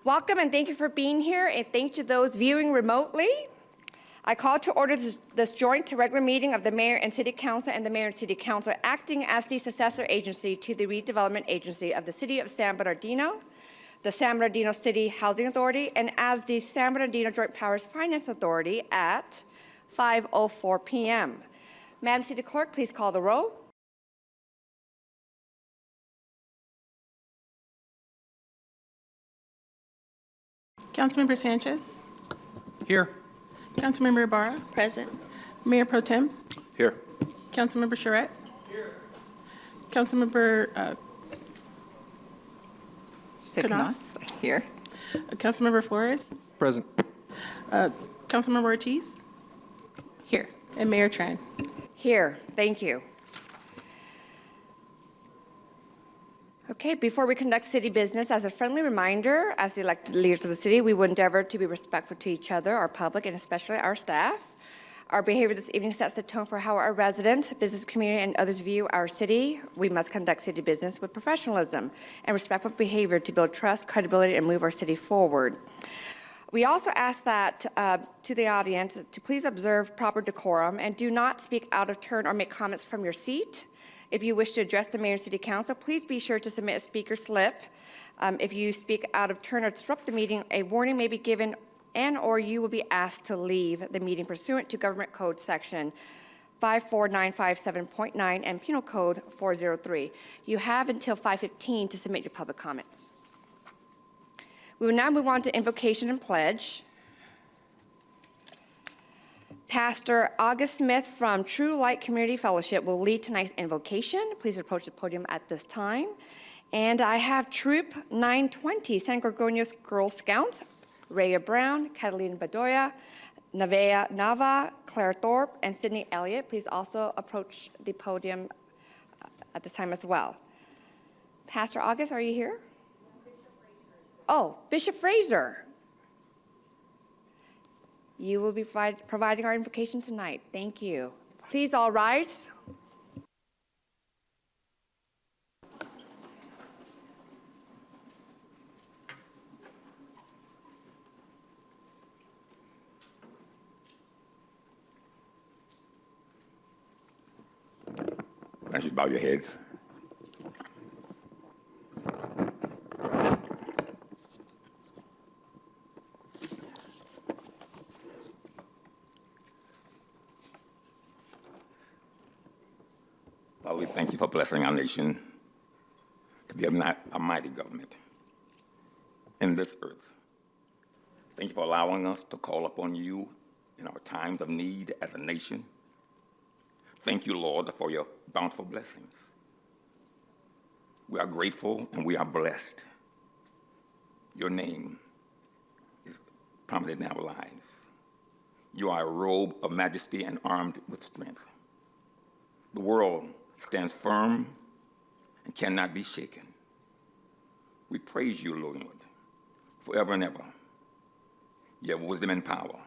Welcome and thank you for being here, and thank to those viewing remotely. I call to order this joint regular meeting of the Mayor and City Council and the Mayor and City Council acting as the successor agency to the redevelopment agency of the City of San Bernardino, the San Bernardino City Housing Authority, and as the San Bernardino Joint Powers Finance Authority at 5:04 p.m. Madam City Clerk, please call the roll. Councilmember Sanchez. Here. Councilmember Ibarra. Present. Mayor Pro Tem. Here. Councilmember Charette. Here. Councilmember Canas. Here. Councilmember Flores. Present. Councilmember Ortiz. Here. And Mayor Tran. Here, thank you. Okay, before we conduct city business, as a friendly reminder, as the elected leaders of the city, we will endeavor to be respectful to each other, our public, and especially our staff. Our behavior this evening sets the tone for how our residents, business community, and others view our city. We must conduct city business with professionalism and respectful behavior to build trust, credibility, and move our city forward. We also ask that to the audience to please observe proper decorum and do not speak out of turn or make comments from your seat. If you wish to address the Mayor and City Council, please be sure to submit a speaker slip. If you speak out of turn or disrupt the meeting, a warning may be given and/or you will be asked to leave the meeting pursuant to Government Code Section 54957.9 and Penal Code 403. You have until 5:15 to submit your public comments. We will now move on to invocation and pledge. Pastor August Smith from True Light Community Fellowship will lead tonight's invocation. Please approach the podium at this time. And I have Troop 920, San Gorgonio's Girl Scouts, Rhea Brown, Catalina Bedoya, Nevaeh Nava, Claire Thorpe, and Sydney Elliott. Please also approach the podium at this time as well. Pastor August, are you here? Oh, Bishop Fraser. You will be providing our invocation tonight. Thank you. Please all rise. I should bow your heads. Father, we thank you for blessing our nation to be a mighty government in this earth. Thank you for allowing us to call upon you in our times of need as a nation. Thank you, Lord, for your bountiful blessings. We are grateful and we are blessed. Your name is prominent in our lives. You are a robe of majesty and armed with strength. The world stands firm and cannot be shaken. We praise you, Lord, forever and ever. You have wisdom and power.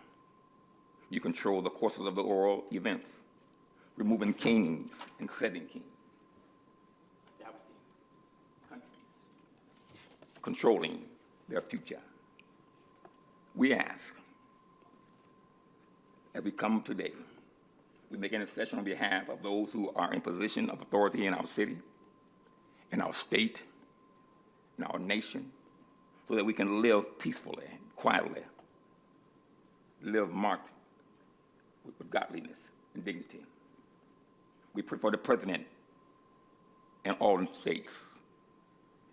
You control the courses of the world events, removing kings and setting kings, establishing countries, controlling their future. We ask, as we come today, we make intercession on behalf of those who are in position of authority in our city, in our state, in our nation, so that we can live peacefully and quietly, live marked with godliness and dignity. We pray for the president and all states,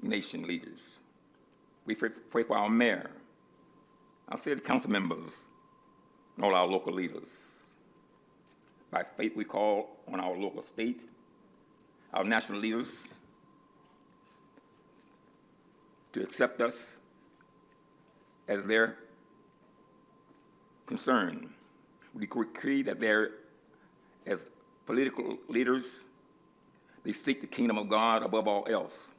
nation leaders. We pray for our mayor, our city council members, and all our local leaders. By faith, we call on our local state, our national leaders to accept us as their concern. We decree that they're, as political leaders, they seek the kingdom of God above all else,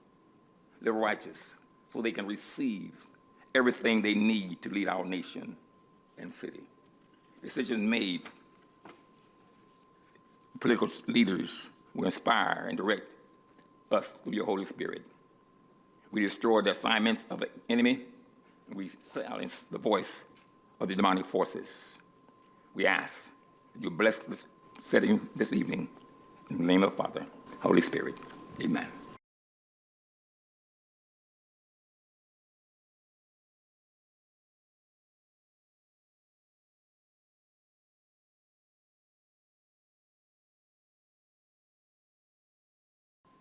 live righteous, so they can receive everything they need to lead our nation and city. Decisions made, political leaders will inspire and direct us through your Holy Spirit. We destroy the assignments of the enemy We silence the voice of the demonic forces. We ask that you bless this setting this evening. In the name of the Father, Holy Spirit. Amen.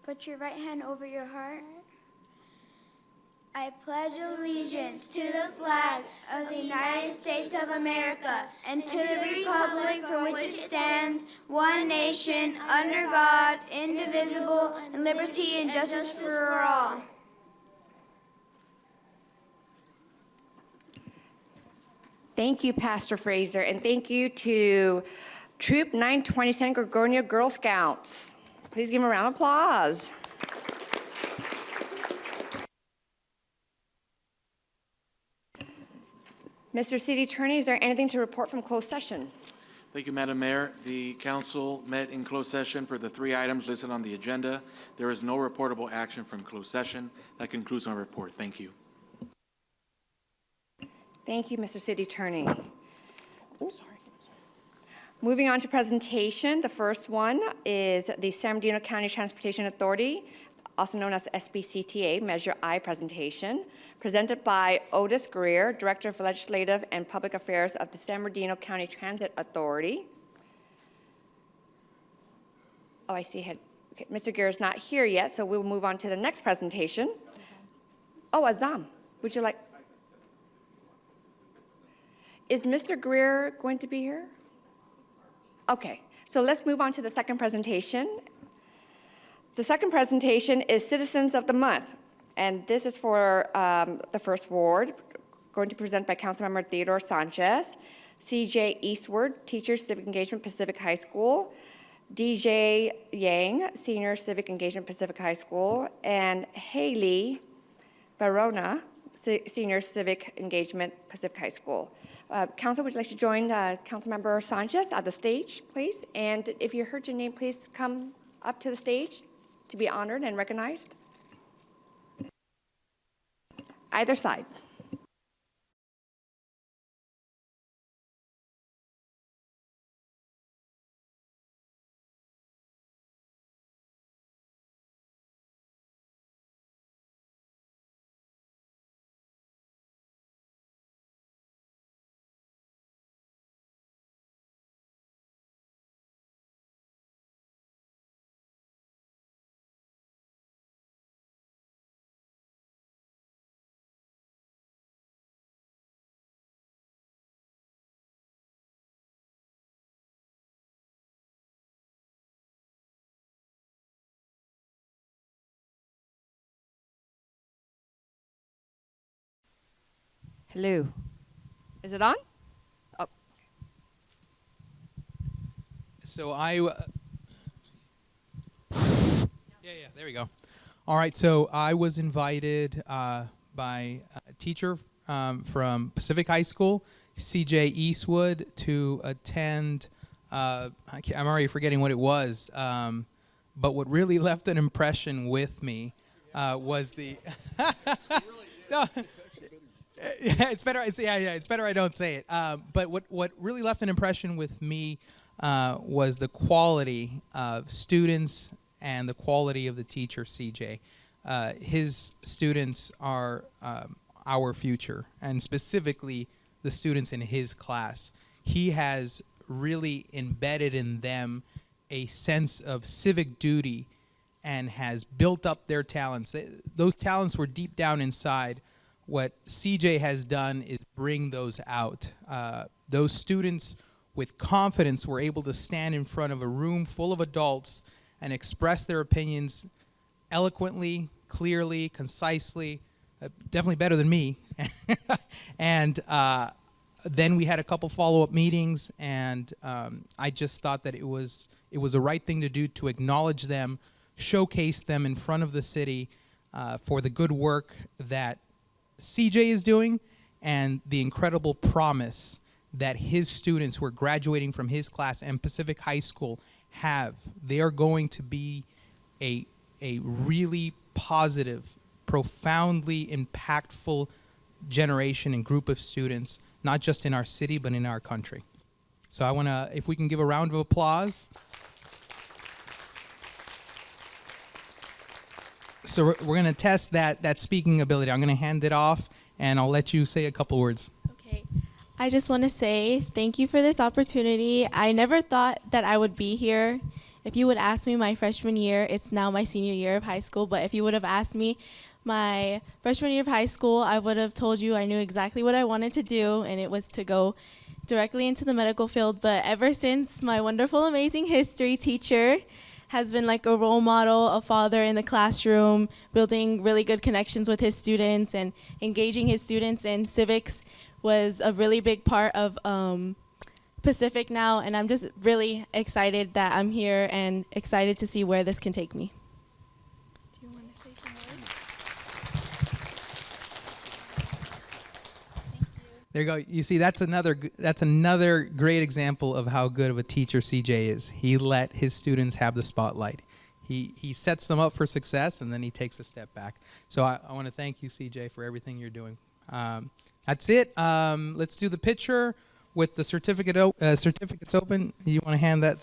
Put your right hand over your heart. I pledge allegiance to the flag of the United States of America and to the republic for which it stands, one nation, under God, indivisible, and liberty and justice for all. Thank you, Pastor Fraser, and thank you to Troop 920 San Gregorio Girl Scouts. Please give them a round of applause. Mr. City Attorney, is there anything to report from closed session? Thank you, Madam Mayor. The council met in closed session for the 3 items listed on the agenda. There is no reportable action from closed session. That concludes my report. Thank you. Thank you, Mr. City Attorney. Moving on to presentation, the first one is the San Bernardino County Transportation Authority, also known as SBCTA, Measure I presentation, presented by Otis Greer, Director of Legislative and Public Affairs of the San Bernardino County Transit Authority. Oh, I see. Okay, Mr. Greer is not here yet, so we'll move on to the next presentation. Oh, Azam, would you like? Is Mr. Greer going to be here? Okay, so let's move on to the second presentation. The second presentation is Citizens of the Month, and this is for the first ward, going to present by Councilmember Theodore Sanchez, CJ Eastward, Teacher Civic Engagement Pacific High School, DJ Yang, Senior Civic Engagement Pacific High School, and Haley Barona, Senior Civic Engagement Pacific High School. Council, would you like to join Councilmember Sanchez at the stage, please? And if you heard your name, please come up to the stage to be honored and recognized. Either side. Hello. Is it on? Oh. So there we go. All right, so I was invited by a teacher from Pacific High School, CJ Eastwood, to attend, I'm already forgetting what it was, but what really left an impression with me was the... No. Yeah, it's better. It's better I don't say it. But what really left an impression with me was the quality of students and the quality of the teacher, CJ. His students are our future, and specifically the students in his class. He has really embedded in them a sense of civic duty and has built up their talents. Those talents were deep down inside. What CJ has done is bring those out. Those students with confidence were able to stand in front of a room full of adults and express their opinions eloquently, clearly, concisely, definitely better than me. And then we had a couple follow-up meetings, and I just thought that it was the right thing to do to acknowledge them, showcase them in front of the city for the good work that CJ is doing and the incredible promise that his students who are graduating from his class and Pacific High School have. They are going to be a really positive, profoundly impactful generation and group of students, not just in our city, but in our country. So I want to, if we can give a round of applause. So we're going to test that speaking ability. I'm going to hand it off, and I'll let you say a couple words. Okay. I just want to say thank you for this opportunity. I never thought that I would be here. If you would ask me my freshman year, it's now my senior year of high school, but if you would have asked me my freshman year of high school, I would have told you I knew exactly what I wanted to do, and it was to go directly into the medical field. But ever since, my wonderful, amazing history teacher has been like a role model, a father in the classroom, building really good connections with his students and engaging his students in civics was a really big part of Pacific now, and I'm just really excited that I'm here and excited to see where this can take me. Do you want to say some words? There you go. You see, that's another great example of how good of a teacher CJ is. He let his students have the spotlight. He sets them up for success, and then he takes a step back. So I want to thank you, CJ, for everything you're doing. That's it. Let's do the picture with the certificates open. You want to hand that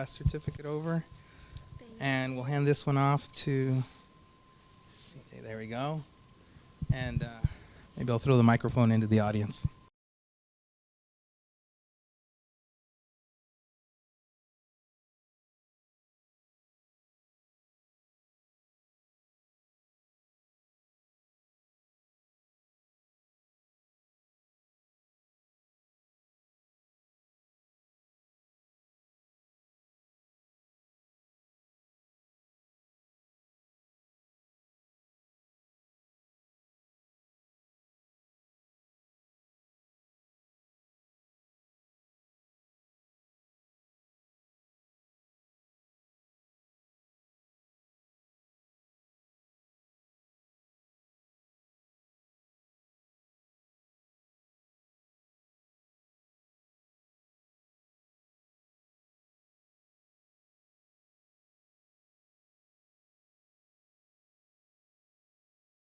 certificate over? And we'll hand this one off to CJ. There we go. And maybe I'll throw the microphone into the audience.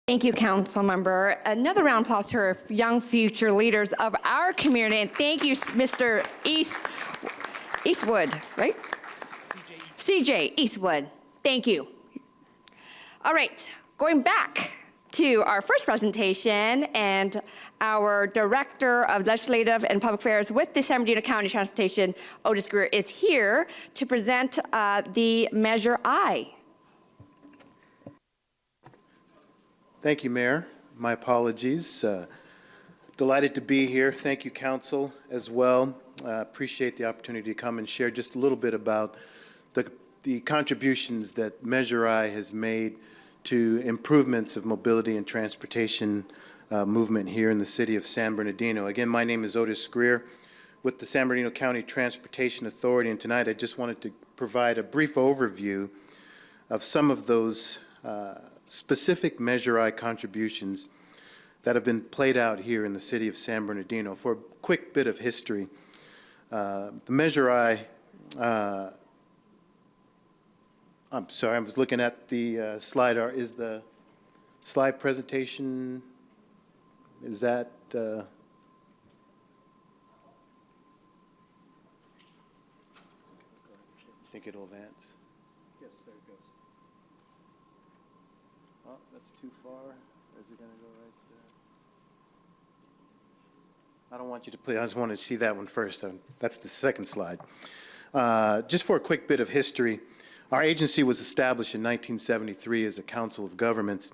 Thank you, council member. Another round of applause to our young future leaders of our community. And thank you, Mr. Eastwood, right? CJ Eastwood. Thank you. All right, going back to our first presentation, and our Director of Legislative and Public Affairs with the San Bernardino County Transportation, Otis Greer, is here to present the Measure I. Thank you, Mayor. My apologies. Delighted to be here. Thank you, Council, as well. Appreciate the opportunity to come and share just a little bit about the contributions that Measure I has made to improvements of mobility and transportation movement here in the city of San Bernardino. Again, my name is Otis Greer with the San Bernardino County Transportation Authority, and tonight I just wanted to provide a brief overview of some of those specific Measure I contributions that have been played out here in the city of San Bernardino. For a quick bit of history, the Measure I, I'm sorry, I was looking at the slide. Is the slide presentation, is that, I think it'll advance. Yes, there it goes. Oh, that's too far. Is it going to go right there? I don't want you to play. I just want to see that one first. That's the second slide. Just for a quick bit of history, our agency was established in 1973 as a council of governments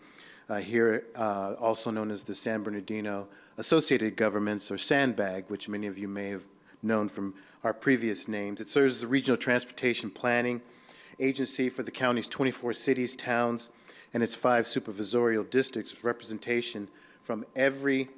here, also known as the San Bernardino Associated Governments, or SANBAG, which many of you may have known from our previous names. It serves as the regional transportation planning agency for the county's 24 cities, towns, and its 5 supervisorial districts with representation from every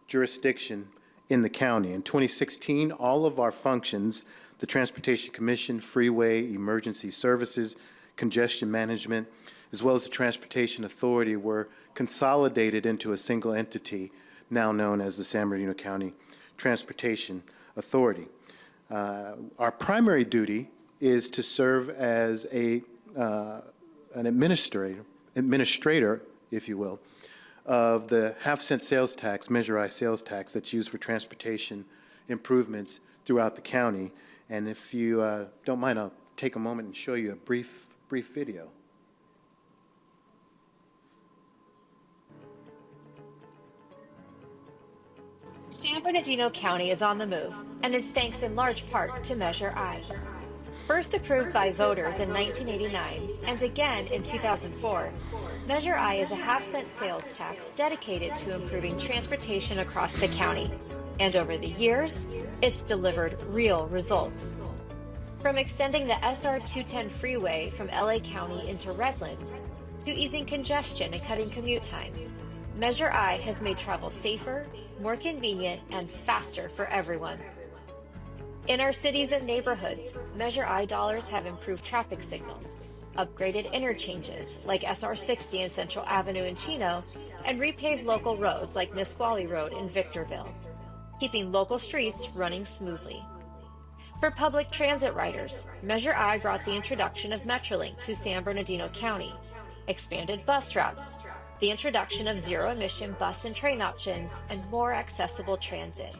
jurisdiction in the county. In 2016, all of our functions, the Transportation Commission, Freeway, Emergency Services, Congestion Management, as well as the Transportation Authority, were consolidated into a single entity, now known as the San Bernardino County Transportation Authority. Our primary duty is to serve as an administrator, if you will, of the half-cent sales tax, Measure I sales tax, that's used for transportation improvements throughout the county. And if you don't mind, I'll take a moment and show you a brief video. San Bernardino County is on the move, and it's thanks in large part to Measure I. First approved by voters in 1989 and again in 2004, Measure I is a half-cent sales tax dedicated to improving transportation across the county. And over the years, it's delivered real results. From extending the SR 210 freeway from LA County into Redlands to easing congestion and cutting commute times, Measure I has made travel safer, more convenient, and faster for everyone. In our cities and neighborhoods, Measure I dollars have improved traffic signals, upgraded interchanges like SR 60 and Central Avenue in Chino, and repaved local roads like Nisqually Road in Victorville, keeping local streets running smoothly. For public transit riders, Measure I brought the introduction of Metrolink to San Bernardino County, expanded bus routes, the introduction of zero-emission bus and train options, and more accessible transit,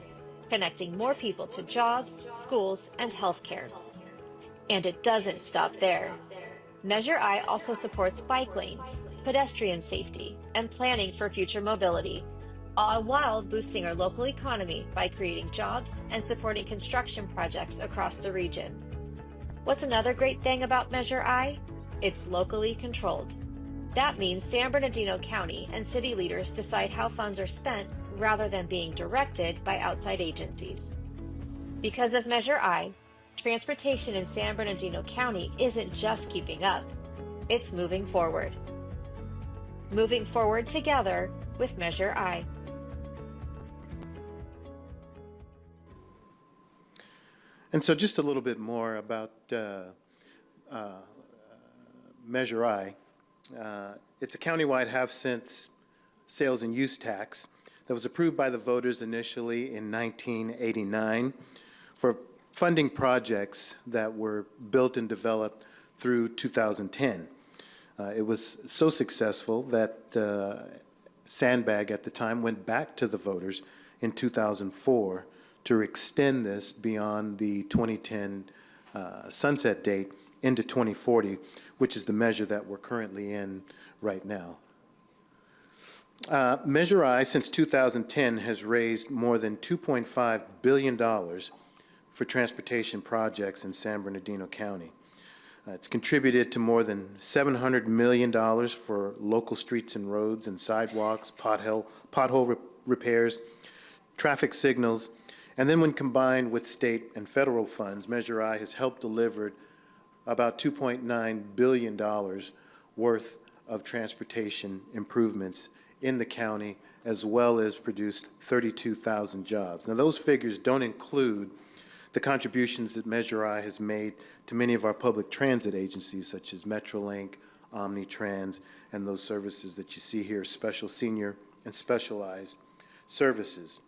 connecting more people to jobs, schools, and healthcare. And it doesn't stop there. Measure I also supports bike lanes, pedestrian safety, and planning for future mobility, all while boosting our local economy by creating jobs and supporting construction projects across the region. What's another great thing about Measure I? It's locally controlled. That means San Bernardino County and city leaders decide how funds are spent rather than being directed by outside agencies. Because of Measure I, transportation in San Bernardino County isn't just keeping up, it's moving forward. Moving forward together with Measure I. And so just a little bit more about Measure I. It's a countywide half-cent sales and use tax that was approved by the voters initially in 1989 for funding projects that were built and developed through 2010. It was so successful that Sandbag at the time went back to the voters in 2004 to extend this beyond the 2010 sunset date into 2040, which is the measure that we're currently in right now. Measure I, since 2010, has raised more than $2.5 billion for transportation projects in San Bernardino County. It's contributed to more than $700 million for local streets and roads and sidewalks, pothole repairs, traffic signals, and then when combined with state and federal funds, Measure I has helped deliver about $2.9 billion worth of transportation improvements in the county, as well as produced 32,000 jobs. Now, those figures don't include the contributions that Measure I has made to many of our public transit agencies, such as Metrolink, Omnitrans, and those services that you see here, special senior and specialized services.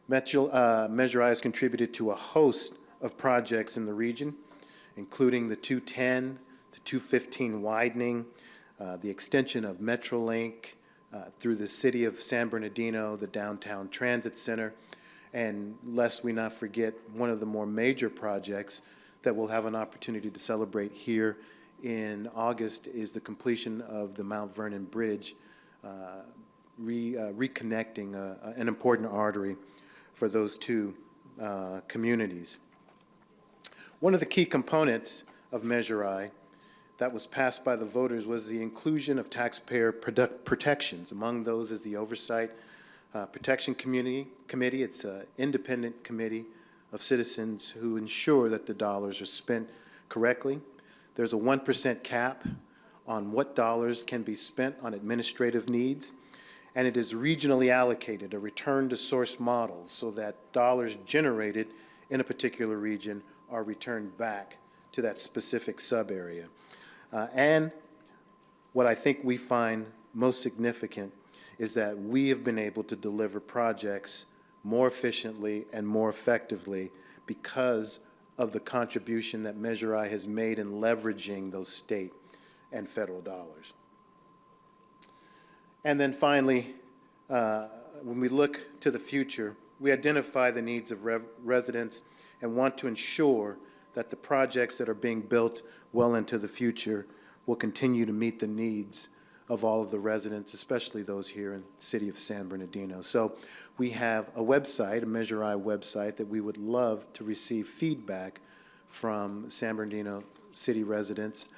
Measure I has contributed to a host of projects in the region, including the 210, the 215 widening, the extension of Metrolink through the city of San Bernardino, the downtown transit center, and lest we not forget one of the more major projects that we'll have an opportunity to celebrate here in August is the completion of the Mount Vernon Bridge, reconnecting an important artery for those two communities. One of the key components of Measure I that was passed by the voters was the inclusion of taxpayer protections. Among those is the Oversight Protection Committee. It's an independent committee of citizens who ensure that the dollars are spent correctly. There's a 1% cap on what dollars can be spent on administrative needs, and it is regionally allocated, a return-to-source model, so that dollars generated in a particular region are returned back to that specific sub-area. And what I think we find most significant is that we have been able to deliver projects more efficiently and more effectively because of the contribution that Measure I has made in leveraging those state and federal dollars. And then finally, when we look to the future, we identify the needs of residents and want to ensure that the projects that are being built well into the future will continue to meet the needs of all of the residents, especially those here in the city of San Bernardino. So we have a website, a Measure I website, that we would love to receive feedback from San Bernardino city residents.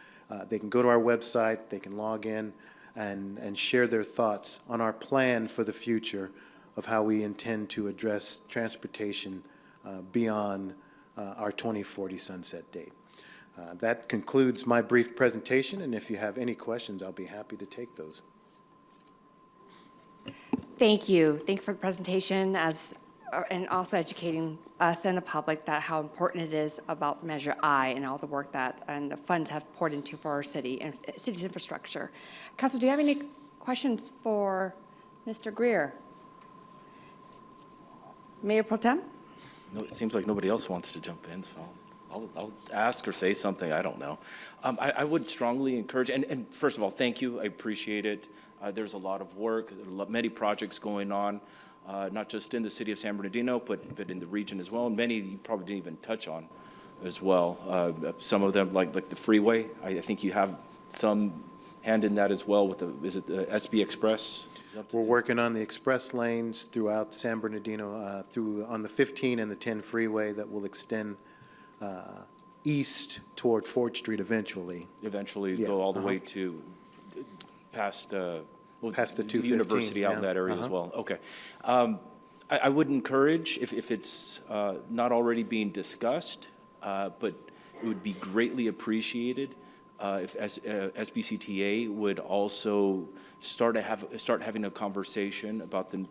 They can go to our website, they can log in and share their thoughts on our plan for the future of how we intend to address transportation beyond our 2040 sunset date. That concludes my brief presentation, and if you have any questions, I'll be happy to take those. Thank you. Thank you for the presentation and also educating us and the public that how important it is about Measure I and all the work that and the funds have poured into for our city and city's infrastructure. Council, do you have any questions for Mr. Greer? Mayor Pro Tem? No, it seems like nobody else wants to jump in, so I'll ask or say something. I don't know. I would strongly encourage, and first of all, thank you. I appreciate it. There's a lot of work, many projects going on, not just in the city of San Bernardino, but in the region as well. And many you probably didn't even touch on as well. Some of them, like the freeway, I think you have some hand in that as well with is it the SB Express? We're working on the express lanes throughout San Bernardino, on the 15 and the 10 freeway that will extend east toward Ford Street eventually. Eventually Yeah, go all the way to past the Past the university out in that area as well. Okay. I would encourage, if it's not already being discussed, but it would be greatly appreciated if SBCTA would also start having a conversation about the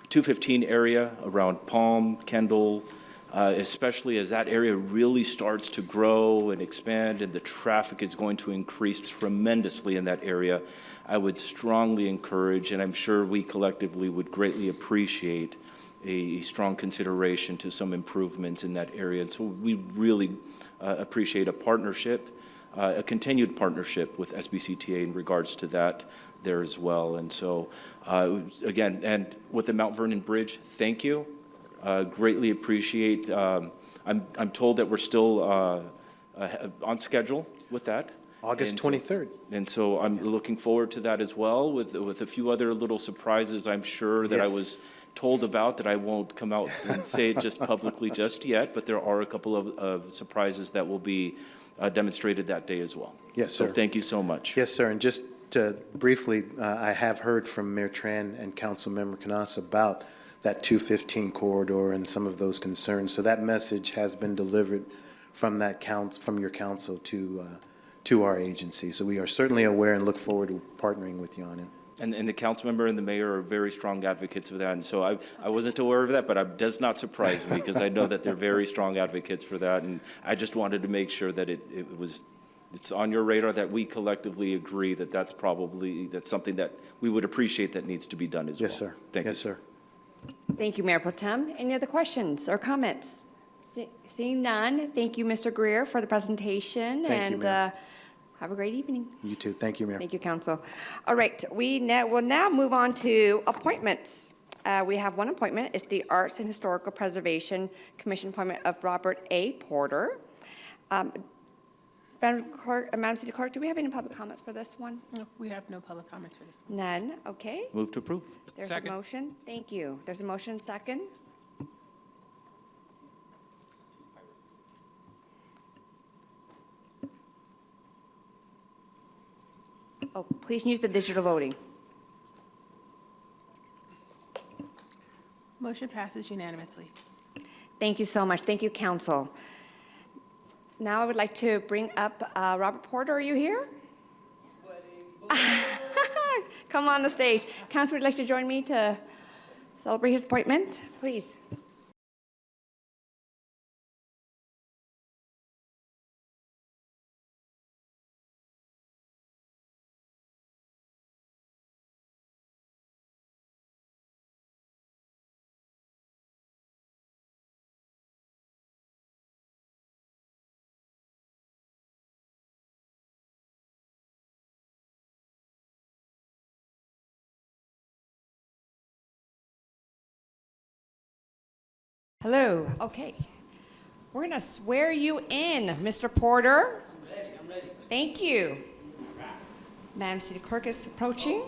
215 area around Palm, Kendall, especially as that area really starts to grow and expand and the traffic is going to increase tremendously in that area. I would strongly encourage, and I'm sure we collectively would greatly appreciate, a strong consideration to some improvements in that area. And so we really appreciate a partnership, a continued partnership with SBCTA in regards to that there as well. And so, again, and with the Mount Vernon Bridge, thank you. Greatly appreciate. I'm told that we're still on schedule with that. August 23rd. And so I'm looking forward to that as well with a few other little surprises I'm sure that I was told about that I won't come out and say it just publicly just yet, but there are a couple of surprises that will be demonstrated that day as well. Yes, sir. So thank you so much. Yes, sir. And just to briefly, I have heard from Mayor Tran and Councilmember Canas about that 215 corridor and some of those concerns. So that message has been delivered from your council to our agency. So we are certainly aware and look forward to partnering with you on it. And the council member and the mayor are very strong advocates of that. And so I wasn't aware of that, but it does not surprise me because I know that they're very strong advocates for that. And I just wanted to make sure that it's on your radar, that we collectively agree that that's something that we would appreciate that needs to be done as well. Yes, sir. Thank you. Yes, sir. Thank you, Mayor Pro Tem. Any other questions or comments? Seeing none, thank you, Mr. Greer, for the presentation. Thank you, Mayor. Have a great evening. You too. Thank you, Mayor. Thank you, Council. All right, we'll now move on to appointments. We have one appointment. It's the Arts and Historical Preservation Commission appointment of Robert A. Porter. Madam City Clerk, do we have any public comments for this one? No, we have no public comments for this one. None, okay. Move to approve. There's Second. a motion. Thank you. There's a motion, second. Oh, please use the digital voting. Motion passes unanimously. Thank you so much. Thank you, Council. Now I would like to bring up Robert Porter. Are you here? Come on the stage. Council, would you like to join me to celebrate his appointment? Please. Hello, okay. We're gonna swear you in, Mr. Porter. I'm ready. Thank you. Madam City Clerk is approaching.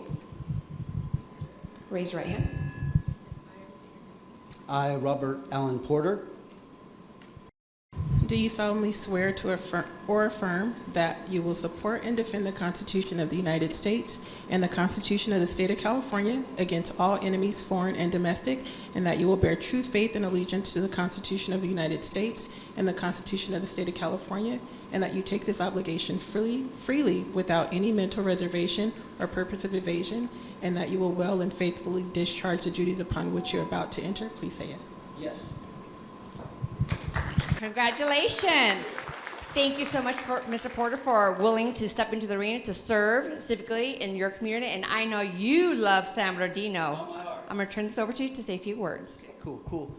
Raise your right hand. I, Robert Allen Porter, Do you solemnly swear to affirm that you will support and defend the Constitution of the United States and the Constitution of the State of California against all enemies, foreign and domestic, and that you will bear true faith and allegiance to the Constitution of the United States and the Constitution of the State of California, and that you take this obligation freely without any mental reservation or purpose of evasion, and that you will well and faithfully discharge the duties upon which you're about to enter? Please say yes. yes. Congratulations. Thank you so much, Mr. Porter, for willing to step into the arena to serve civically in your community. And I know you love San Bernardino. my heart. I'm going to turn this over to you to say a few words. Cool.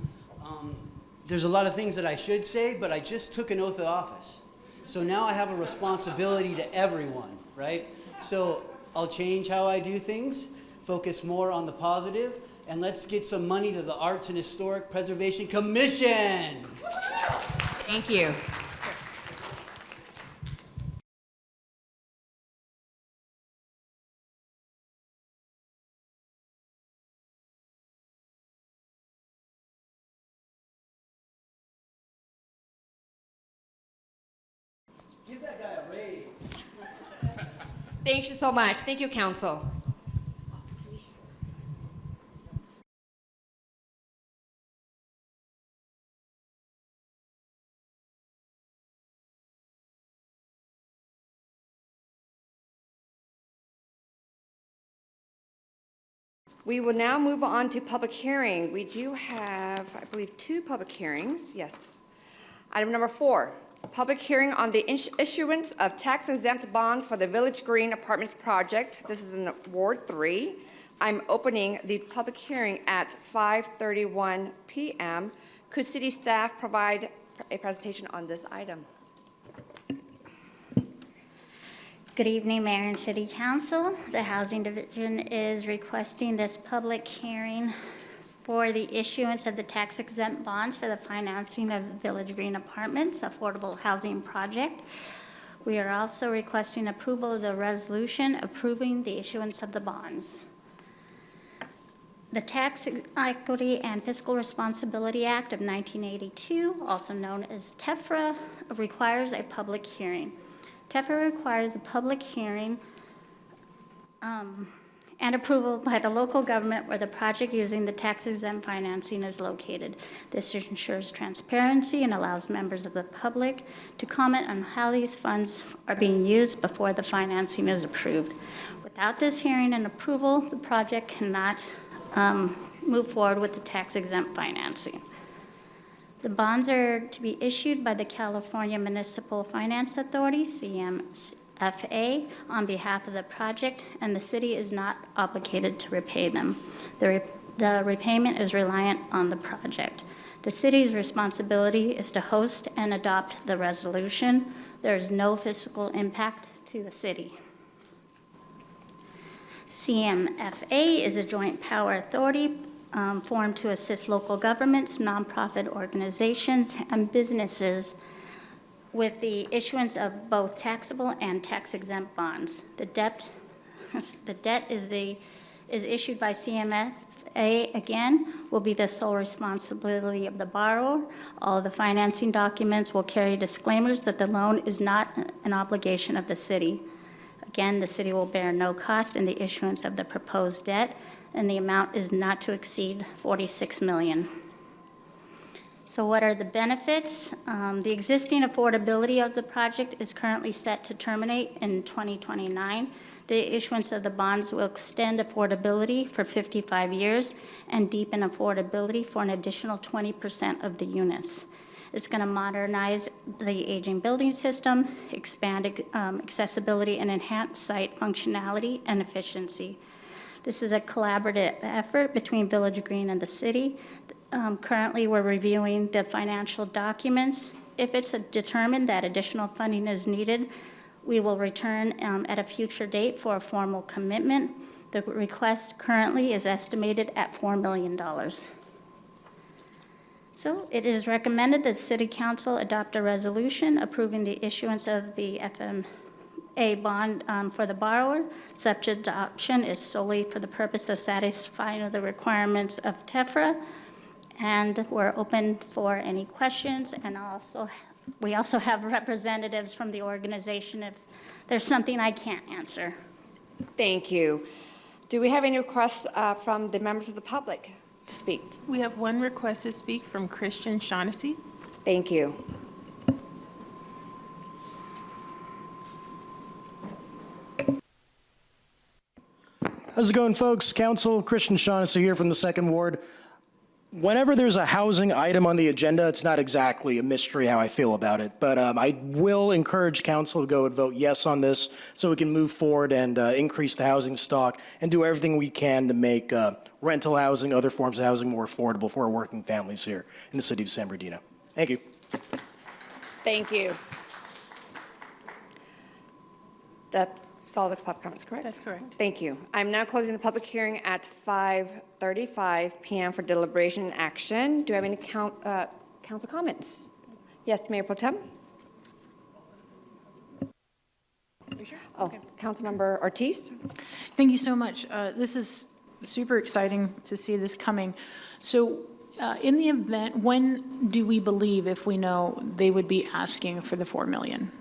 There's a lot of things that I should say, but I just took an oath of office. So now I have a responsibility to everyone, right? So I'll change how I do things, focus more on the positive, and let's get some money to the Arts and Historic Preservation Commission. Thank you. Give that guy a raise. Thank you so much. Thank you, Council. We will now move on to public hearing. We do have, I believe, 2 public hearings. Yes. Item number 4, public hearing on the issuance of tax-exempt bonds for the Village Green Apartments project. This is in Ward 3. I'm opening the public hearing at 5:31 p.m. Could city staff provide a presentation on this item? Good evening, Mayor and City Council. The Housing Division is requesting this public hearing for the issuance of the tax-exempt bonds for the financing of Village Green Apartments affordable housing project. We are also requesting approval of the resolution approving the issuance of the bonds. The Tax Equity and Fiscal Responsibility Act of 1982, also known as TEFRA, requires a public hearing. TEFRA requires a public hearing and approval by the local government where the project using the tax-exempt financing is located. This ensures transparency and allows members of the public to comment on how these funds are being used before the financing is approved. Without this hearing and approval, the project cannot move forward with the tax-exempt financing. The bonds are to be issued by the California Municipal Finance Authority, CMFA, on behalf of the project, and the city is not obligated to repay them. The repayment is reliant on the project. The city's responsibility is to host and adopt the resolution. There is no fiscal impact to the city. CMFA is a joint power authority formed to assist local governments, nonprofit organizations, and businesses with the issuance of both taxable and tax-exempt bonds. The debt is issued by CMFA, again, will be the sole responsibility of the borrower. All of the financing documents will carry disclaimers that the loan is not an obligation of the city. Again, the city will bear no cost in the issuance of the proposed debt, and the amount is not to exceed $46 million. So what are the benefits? The existing affordability of the project is currently set to terminate in 2029. The issuance of the bonds will extend affordability for 55 years and deepen affordability for an additional 20% of the units. It's going to modernize the aging building system, expand accessibility, and enhance site functionality and efficiency. This is a collaborative effort between Village Green and the city. Currently, we're reviewing the financial documents. If it's determined that additional funding is needed, we will return at a future date for a formal commitment. The request currently is estimated at $4 million. So it is recommended that City Council adopt a resolution approving the issuance of the FMA bond for the borrower. Such adoption is solely for the purpose of satisfying the requirements of TEFRA. And we're open for any questions. And we also have representatives from the organization if there's something I can't answer. Thank you. Do we have any requests from the members of the public to speak? We have one request to speak from Christian Shaughnessy. Thank you. How's it going, folks? Council, Christian Shaughnessy here from the 2nd Ward. Whenever there's a housing item on the agenda, it's not exactly a mystery how I feel about it, but I will encourage council to go and vote yes on this so we can move forward and increase the housing stock and do everything we can to make rental housing, other forms of housing more affordable for our working families here in the city of San Bernardino. Thank you. Thank you. That's all the public comments, correct? That's correct. Thank you. I'm now closing the public hearing at 5:35 p.m. for deliberation and action. Do I have any council comments? Yes, Mayor Pro Tem? Oh, okay. Councilmember Ortiz? Thank you so much. This is super exciting to see this coming. So in the event, when do we believe, if we know, they would be asking for the $4 million?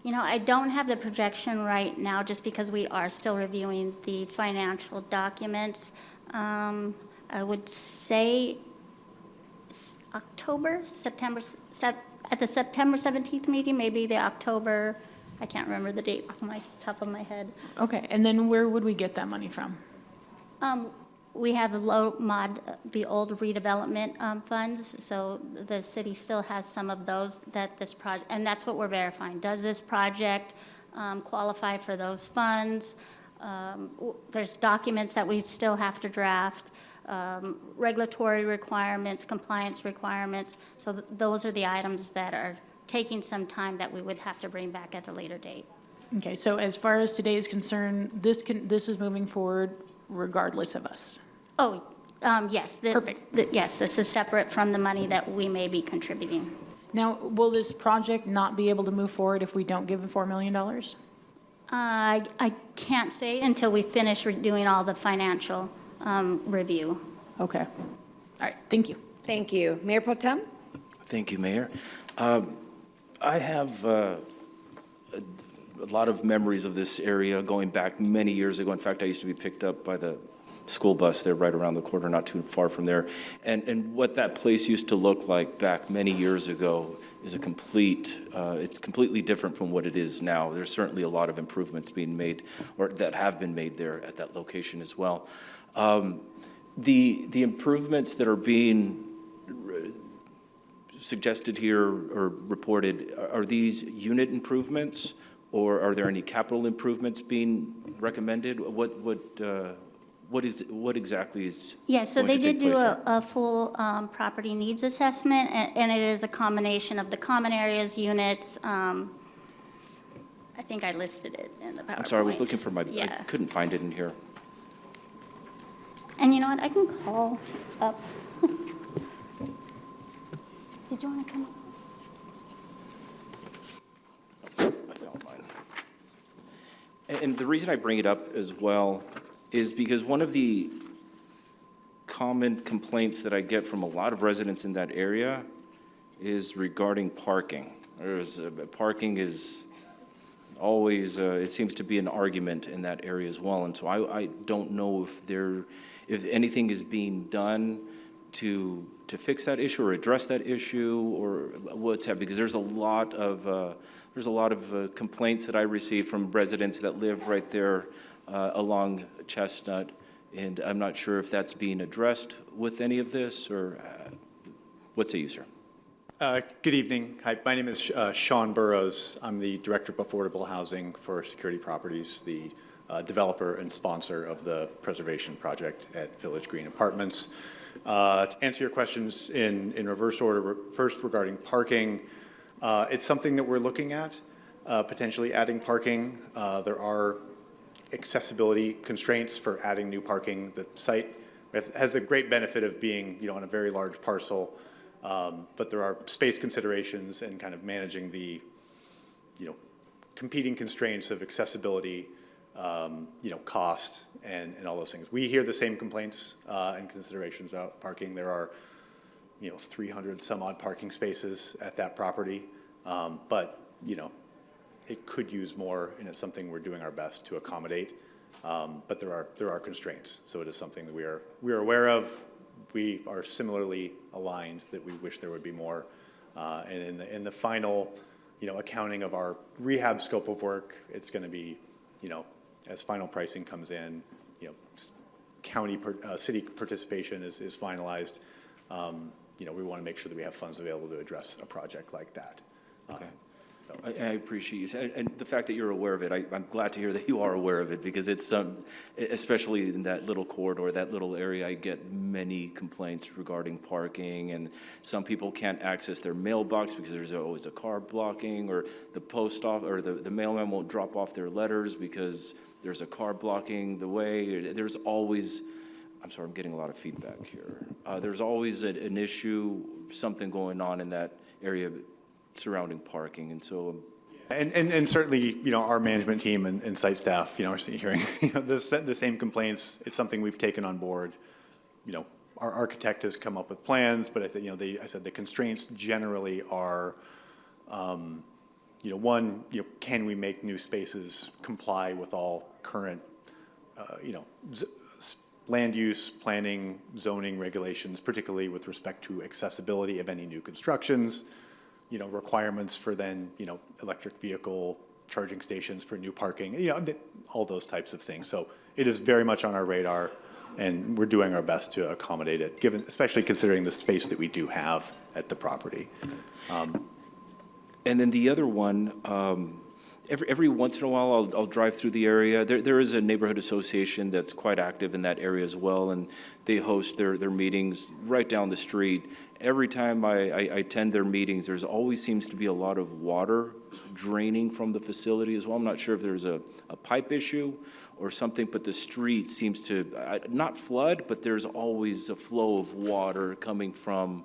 You know, I don't have the projection right now just because we are still reviewing the financial documents. I would say October, September, at the September 17th meeting, maybe the October, I can't remember the date off my top of my head. Okay, and then where would we get that money from? We have the old redevelopment funds, so the city still has some of those that this project, and that's what we're verifying. Does this project qualify for those funds? There's documents that we still have to draft, regulatory requirements, compliance requirements. So those are the items that are taking some time that we would have to bring back at a later date. Okay, so as far as today is concerned, this is moving forward regardless of us. Oh, yes. Perfect. Yes, this is separate from the money that we may be contributing. Now, will this project not be able to move forward if we don't give it $4 million? I can't say until we finish doing all the financial review. Okay. All right, thank you. Thank you. Mayor Pro Tem? Thank you, Mayor. I have a lot of memories of this area going back many years ago. In fact, I used to be picked up by the school bus there right around the corner, not too far from there. And what that place used to look like back many years ago is it's completely different from what it is now. There's certainly a lot of improvements being made, or that have been made there at that location as well. The improvements that are being suggested here or reported, are these unit improvements, or are there any capital improvements being recommended? What exactly is Yeah, so going they to did take do place there? a full property needs assessment, and it is a combination of the common areas, units. I think I listed it in the PowerPoint. I'm sorry, I was looking for I Yeah. couldn't find it in here. And you know what, I can call up. Did you want to come up? I found mine. And the reason I bring it up as well is because one of the common complaints that I get from a lot of residents in that area is regarding parking. Parking is always, it seems to be an argument in that area as well. And so I don't know if anything is being done to fix that issue or address that issue, or what's happening, because there's a lot of complaints that I receive from residents that live right there along Chestnut, and I'm not sure if that's being addressed with any of this, or what say you, sir? Good evening. Hi, my name is Sean Burrows. I'm the Director of Affordable Housing for Security Properties, the developer and sponsor of the preservation project at Village Green Apartments. To answer your questions in reverse order, first regarding parking, it's something that we're looking at, potentially adding parking. There are accessibility constraints for adding new parking. The site It has the great benefit of being, on a very large parcel, but there are space considerations and kind of managing the, competing constraints of accessibility, cost, and all those things. We hear the same complaints and considerations about parking. There are, 300 some odd parking spaces at that property, but, it could use more, and it's something we're doing our best to accommodate. But there are constraints, so it is something that we are aware of. We are similarly aligned that we wish there would be more. And in the final, accounting of our rehab scope of work, it's going to be, as final pricing comes in, city participation is finalized. We want to make sure that we have funds available to address a project like that. Okay. I appreciate you, and the fact that you're aware of it. I'm glad to hear that you are aware of it, because it's especially in that little corridor, that little area, I get many complaints regarding parking, and some people can't access their mailbox because there's always a car blocking, or the post office or the mailman won't drop off their letters because there's a car blocking the way. There's always, I'm sorry, I'm getting a lot of feedback here. There's always an issue, something going on in that area surrounding parking, and so. And certainly, our management team and site staff, are hearing the same complaints. It's something we've taken on board. Our architect has come up with plans, but I said, I said the constraints generally are, one, can we make new spaces comply with all current, land use, planning, zoning regulations, particularly with respect to accessibility of any new constructions. Requirements for then, electric vehicle charging stations for new parking, all those types of things. So it is very much on our radar, and we're doing our best to accommodate it, especially considering the space that we do have at the property. And then the other one, every once in a while, I'll drive through the area. There is a neighborhood association that's quite active in that area as well, and they host their meetings right down the street. Every time I attend their meetings, there's always seems to be a lot of water draining from the facility as well. I'm not sure if there's a pipe issue or something, but the street seems to not flood, but there's always a flow of water coming from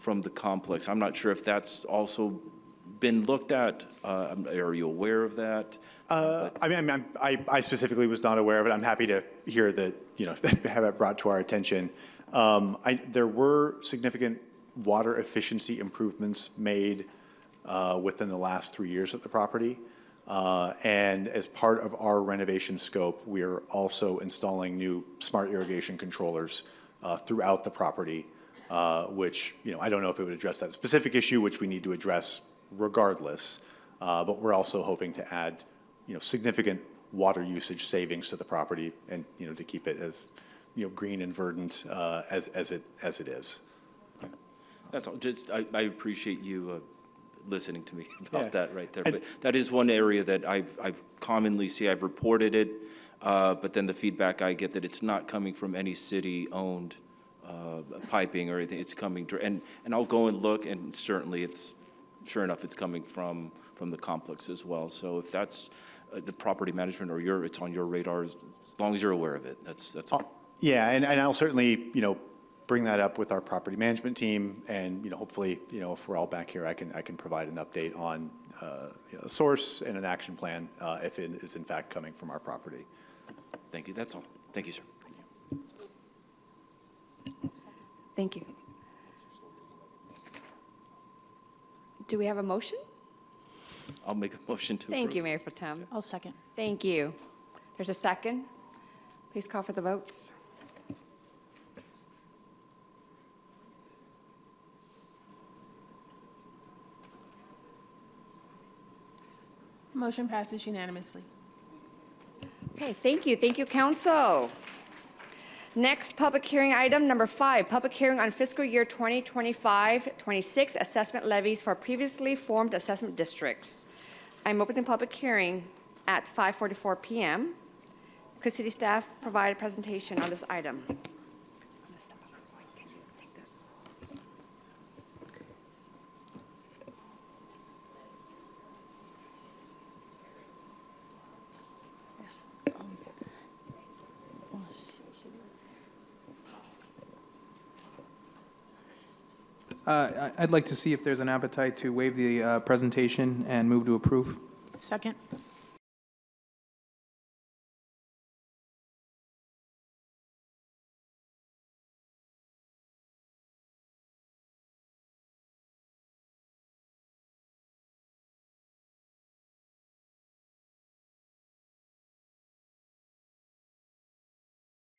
the complex. I'm not sure if that's also been looked at. Are you aware of that? I specifically was not aware of it. I'm happy to hear that, have it brought to our attention. There were significant water efficiency improvements made within the last 3 years at the property. And as part of our renovation scope, we are also installing new smart irrigation controllers throughout the property, which, I don't know if it would address that specific issue, which we need to address regardless. But we're also hoping to add, significant water usage savings to the property, and, to keep it as, green and verdant as it is. Okay. That's all. I appreciate you listening to me about that right there. But that is one area that I've commonly see. I've reported it, but then the feedback I get that it's not coming from any city-owned piping or anything. It's coming, and I'll go and look, and certainly it's, sure enough, it's coming from the complex as well. So if that's the property management or it's on your radar, as long as you're aware of it, that's all. Yeah, and I'll certainly, bring that up with our property management team, and, hopefully, if we're all back here, I can provide an update on a source and an action plan if it is in fact coming from our property. Thank you. That's all. Thank you, sir. Thank you. Do we have a motion? I'll make a motion to approve. Thank you, Mayor Fatem. I'll second. Thank you. There's a second. Please call for the votes. Motion passes unanimously. Okay, thank you. Thank you, council. Next, public hearing item number 5, public hearing on fiscal year 2025-26 assessment levies for previously formed assessment districts. I'm opening public hearing at 5:44 p.m. Could city staff provide a presentation on this item? I'd like to see if there's an appetite to waive the presentation and move to approve. Second.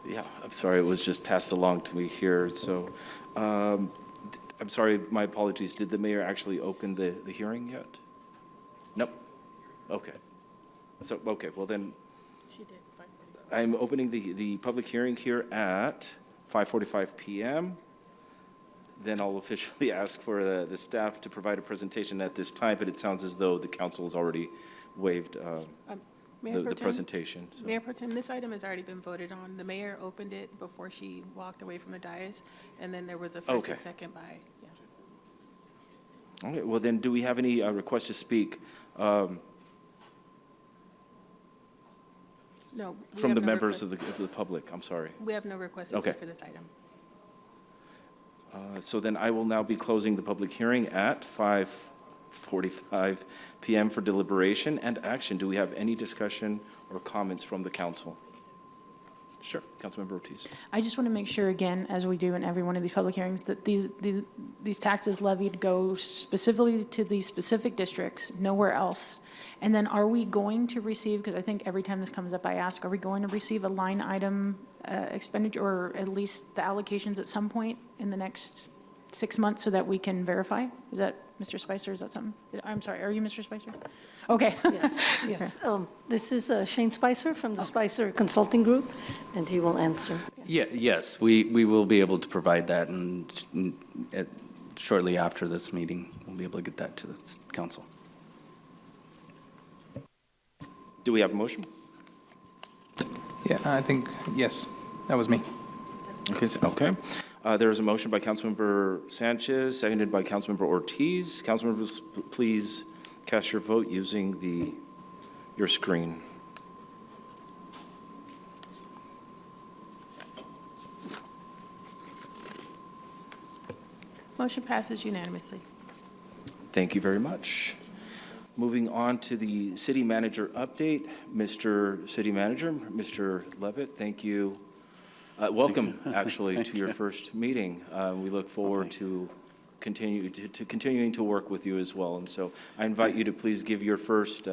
Yeah, I'm sorry, it was just passed along to me here, so, I'm sorry, my apologies. Did the mayor actually open the hearing yet? Nope. Okay. So, okay, well then, I'm opening the public hearing here at 5:45 PM. Then I'll officially ask for the staff to provide a presentation at this time, but it sounds as though the council has already waived Mayor Pro the Tem? presentation. So. Mayor Pro Tem, this item has already been voted on. The mayor opened it before she walked away from the dais, and then there was a first and second by, yeah. Okay, well then, do we have any requests to speak No. we from have the no members request- of the public? I'm sorry. We have no requests to Okay. speak for this item. So then I will now be closing the public hearing at 5:45 PM for deliberation and action. Do we have any discussion or comments from the council? Sure, Councilmember Ortiz. I just want to make sure, again, as we do in every one of these public hearings, that these taxes levied go specifically to these specific districts, nowhere else. And then are we going to receive, because I think every time this comes up, I ask, are we going to receive a line item expenditure, or at least the allocations at some point in the next 6 months so that we can verify? Is that, Mr. Spicer, is that something? I'm sorry, are you Mr. Spicer? Okay. Yes, yes. This is Shane Spicer from the Spicer Consulting Group, and he will answer. Yeah, yes, we will be able to provide that, and shortly after this meeting, we'll be able to get that to the council. Do we have a motion? Yeah, I think, yes, that was me. Okay. There is a motion by Councilmember Sanchez, seconded by Councilmember Ortiz. Councilmembers, please cast your vote using your screen. Motion passes unanimously. Thank you very much. Moving on to the city manager update. Mr. City Manager, Mr. Levitt, thank you. Welcome, actually, to your first meeting. We look forward to continuing to work with you as well. And so I invite you to please give your first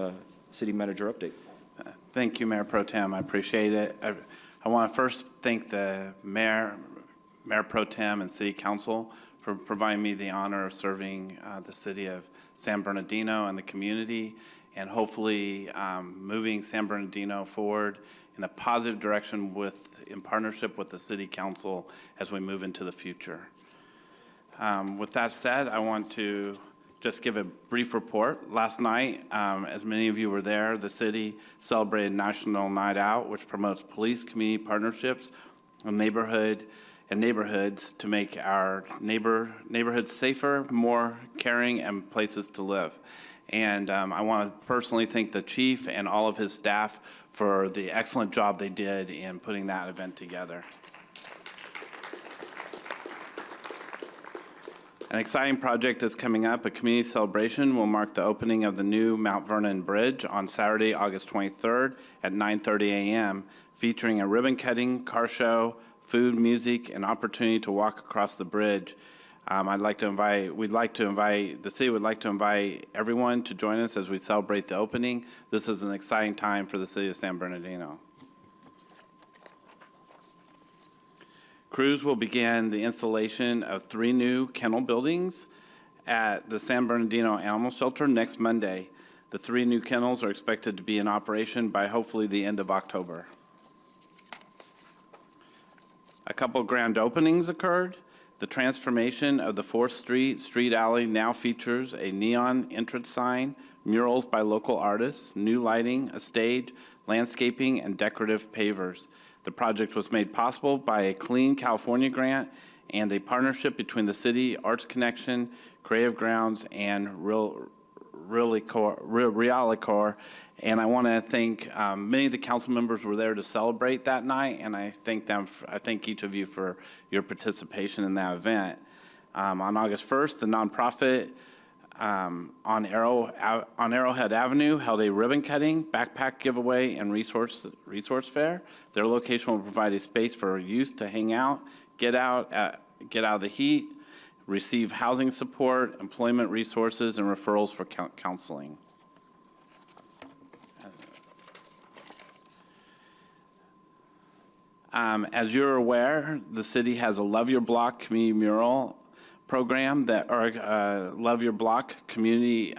city manager update. Thank you, Mayor Pro Tem. I appreciate it. I want to first thank the Mayor Pro Tem and City Council for providing me the honor of serving the city of San Bernardino and the community, and hopefully moving San Bernardino forward in a positive direction in partnership with the City Council as we move into the future. With that said, I want to just give a brief report. Last night, as many of you were there, the city celebrated National Night Out, which promotes police community partnerships in neighborhoods to make our neighborhoods safer, more caring, and places to live. And I want to personally thank the chief and all of his staff for the excellent job they did in putting that event together. An exciting project is coming up. A community celebration will mark the opening of the new Mount Vernon Bridge on Saturday, August 23rd at 9:30 a.m., featuring a ribbon cutting, car show, food, music, and opportunity to walk across the bridge. The city would like to invite everyone to join us as we celebrate the opening. This is an exciting time for the city of San Bernardino. Crews will begin the installation of 3 new kennel buildings at the San Bernardino Animal Shelter next Monday. The 3 new kennels are expected to be in operation by hopefully the end of October. A couple grand openings occurred. The transformation of the 4th Street alley now features a neon entrance sign, murals by local artists, new lighting, a stage, landscaping, and decorative pavers. The project was made possible by a Clean California grant and a partnership between the city, Arts Connection, Creative Grounds, and Realicor. And I want to thank many of the council members were there to celebrate that night, and I thank each of you for your participation in that event. On August 1st, the nonprofit on Arrowhead Avenue held a ribbon cutting, backpack giveaway, and resource fair. Their location will provide a space for youth to hang out, get out of the heat, receive housing support, employment resources, and referrals for counseling. As you're aware, the city has a Love Your Block community mural program Love Your Block community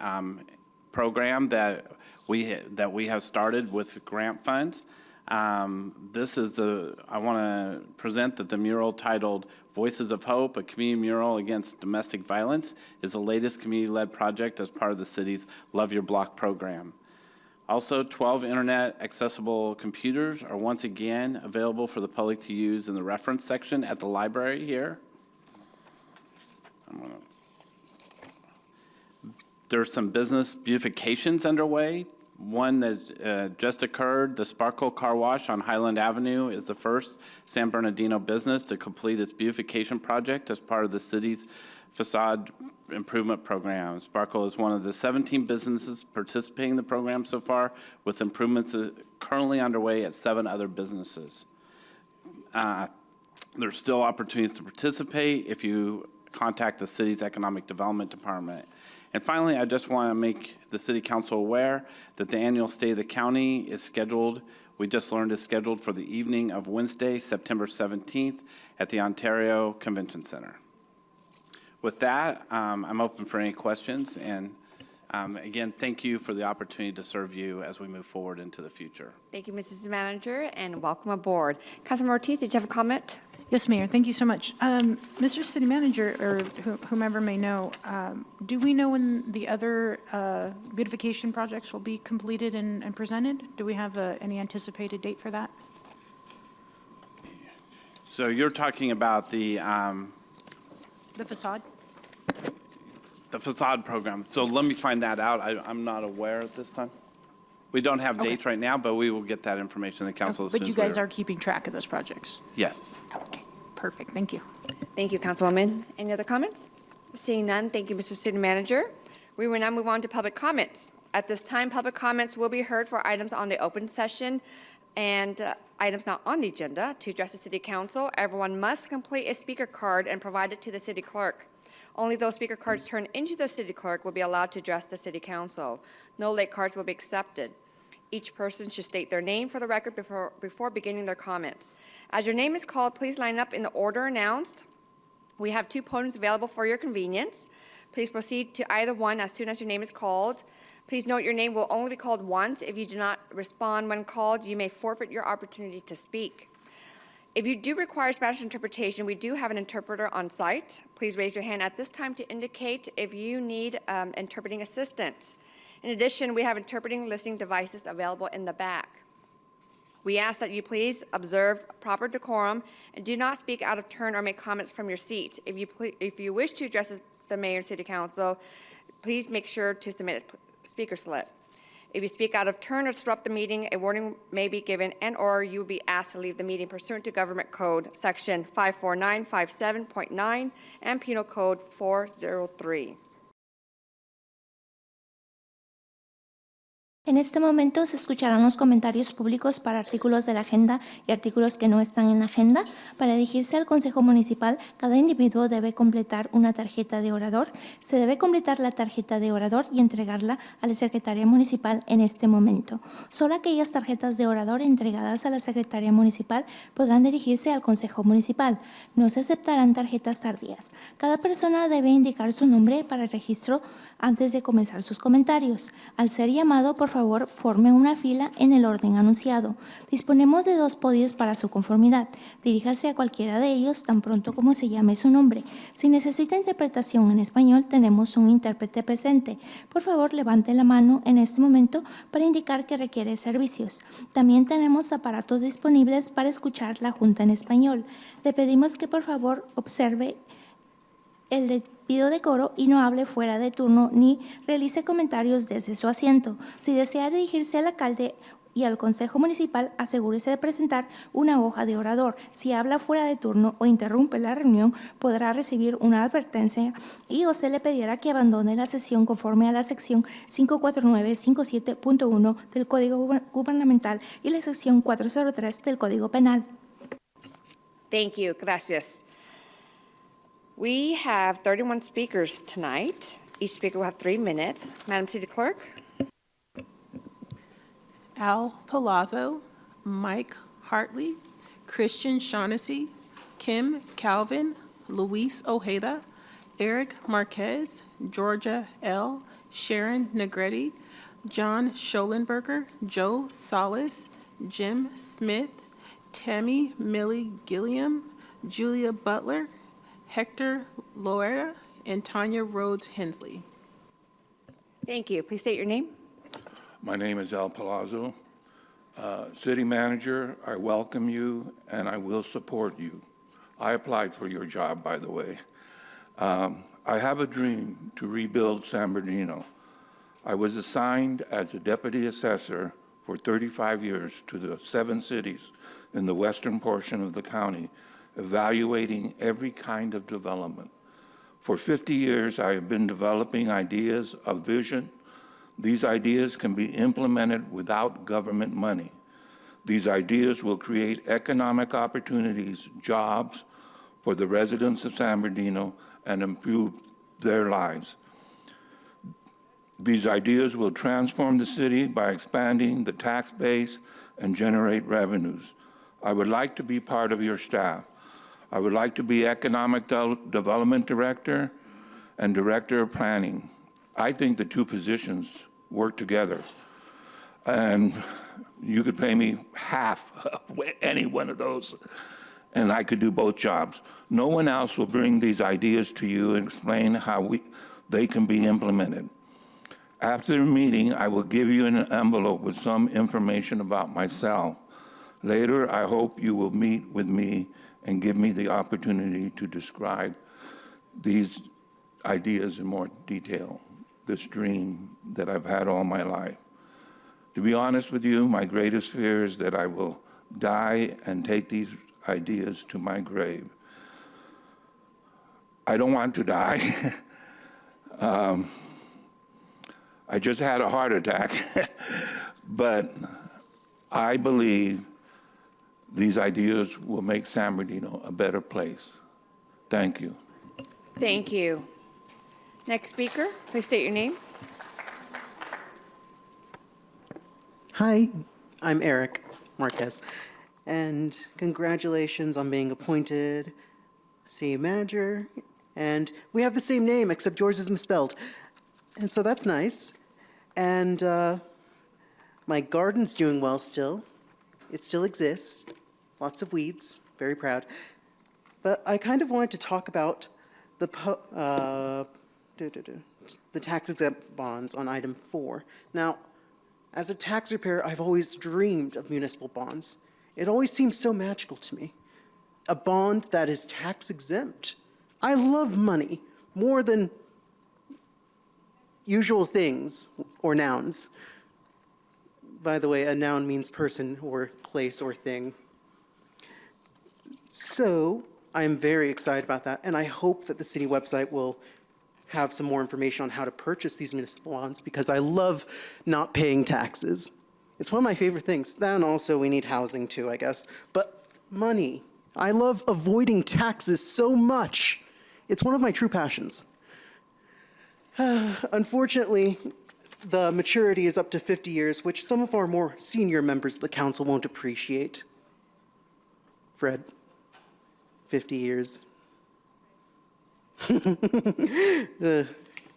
program that we have started with grant funds. I want to present that the mural titled Voices of Hope, a community mural against domestic violence, is the latest community-led project as part of the city's Love Your Block program. Also, 12 internet accessible computers are once again available for the public to use in the reference section at the library here. There's some business beautifications underway. One that just occurred, the Sparkle Car Wash on Highland Avenue is the first San Bernardino business to complete its beautification project as part of the city's facade improvement program. Sparkle is one of the 17 businesses participating in the program so far, with improvements currently underway at 7 other businesses. There's still opportunities to participate if you contact the city's economic development department. And finally, I just want to make the City Council aware that the annual State of the County is scheduled, we just learned is scheduled for the evening of Wednesday, September 17th at the Ontario Convention Center. With that, I'm open for any questions. And again, thank you for the opportunity to serve you as we move forward into the future. Thank you, Mrs. Manager, and welcome aboard. Councilman Ortiz, did you have a comment? Yes, Mayor, thank you so much. Mr. City Manager, or whomever may know, do we know when the other beautification projects will be completed and presented? Do we have any anticipated date for that? So you're talking about the facade? The facade program. So let me find that out. I'm not aware at this time. We don't have dates right now, but we will get that information to the council as soon as But you guys are keeping track of those projects? Yes. Okay, perfect. Thank you. Thank you, Councilwoman. Any other comments? Seeing none, thank you, Mr. City Manager. We will now move on to public comments. At this time, public comments will be heard for items on the open session and items not on the agenda. To address the City Council, everyone must complete a speaker card and provide it to the City Clerk. Only those speaker cards turned into the City Clerk will be allowed to address the City Council. No late cards will be accepted. Each person should state their name for the record before beginning their comments. As your name is called, please line up in the order announced. We have 2 podiums available for your convenience. Please proceed to either one as soon as your name is called. Please note your name will only be called once. If you do not respond when called, you may forfeit your opportunity to speak. If you do require Spanish interpretation, we do have an interpreter on site. Please raise your hand at this time to indicate if you need interpreting assistance. In addition, we have interpreting listening devices available in the back. We ask that you please observe proper decorum and do not speak out of turn or make comments from your seat. If you wish to address the Mayor and City Council, please make sure to submit a speaker slip. If you speak out of turn or disrupt the meeting, a warning may be given and/or you will be asked to leave the meeting pursuant to Government Code Section 54957.9 and Penal Code 403. En este momento se escucharán los comentarios públicos para artículos de la agenda y artículos que no están en la agenda. Para dirigirse al Consejo Municipal, cada individuo debe completar una tarjeta de orador. Se debe completar la tarjeta de orador y entregarla a la Secretaría Municipal en este momento. Solo aquellas tarjetas de orador entregadas a la Secretaría Municipal podrán dirigirse al Consejo Municipal. No se aceptarán tarjetas tardías. Cada persona debe indicar su nombre para el registro antes de comenzar sus comentarios. Al ser llamado, por favor, forme una fila en el orden anunciado. Disponemos de 2 podios para su conformidad. Diríjase a cualquiera de ellos tan pronto como se llame su nombre. Si necesita interpretación en español, tenemos un intérprete presente. Por favor, levante la mano en este momento para indicar que requiere servicios. También tenemos aparatos disponibles para escuchar la Junta en español. Le pedimos que por favor observe el debido decoro y no hable fuera de turno ni realice comentarios desde su asiento. Si desea dirigirse al alcalde y al Consejo Municipal asegúrese de presentar una hoja de orador. Si habla fuera de turno o interrumpe la reunión, podrá recibir una advertencia y o se le pedirá que abandone la sesión conforme a la sección 549-57.1 del Código Gubernamental y la sección 403 del Código Penal. Thank you. Gracias. We have 31 speakers tonight. Each speaker will have 3 minutes. Madam City Clerk? Al Palazzo, Mike Hartley, Christian Shaughnessy, Kim Calvin, Luis Ojeda, Eric Marquez, Georgia L., Sharon Negretti, John Schollenberger, Joe Solis, Jim Smith, Tammy Millie Gilliam, Julia Butler, Hector Loera, and Tanya Rhodes Hensley. Thank you. Please state your name. My name is Al Palazzo. City Manager, I welcome you and I will support you. I applied for your job, by the way. I have a dream to rebuild San Bernardino. I was assigned as a deputy assessor for 35 years to the 7 cities in the western portion of the county, evaluating every kind of development. For 50 years, I have been developing ideas of vision. These ideas can be implemented without government money. These ideas will create economic opportunities, jobs for the residents of San Bernardino and improve their lives. These ideas will transform the city by expanding the tax base and generate revenues. I would like to be part of your staff. I would like to be Economic Development Director and Director of Planning. I think the 2 positions work together. And you could pay me half of any one of those, and I could do both jobs. No one else will bring these ideas to you and explain how they can be implemented. After the meeting, I will give you an envelope with some information about myself. Later, I hope you will meet with me and give me the opportunity to describe these ideas in more detail, this dream that I've had all my life. To be honest with you, my greatest fear is that I will die and take these ideas to my grave. I don't want to die. I just had a heart attack, but I believe these ideas will make San Bernardino a better place. Thank you. Thank you. Next speaker, please state your name. Hi, I'm Eric Marquez, and congratulations on being appointed city manager. And we have the same name, except yours is misspelled. And so that's nice. And my garden's doing well still. It still exists. Lots of weeds, very proud. But I kind of wanted to talk about the tax-exempt bonds on item 4. Now, as a taxpayer, I've always dreamed of municipal bonds. It always seems so magical to me. A bond that is tax-exempt. I love money more than usual things or nouns. By the way, a noun means person or place or thing. So I'm very excited about that, and I hope that the city website will have some more information on how to purchase these municipal bonds, because I love not paying taxes. It's one of my favorite things. Then also we need housing too, I guess. But money. I love avoiding taxes so much. It's one of my true passions. Unfortunately, the maturity is up to 50 years, which some of our more senior members of the council won't appreciate. Fred, 50 years.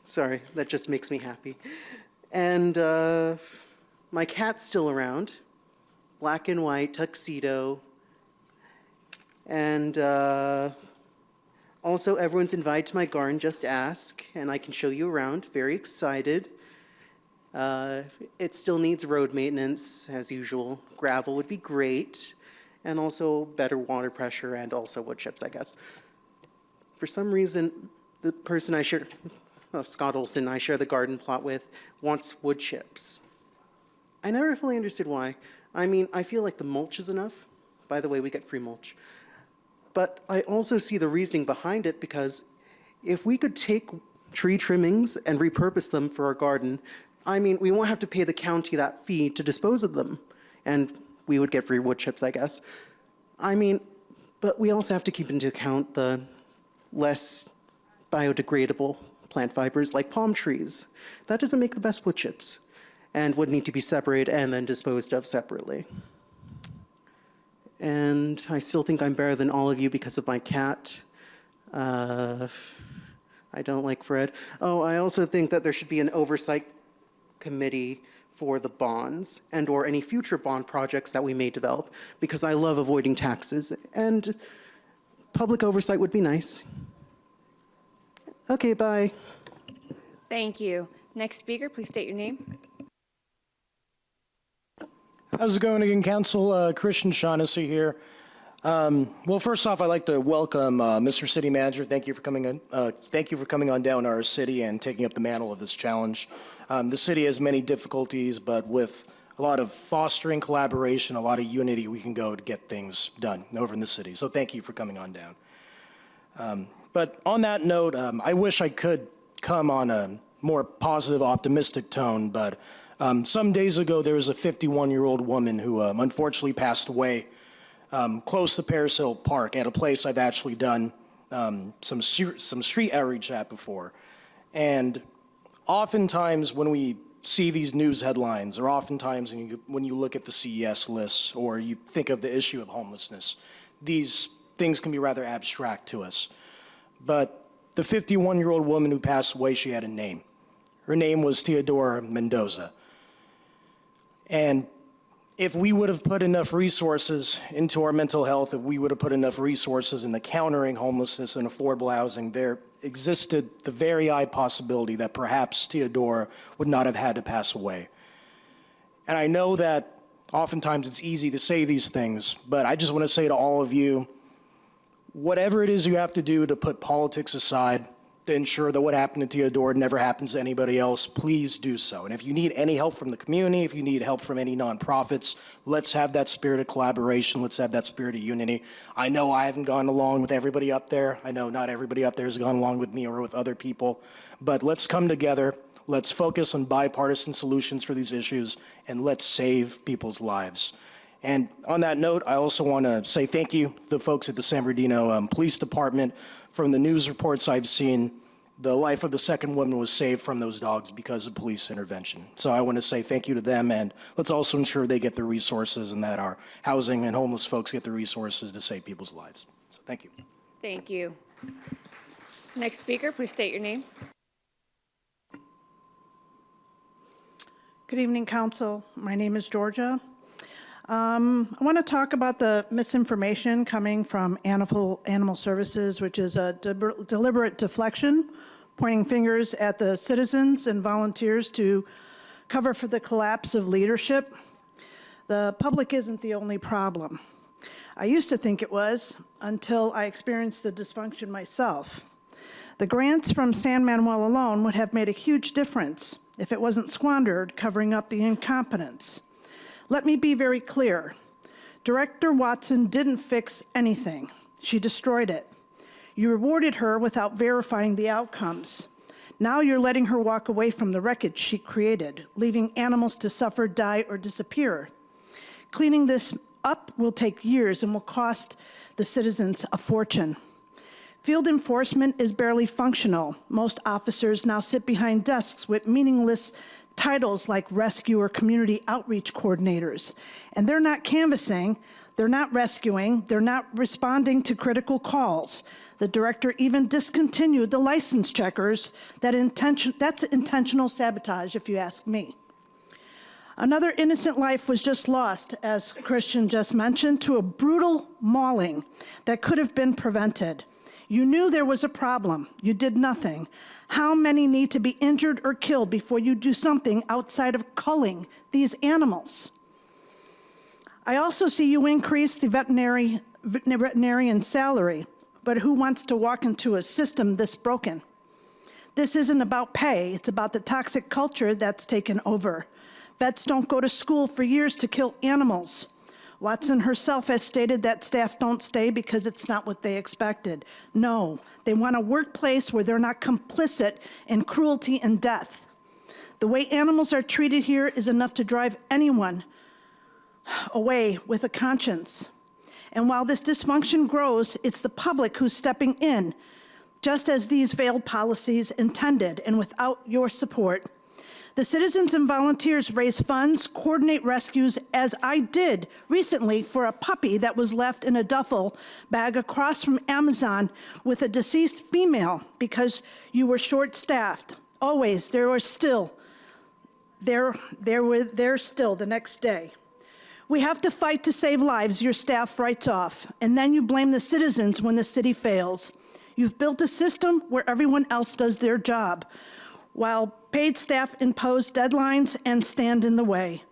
Sorry, that just makes me happy. And my cat's still around, black and white tuxedo. And also everyone's invited to my garden, just ask, and I can show you around, very excited. It still needs road maintenance, as usual. Gravel would be great, and also better water pressure and also wood chips, I guess. For some reason, the person I share, Scott Olson, I share the garden plot with, wants wood chips. I never fully understood why. I mean, I feel like the mulch is enough. By the way, we get free mulch. But I also see the reasoning behind it, because if we could take tree trimmings and repurpose them for our garden, I mean, we won't have to pay the county that fee to dispose of them. And we would get free wood chips, I guess. I mean, but we also have to keep into account the less biodegradable plant fibers like palm trees. That doesn't make the best wood chips and would need to be separated and then disposed of separately. And I still think I'm better than all of you because of my cat. I don't like Fred. Oh, I also think that there should be an oversight committee for the bonds and or any future bond projects that we may develop, because I love avoiding taxes and public oversight would be nice. Okay, bye. Thank you. Next speaker, please state your name. How's it going again, Council? Christian Shaughnessy here. Well, first off, I'd like to welcome Mr. City Manager. Thank you for coming on. Thank you for coming on down to our city and taking up the mantle of this challenge. The city has many difficulties, but with a lot of fostering collaboration, a lot of unity, we can go to get things done over in the city. So thank you for coming on down. But on that note, I wish I could come on a more positive, optimistic tone, but some days ago there was a 51-year-old woman who unfortunately passed away close to Paris Hill Park at a place I've actually done some street outreach at before. And oftentimes when we see these news headlines, or oftentimes when you look at the CES lists, or you think of the issue of homelessness, these things can be rather abstract to us. But the 51-year-old woman who passed away, she had a name. Her name was Teodora Mendoza. And if we would have put enough resources into our mental health, if we would have put enough resources into countering homelessness and affordable housing, there existed the very high possibility that perhaps Teodora would not have had to pass away. And I know that oftentimes it's easy to say these things, but I just want to say to all of you, whatever it is you have to do to put politics aside, to ensure that what happened to Teodora never happens to anybody else, please do so. And if you need any help from the community, if you need help from any nonprofits, let's have that spirit of collaboration. Let's have that spirit of unity. I know I haven't gone along with everybody up there. I know not everybody up there has gone along with me or with other people. But let's come together. Let's focus on bipartisan solutions for these issues, and let's save people's lives. And on that note, I also want to say thank you to the folks at the San Bernardino Police Department. From the news reports I've seen, the life of the second woman was saved from those dogs because of police intervention. So I want to say thank you to them, and let's also ensure they get the resources and that our housing and homeless folks get the resources to save people's lives. So thank you. Thank you. Next speaker, please state your name. Good evening, Council. My name is Georgia. I want to talk about the misinformation coming from Animal Services, which is a deliberate deflection, pointing fingers at the citizens and volunteers to cover for the collapse of leadership. The public isn't the only problem. I used to think it was until I experienced the dysfunction myself. The grants from San Manuel alone would have made a huge difference if it wasn't squandered covering up the incompetence. Let me be very clear. Director Watson didn't fix anything. She destroyed it. You rewarded her without verifying the outcomes. Now you're letting her walk away from the wreckage she created, leaving animals to suffer, die, or disappear. Cleaning this up will take years and will cost the citizens a fortune. Field enforcement is barely functional. Most officers now sit behind desks with meaningless titles like rescue or community outreach coordinators. And they're not canvassing, they're not rescuing, they're not responding to critical calls. The director even discontinued the license checkers. That's intentional sabotage, if you ask me. Another innocent life was just lost, as Christian just mentioned, to a brutal mauling that could have been prevented. You knew there was a problem. You did nothing. How many need to be injured or killed before you do something outside of culling these animals? I also see you increase the veterinarian salary, but who wants to walk into a system this broken? This isn't about pay. It's about the toxic culture that's taken over. Vets don't go to school for years to kill animals. Watson herself has stated that staff don't stay because it's not what they expected. No, they want a workplace where they're not complicit in cruelty and death. The way animals are treated here is enough to drive anyone away with a conscience. And while this dysfunction grows, it's the public who's stepping in, just as these failed policies intended, and without your support. The citizens and volunteers raise funds, coordinate rescues, as I did recently for a puppy that was left in a duffel bag across from Amazon with a deceased female because you were short-staffed. Always, they're still the next day. We have to fight to save lives your staff writes off, and then you blame the citizens when the city fails. You've built a system where everyone else does their job, while paid staff impose deadlines and stand in the way.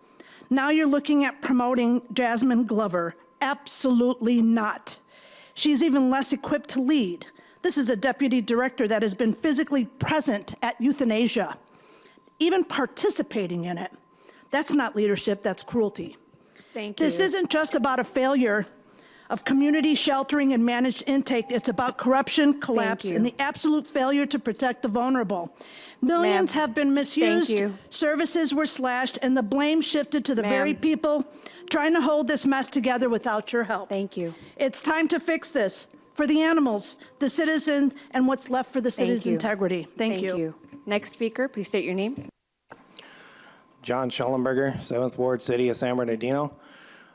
Now you're looking at promoting Jasmine Glover. Absolutely not. She's even less equipped to lead. This is a deputy director that has been physically present at euthanasia, even participating in it. That's not leadership, that's cruelty. Thank you. This isn't just about a failure of community sheltering and managed intake. It's about corruption, collapse, and the absolute failure to protect the vulnerable. Millions have been misused, services were slashed, and the blame shifted to the very people trying to hold this mess together without your help. Thank you. It's time to fix this for the animals, the citizen, and what's left for the city's integrity. Thank you. Next speaker, please state your name. John Schellenberger, 7th Ward, City of San Bernardino.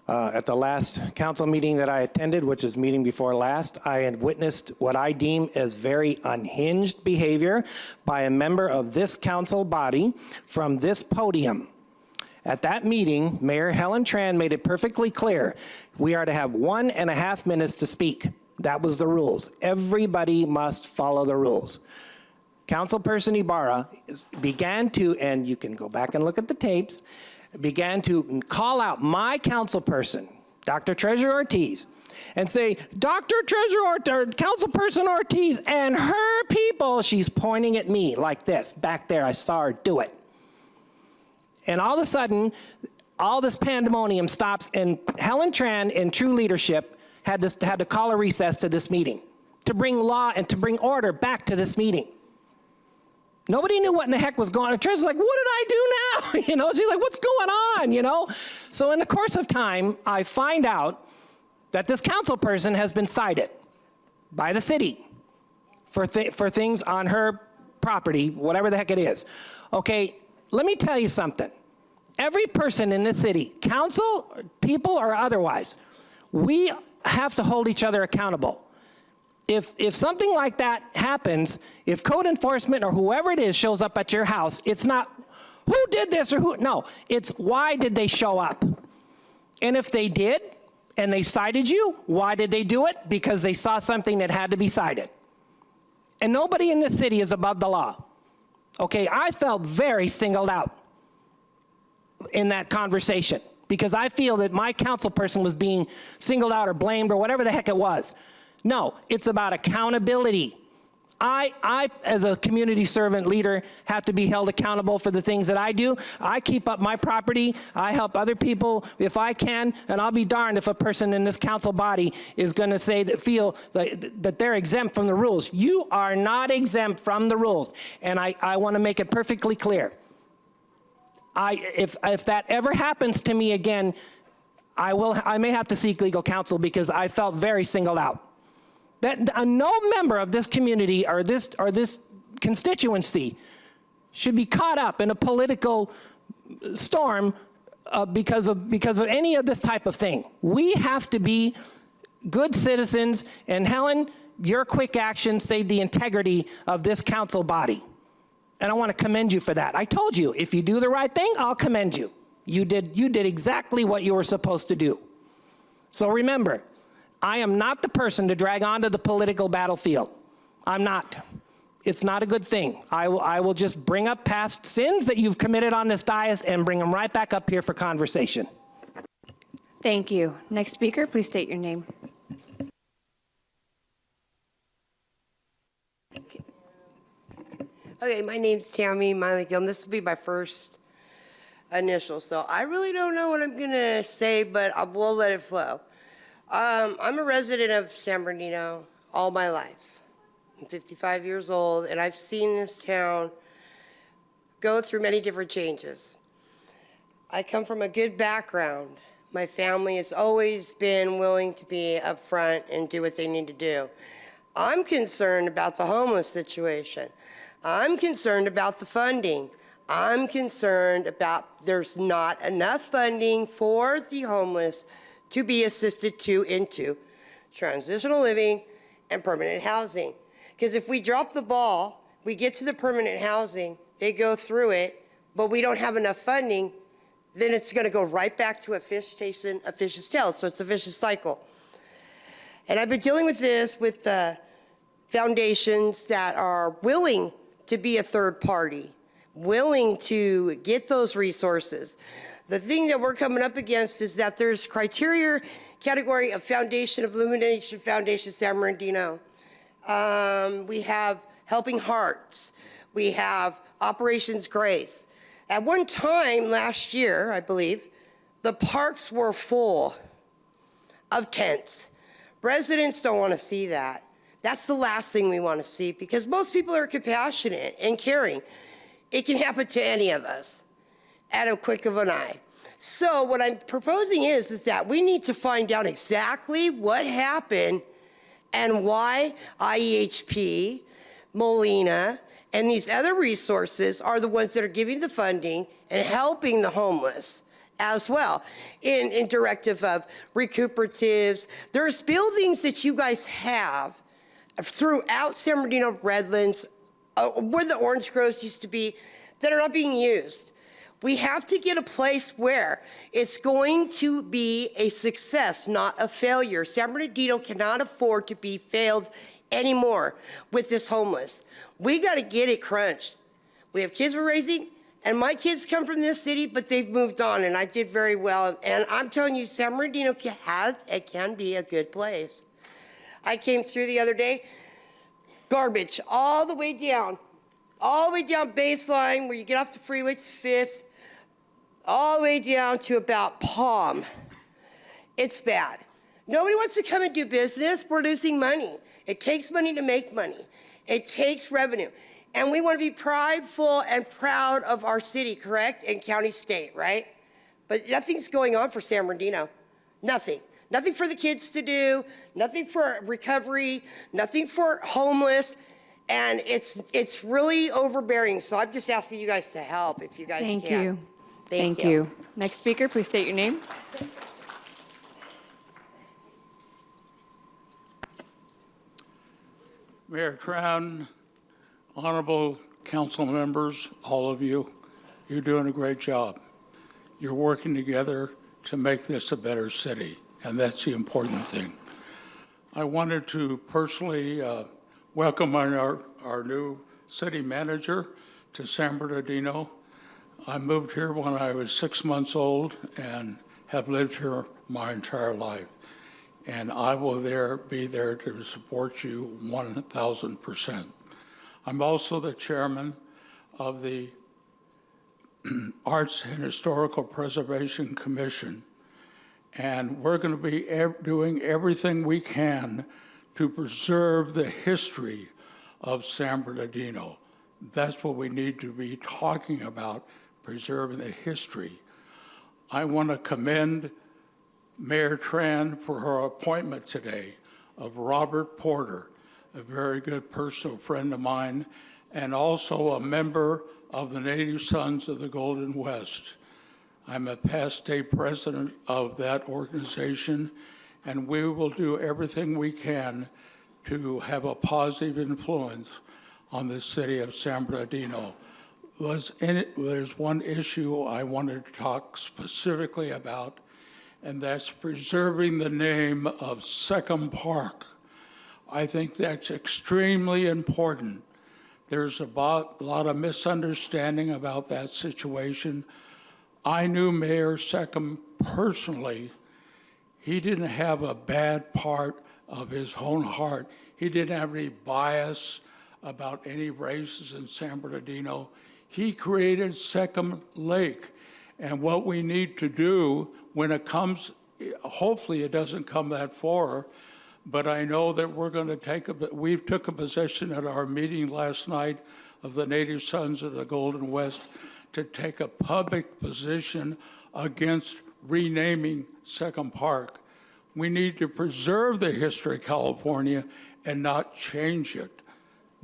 At the last council meeting that I attended, which is meeting before last, I had witnessed what I deem as very unhinged behavior by a member of this council body from this podium. At that meeting, Mayor Helen Tran made it perfectly clear we are to have 1.5 minutes to speak. That was the rules. Everybody must follow the rules. Councilperson Ibarra began to, and you can go back and look at the tapes, began to call out my councilperson, Dr. Treasurer Ortiz, and say, Dr. Councilperson Ortiz and her people, she's pointing at me like this, back there, I saw her do it. And all of a sudden, all this pandemonium stops, and Helen Tran, in true leadership, had to call a recess to this meeting to bring law and to bring order back to this meeting. Nobody knew what in the heck was going on. Trina's like, what did I do now? You know, she's like, what's going on, you know? So in the course of time, I find out that this council person has been cited by the city for things on her property, whatever the heck it is. Okay, let me tell you something. Every person in this city, council, people or otherwise, we have to hold each other accountable. If something like that happens, if code enforcement or whoever it is shows up at your house, it's not who did this or who, no, it's why did they show up? And if they did and they cited you, why did they do it? Because they saw something that had to be cited. And nobody in this city is above the law. Okay, I felt very singled out in that conversation because I feel that my council person was being singled out or blamed or whatever the heck it was. No, it's about accountability. I, as a community servant leader, have to be held accountable for the things that I do. I keep up my property. I help other people if I can, and I'll be darned if a person in this council body is going to say that that they're exempt from the rules. You are not exempt from the rules, and I want to make it perfectly clear. If that ever happens to me again, I may have to seek legal counsel because I felt very singled out. That no member of this community or this constituency should be caught up in a political storm because of any of this type of thing. We have to be good citizens, and Helen, your quick action saved the integrity of this council body. And I want to commend you for that. I told you, if you do the right thing, I'll commend you. You did exactly what you were supposed to do. So remember, I am not the person to drag onto the political battlefield. I'm not. It's not a good thing. I will just bring up past sins that you've committed on this dais and bring them right back up here for conversation. Thank you. Next speaker, please state your name. Okay, my name's Tammy Miley Gilm. This will be my first initials. So I really don't know what I'm going to say, but I will let it flow. I'm a resident of San Bernardino all my life. I'm 55 years old, and I've seen this town go through many different changes. I come from a good background. My family has always been willing to be upfront and do what they need to do. I'm concerned about the homeless situation. I'm concerned about the funding. I'm concerned about there's not enough funding for the homeless to be assisted to into transitional living and permanent housing. Because if we drop the ball, we get to the permanent housing, they go through it, but we don't have enough funding, then it's going to go right back to a fish chasing a fish's tail. So it's a vicious cycle. And I've been dealing with this with foundations that are willing to be a third party, willing to get those resources. The thing that we're coming up against is that there's criteria category of Foundation of Illumination Foundation San Bernardino. We have Helping Hearts. We have Operations Grace. At one time last year, I believe, the parks were full of tents. Residents don't want to see that. That's the last thing we want to see because most people are compassionate and caring. It can happen to any of us at a click of an eye. So what I'm proposing is that we need to find out exactly what happened and why IEHP, Molina, and these other resources are the ones that are giving the funding and helping the homeless as well in directive of recuperatives. There's buildings that you guys have throughout San Bernardino, Redlands, where the orange groves used to be, that are not being used. We have to get a place where it's going to be a success, not a failure. San Bernardino cannot afford to be failed anymore with this homeless. We got to get it crunched. We have kids we're raising, and my kids come from this city, but they've moved on, and I did very well. And I'm telling you, San Bernardino can be a good place. I came through the other day, garbage all the way down Baseline, where you get off the freeway, it's 5th, all the way down to about Palm. It's bad. Nobody wants to come and do business. We're losing money. It takes money to make money. It takes revenue. And we want to be prideful and proud of our city, correct? And county, state, right? But nothing's going on for San Bernardino. Nothing. Nothing for the kids to do, nothing for recovery, nothing for homeless. And it's really overbearing. So I'm just asking you guys to help if you guys can. Thank you. Thank you. Next speaker, please state your name. Mayor Tran, honorable council members, all of you, you're doing a great job. You're working together to make this a better city, and that's the important thing. I wanted to personally welcome our new city manager to San Bernardino. I moved here when I was 6 months old and have lived here my entire life. And I will be there to support you 1,000%. I'm also the chairman of the Arts and Historical Preservation Commission. And we're going to be doing everything we can to preserve the history of San Bernardino. That's what we need to be talking about, preserving the history. I want to commend Mayor Tran for her appointment today of Robert Porter, a very good personal friend of mine, and also a member of the Native Sons of the Golden West. I'm a past state president of that organization, and we will do everything we can to have a positive influence on the city of San Bernardino. There's one issue I wanted to talk specifically about, and that's preserving the name of Second Park. I think that's extremely important. There's a lot of misunderstanding about that situation. I knew Mayor Second personally. He didn't have a bad part of his own heart. He didn't have any bias about any races in San Bernardino. He created Second Lake, And what we need to do when it comes, hopefully it doesn't come that far, but I know that we're going to we took a position at our meeting last night of the Native Sons of the Golden West to take a public position against renaming Second Park. We need to preserve the history of California and not change it.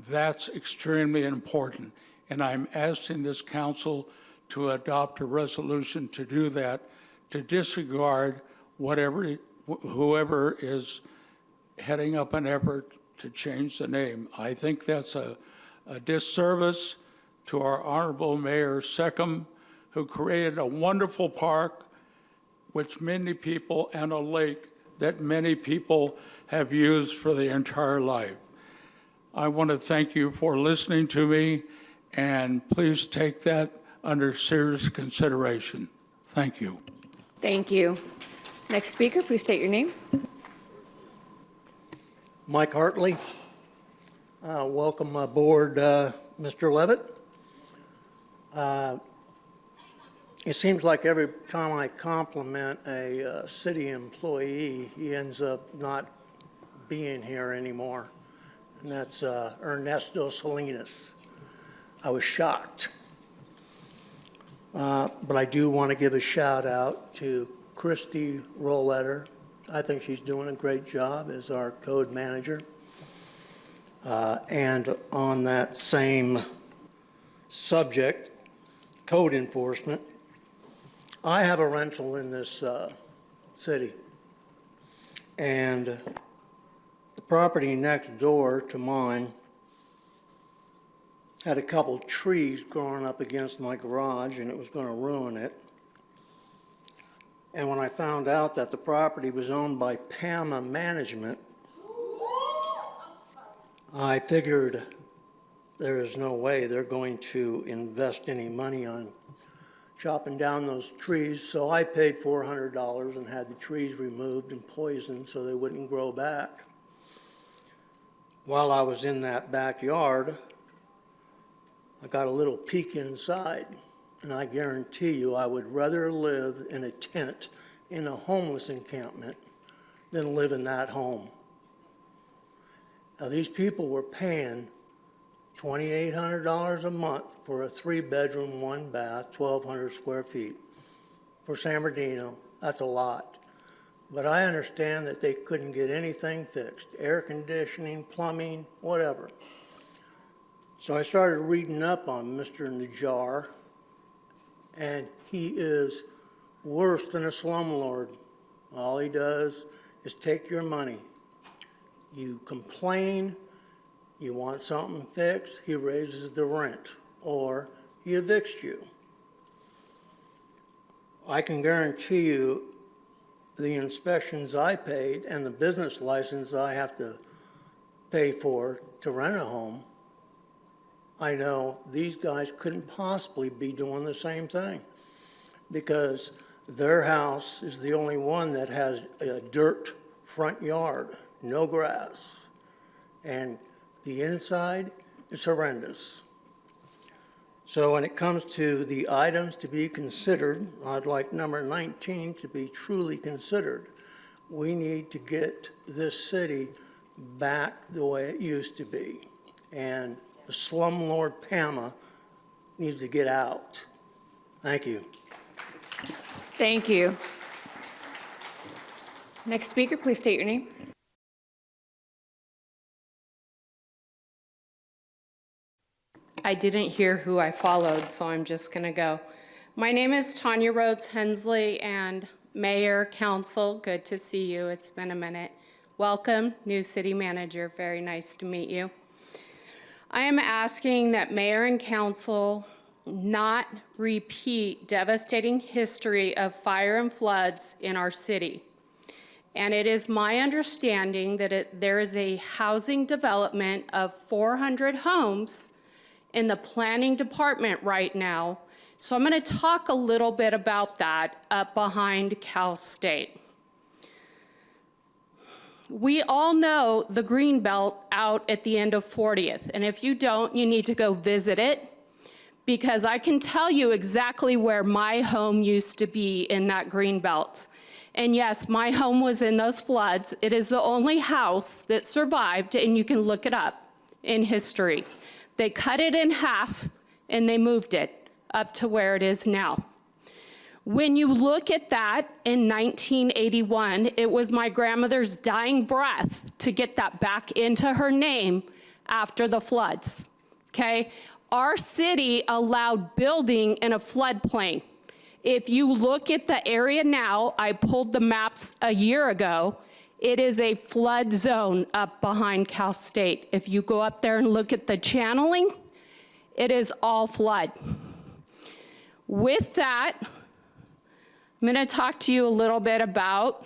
That's extremely important. And I'm asking this council to adopt a resolution to do that, to disregard whoever is heading up an effort to change the name. I think that's a disservice to our honorable Mayor Seckham, who created a wonderful park, which many people, and a lake that many people have used for their entire life. I want to thank you for listening to me, and please take that under serious consideration. Thank you. Thank you. Next speaker, please state your name. Mike Hartley. Welcome aboard, Mr. Levitt. It seems like every time I compliment a city employee, he ends up not being here anymore. And that's Ernesto Salinas. I was shocked. But I do want to give a shout out to Christy Rolletter. I think she's doing a great job as our code manager. And on that same subject, code enforcement, I have a rental in this city. And the property next door to mine had a couple trees growing up against my garage, and it was going to ruin it. And when I found out that the property was owned by PAMA Management, I figured there is no way they're going to invest any money on chopping down those trees. So I paid $400 and had the trees removed and poisoned so they wouldn't grow back. While I was in that backyard, I got a little peek inside, and I guarantee you I would rather live in a tent in a homeless encampment than live in that home. Now, these people were paying $2,800 a month for a 3-bedroom, 1-bath, 1,200 square feet. For San Bernardino, that's a lot. But I understand that they couldn't get anything fixed, air conditioning, plumbing, whatever. So I started reading up on Mr. Najjar, and he is worse than a slumlord. All he does is take your money. You complain, you want something fixed, he raises the rent, or he evicts you. I can guarantee you the inspections I paid and the business license I have to pay for to rent a home, I know these guys couldn't possibly be doing the same thing because their house is the only one that has a dirt front yard, no grass, and the inside is horrendous. So when it comes to the items to be considered, I'd like number 19 to be truly considered. We need to get this city back the way it used to be. And the slumlord PAMA needs to get out. Thank you. Thank you. Next speaker, please state your name. I didn't hear who I followed, so I'm just going to go. My name is Tanya Rhodes Hensley, and Mayor, Council, good to see you. It's been a minute. Welcome, new city manager. Very nice to meet you. I am asking that Mayor and Council not repeat devastating history of fire and floods in our city. And it is my understanding that there is a housing development of 400 homes in the planning department right now. So I'm going to talk a little bit about that up behind Cal State. We all know the Greenbelt out at the end of 40th, and if you don't, you need to go visit it because I can tell you exactly where my home used to be in that green belt. And yes, my home was in those floods. It is the only house that survived, and you can look it up in history. They cut it in half and they moved it up to where it is now. When you look at that in 1981, it was my grandmother's dying breath to get that back into her name after the floods, okay? Our city allowed building in a floodplain. If you look at the area now, I pulled the maps a year ago, it is a flood zone up behind Cal State. If you go up there and look at the channeling, it is all flood. With that, I'm going to talk to you a little bit about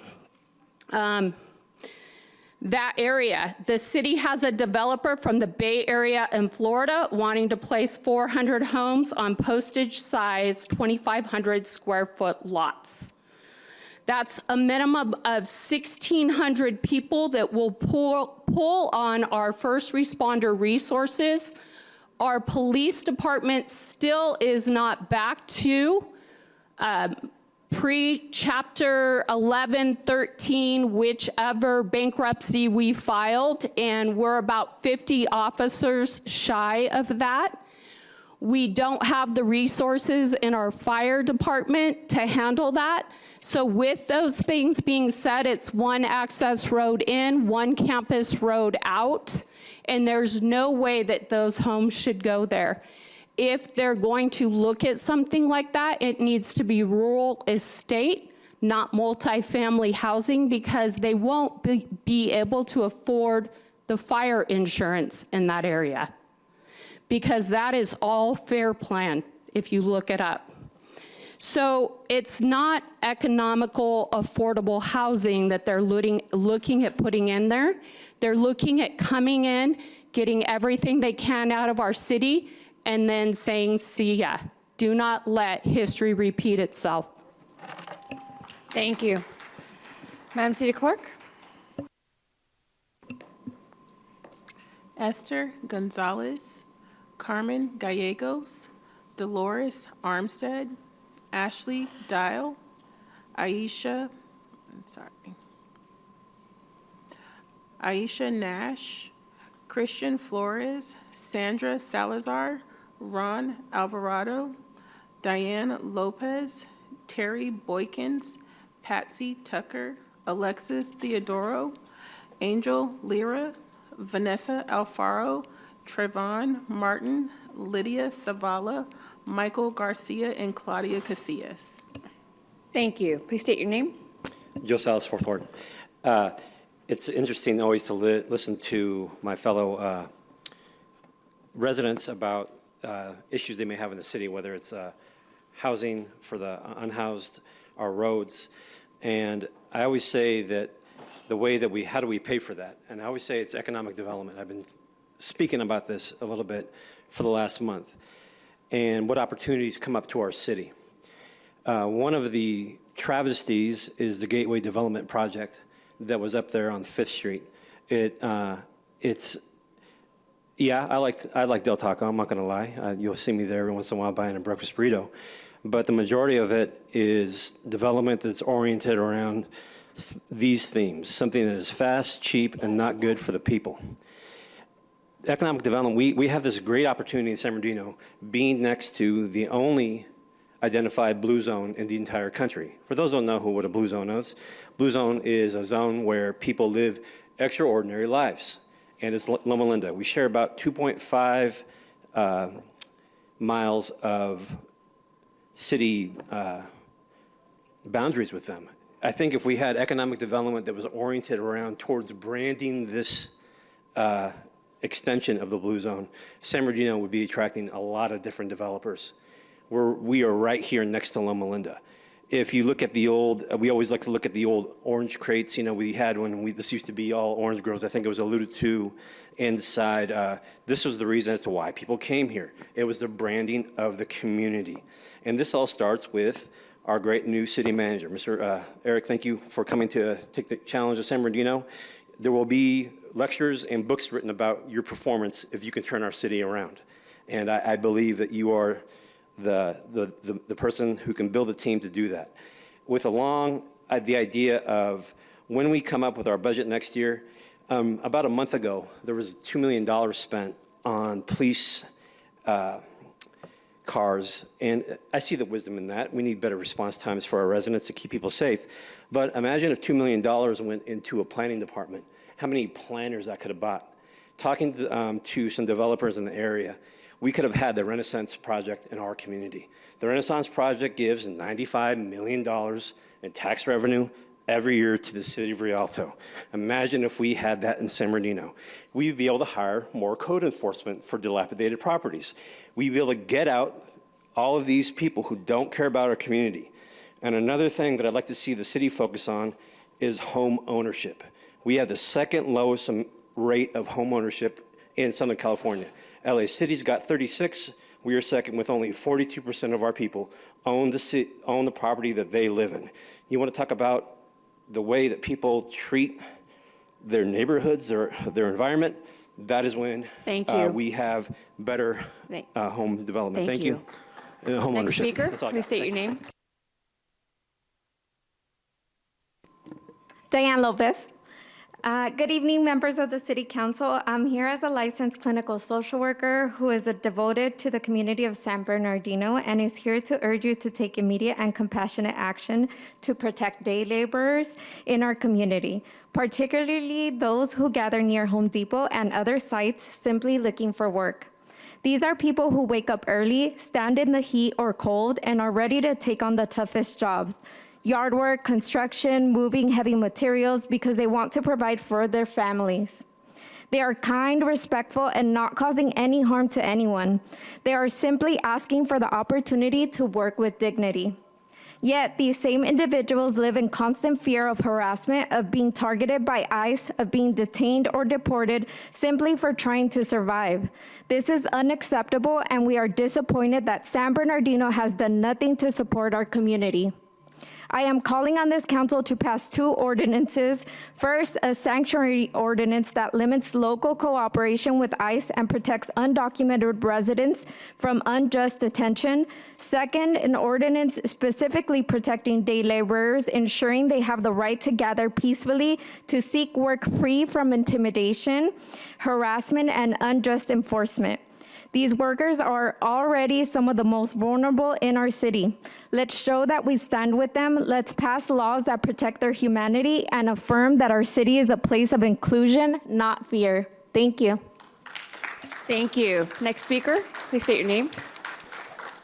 that area. The city has a developer from the Bay Area in Florida wanting to place 400 homes on postage-sized 2,500 square foot lots. That's a minimum of 1,600 people that will pull on our first responder resources. Our police department still is not back to pre-chapter 11, 13, whichever bankruptcy we filed, and we're about 50 officers shy of that. We don't have the resources in our fire department to handle that. So with those things being said, it's one access road in, one campus road out, and there's no way that those homes should go there. If they're going to look at something like that, it needs to be rural estate, not multifamily housing, because they won't be able to afford the fire insurance in that area. Because that is all fair plan, if you look it up. So it's not economical, affordable housing that they're looking at putting in there. They're looking at coming in, getting everything they can out of our city, and then saying, see ya. Do not let history repeat itself. Thank you. Madam City Clerk? Esther Gonzalez, Carmen Gallegos, Dolores Armstead, Ashley Dial, Aisha Nash, Christian Flores, Sandra Salazar, Ron Alvarado, Diane Lopez, Terry Boykins, Patsy Tucker, Alexis Theodoro, Angel Lira, Vanessa Alfaro, Trayvon Martin, Lydia Zavala, Michael Garcia, and Claudia Casillas. Thank you. Please state your name. Joe Salas, Fourth Ward. It's interesting always to listen to my fellow residents about issues they may have in the city, whether it's housing for the unhoused, our roads. And I always say that the way that how do we pay for that? And I always say it's economic development. I've been speaking about this a little bit for the last month, and what opportunities come up to our city. One of the travesties is the Gateway Development Project that was up there on 5th Street. I like Del Taco, I'm not gonna lie. You'll see me there every once in a while buying a breakfast burrito. But the majority of it is development that's oriented around these themes, something that is fast, cheap, and not good for the people. Economic development, we have this great opportunity in San Bernardino, being next to the only identified blue zone in the entire country. For those who don't know what a blue zone is, blue zone is a zone where people live extraordinary lives, and it's Loma Linda. We share about 2.5 miles of city boundaries with them. I think if we had economic development that was oriented around towards branding this extension of the blue zone, San Bernardino would be attracting a lot of different developers. We are right here next to Loma Linda. If you look at the old, we always like to look at the old orange crates, we had when this used to be all orange groves. I think it was alluded to inside. This was the reason as to why people came here. It was the branding of the community. And this all starts with our great new city manager. Mr. Eric, thank you for coming to take the challenge of San Bernardino. There will be lectures and books written about your performance if you can turn our city around. And I believe that you are the person who can build a team to do that. With the idea of when we come up with our budget next year, about a month ago, there was $2 million spent on police cars, and I see the wisdom in that. We need better response times for our residents to keep people safe. But imagine if $2 million went into a planning department, how many planners I could have bought. Talking to some developers in the area, we could have had the Renaissance Project in our community. The Renaissance Project gives $95 million in tax revenue every year to the city of Rialto. Imagine if we had that in San Bernardino. We'd be able to hire more code enforcement for dilapidated properties. We'd be able to get out all of these people who don't care about our community. And another thing that I'd like to see the city focus on is home ownership. We have the second lowest rate of home ownership in Southern California. LA City's got 36. We are second with only 42% of our people own the property that they live in. You want to talk about the way that people treat their neighborhoods, their environment? That is when we have better home development. Thank you. Home Next ownership. speaker, That's all I please got. state your name. Diane Lopez. Good evening, members of the City Council. I'm here as a licensed clinical social worker who is devoted to the community of San Bernardino and is here to urge you to take immediate and compassionate action to protect day laborers in our community, particularly those who gather near Home Depot and other sites simply looking for work. These are people who wake up early, stand in the heat or cold, and are ready to take on the toughest jobs. Yard work, construction, moving heavy materials because they want to provide for their families. They are kind, respectful, and not causing any harm to anyone. They are simply asking for the opportunity to work with dignity. Yet, these same individuals live in constant fear of harassment, of being targeted by ICE, of being detained or deported simply for trying to survive. This is unacceptable, and we are disappointed that San Bernardino has done nothing to support our community. I am calling on this council to pass 2 ordinances. First, a sanctuary ordinance that limits local cooperation with ICE and protects undocumented residents from unjust detention. Second, an ordinance specifically protecting day laborers, ensuring they have the right to gather peacefully to seek work free from intimidation, harassment, and unjust enforcement. These workers are already some of the most vulnerable in our city. Let's show that we stand with them. Let's pass laws that protect their humanity and affirm that our city is a place of inclusion, not fear. Thank you. Thank you. Next speaker, please state your name.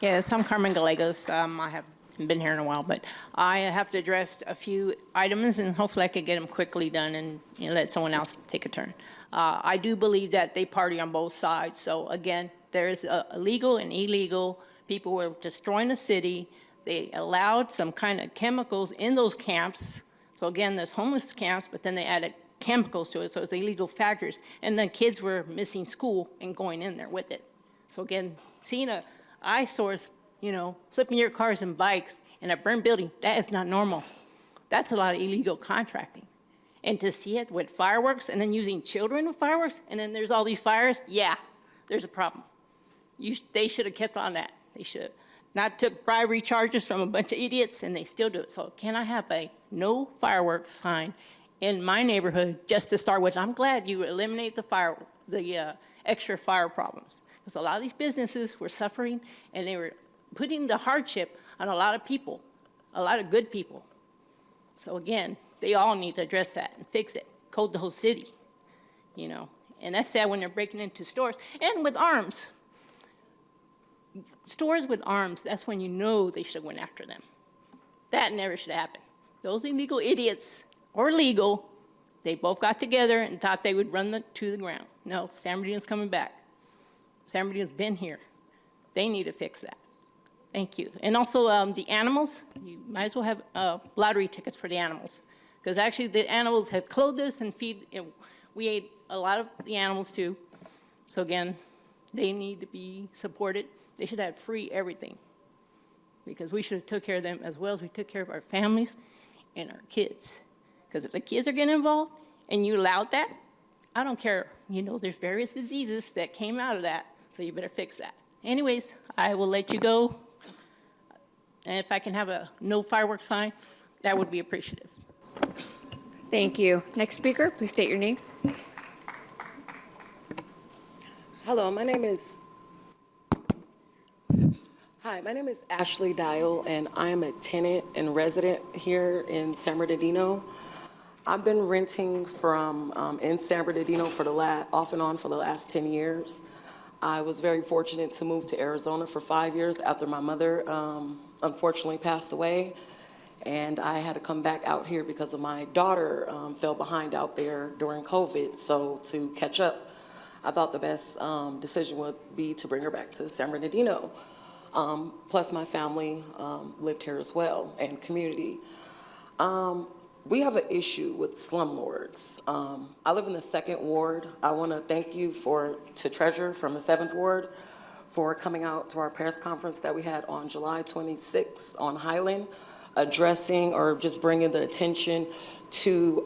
Yes, I'm Carmen Gallegos. I haven't been here in a while, but I have to address a few items, and hopefully I can get them quickly done and let someone else take a turn. I do believe that they party on both sides. So again, there's illegal and illegal. People were destroying the city. They allowed some kind of chemicals in those camps. So again, there's homeless camps, but then they added chemicals to it, so it's illegal factors. And then kids were missing school and going in there with it. So again, seeing eyesores, flipping your cars and bikes in a burned building, that is not normal. That's a lot of illegal contracting. And to see it with fireworks and then using children with fireworks, and then there's all these fires, yeah, there's a problem. They should have kept on that. They should have not took bribery charges from a bunch of idiots, and they still do it. So can I have a no fireworks sign in my neighborhood just to start with? I'm glad you eliminate the extra fire problems, because a lot of these businesses were suffering, and they were putting the hardship on a lot of people, a lot of good people. So again, they all need to address that and fix it, code the whole city, And that's sad when they're breaking into stores. And with arms. Stores with arms, that's when they should have went after them. That never should have happened. Those illegal idiots, or legal, they both got together and thought they would run to the ground. No, San Bernardino's coming back. San Bernardino's been here. They need to fix that. Thank you. And also the animals, you might as well have lottery tickets for the animals. Because actually the animals have clothed us and we ate a lot of the animals too. So again, they need to be supported. They should have free everything. Because we should have took care of them as well as we took care of our families and our kids. Because if the kids are getting involved and you allowed that, I don't care. There's various diseases that came out of that. So you better fix that. Anyways, I will let you go. And if I can have a no fireworks sign, that would be appreciative. Thank you. Next speaker, please state your name. Hello, my name is Ashley Dial, and I am a tenant and resident here in San Bernardino. I've been renting from in San Bernardino off and on for the last 10 years. I was very fortunate to move to Arizona for 5 years after my mother unfortunately passed away. And I had to come back out here because of my daughter fell behind out there during COVID. So to catch up, I thought the best decision would be to bring her back to San Bernardino. Plus my family lived here as well and community. We have an issue with slumlords. I live in the 2nd Ward. I want to thank you to Treasurer from the 7th Ward for coming out to our press conference that we had on July 26th on Highland, addressing or just bringing the attention to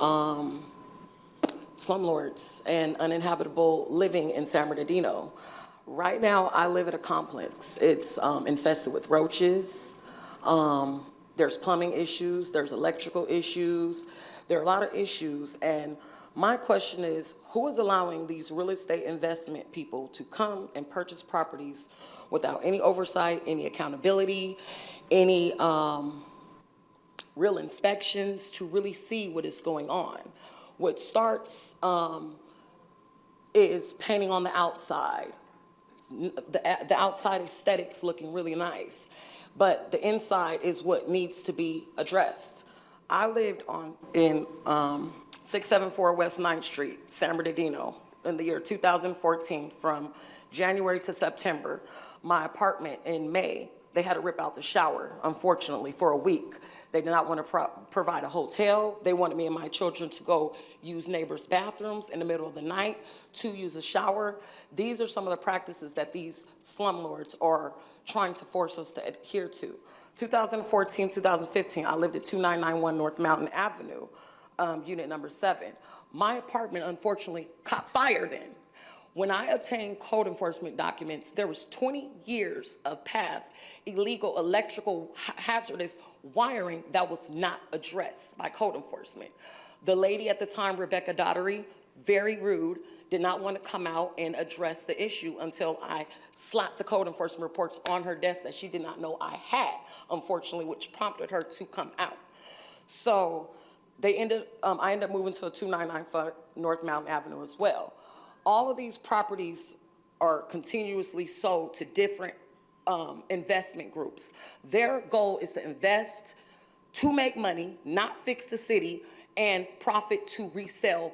slumlords and uninhabitable living in San Bernardino. Right now, I live at a complex. It's infested with roaches. There's plumbing issues. There's electrical issues. There are a lot of issues. And my question is, who is allowing these real estate investment people to come and purchase properties without any oversight, any accountability, any real inspections to really see what is going on? What starts is painting on the outside. The outside aesthetics looking really nice, but the inside is what needs to be addressed. I lived in 674 West 9th Street, San Bernardino, in the year 2014 from January to September. My apartment in May, they had to rip out the shower, unfortunately, for a week. They did not want to provide a hotel. They wanted me and my children to go use neighbors' bathrooms in the middle of the night to use a shower. These are some of the practices that these slumlords are trying to force us to adhere to. 2014, 2015, I lived at 2991 North Mountain Avenue, unit number 7. My apartment, unfortunately, caught fire then. When I obtained code enforcement documents, there was 20 years of past illegal electrical hazardous wiring that was not addressed by code enforcement. The lady at the time, Rebecca Daughtery, very rude, did not want to come out and address the issue until I slapped the code enforcement reports on her desk that she did not know I had, unfortunately, which prompted her to come out. So I ended up moving to 299 North Mountain Avenue as well. All of these properties are continuously sold to different investment groups. Their goal is to invest, to make money, not fix the city, and profit to resell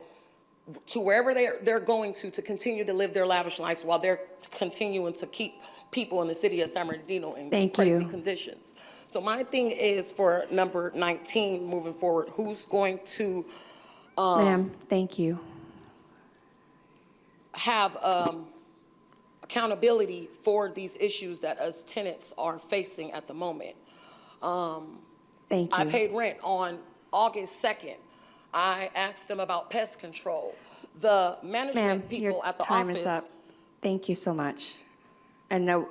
to wherever they're going to continue to live their lavish lives while they're continuing to keep people in the city of San Bernardino in crazy conditions. So my thing is for number 19 moving forward, who's going to Ma'am, thank you. have accountability for these issues that us tenants are facing at the moment. Thank you. I paid rent on August 2nd. I asked them about pest control. The management people at the time office. is up. Thank you so much. And no,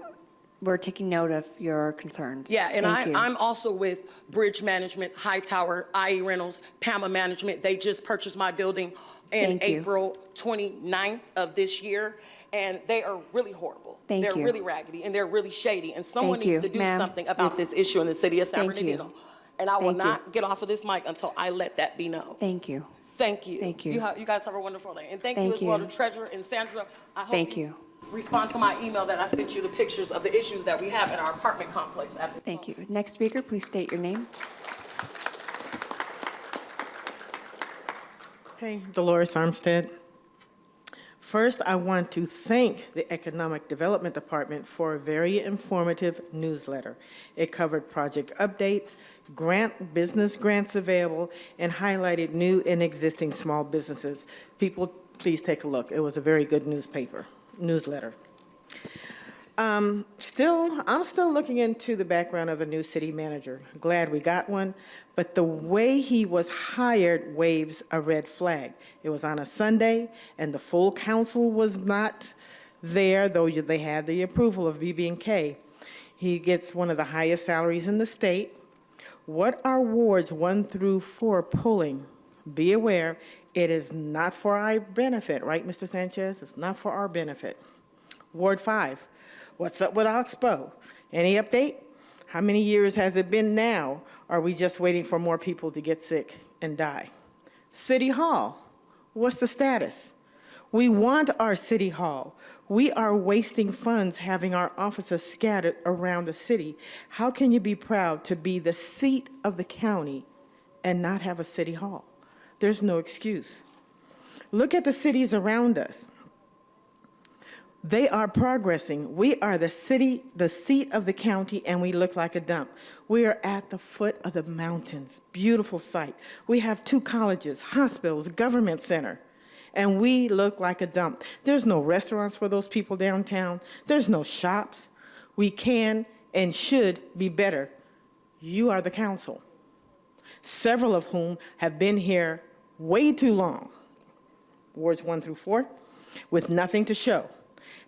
we're taking note of your concerns. Yeah, and Thank you. I'm also with Bridge Management, Hightower, IE Rentals, PAMA Management. They just purchased my building in Thank you. April 29th of this year, and they are really horrible. Thank They're you. really raggedy, and they're really shady, and someone Thank needs you. to do Ma'am, something about this issue in the city of San Thank you. Bernardino. And I will Thank you. not get off of this mic until I let that be known. Thank you. Thank you. Thank you. You guys have a wonderful day. And thank you Thank as well you. to Treasurer and Sandra. I hope Thank you. respond to my email that I sent you the pictures of the issues that we have in our apartment complex at this Thank you. Next speaker, please state your name. Okay, Dolores Armstead. First, I want to thank the Economic Development Department for a very informative newsletter. It covered project updates, business grants available, and highlighted new and existing small businesses. People, please take a look. It was a very good newsletter. I'm still looking into the background of the new city manager. Glad we got one, but the way he was hired waves a red flag. It was on a Sunday, and the full council was not there, though they had the approval of BB&K. He gets one of the highest salaries in the state. What are wards 1 through 4 pulling? Be aware, it is not for our benefit, right, Mr. Sanchez? It's not for our benefit. Ward 5, what's up with Oxbow? Any update? How many years has it been now? Are we just waiting for more people to get sick and die? City Hall, what's the status? We want our City Hall. We are wasting funds having our offices scattered around the city. How can you be proud to be the seat of the county and not have a City Hall? There's no excuse. Look at the cities around us. They are progressing. We are the city, the seat of the county, and we look like a dump. We are at the foot of the mountains. Beautiful sight. We have 2 colleges, hospitals, government center, and we look like a dump. There's no restaurants for those people downtown. There's no shops. We can and should be better. You are the council, several of whom have been here way too long, wards 1 through 4, with nothing to show.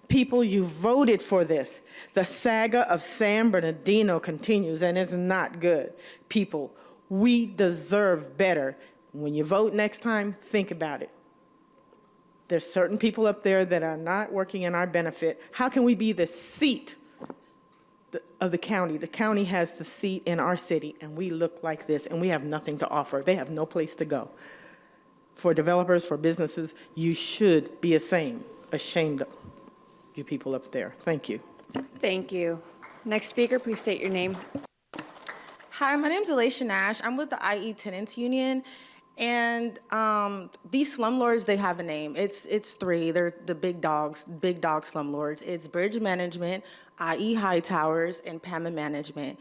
People, you voted for this. The saga of San Bernardino continues and is not good. People, we deserve better. When you vote next time, think about it. There's certain people up there that are not working in our benefit. How can we be the seat of the county? The county has the seat in our city, and we look like this, and we have nothing to offer. They have no place to go. For developers, for businesses, you should be ashamed of you people up there. Thank you. Thank you. Next speaker, please state your name. Hi, my name is Alicia Nash. I'm with the IE Tenants Union. And these slumlords, they have a name. It's 3. They're the big dog slumlords. It's Bridge Management, IE High Towers, and PAMA Management.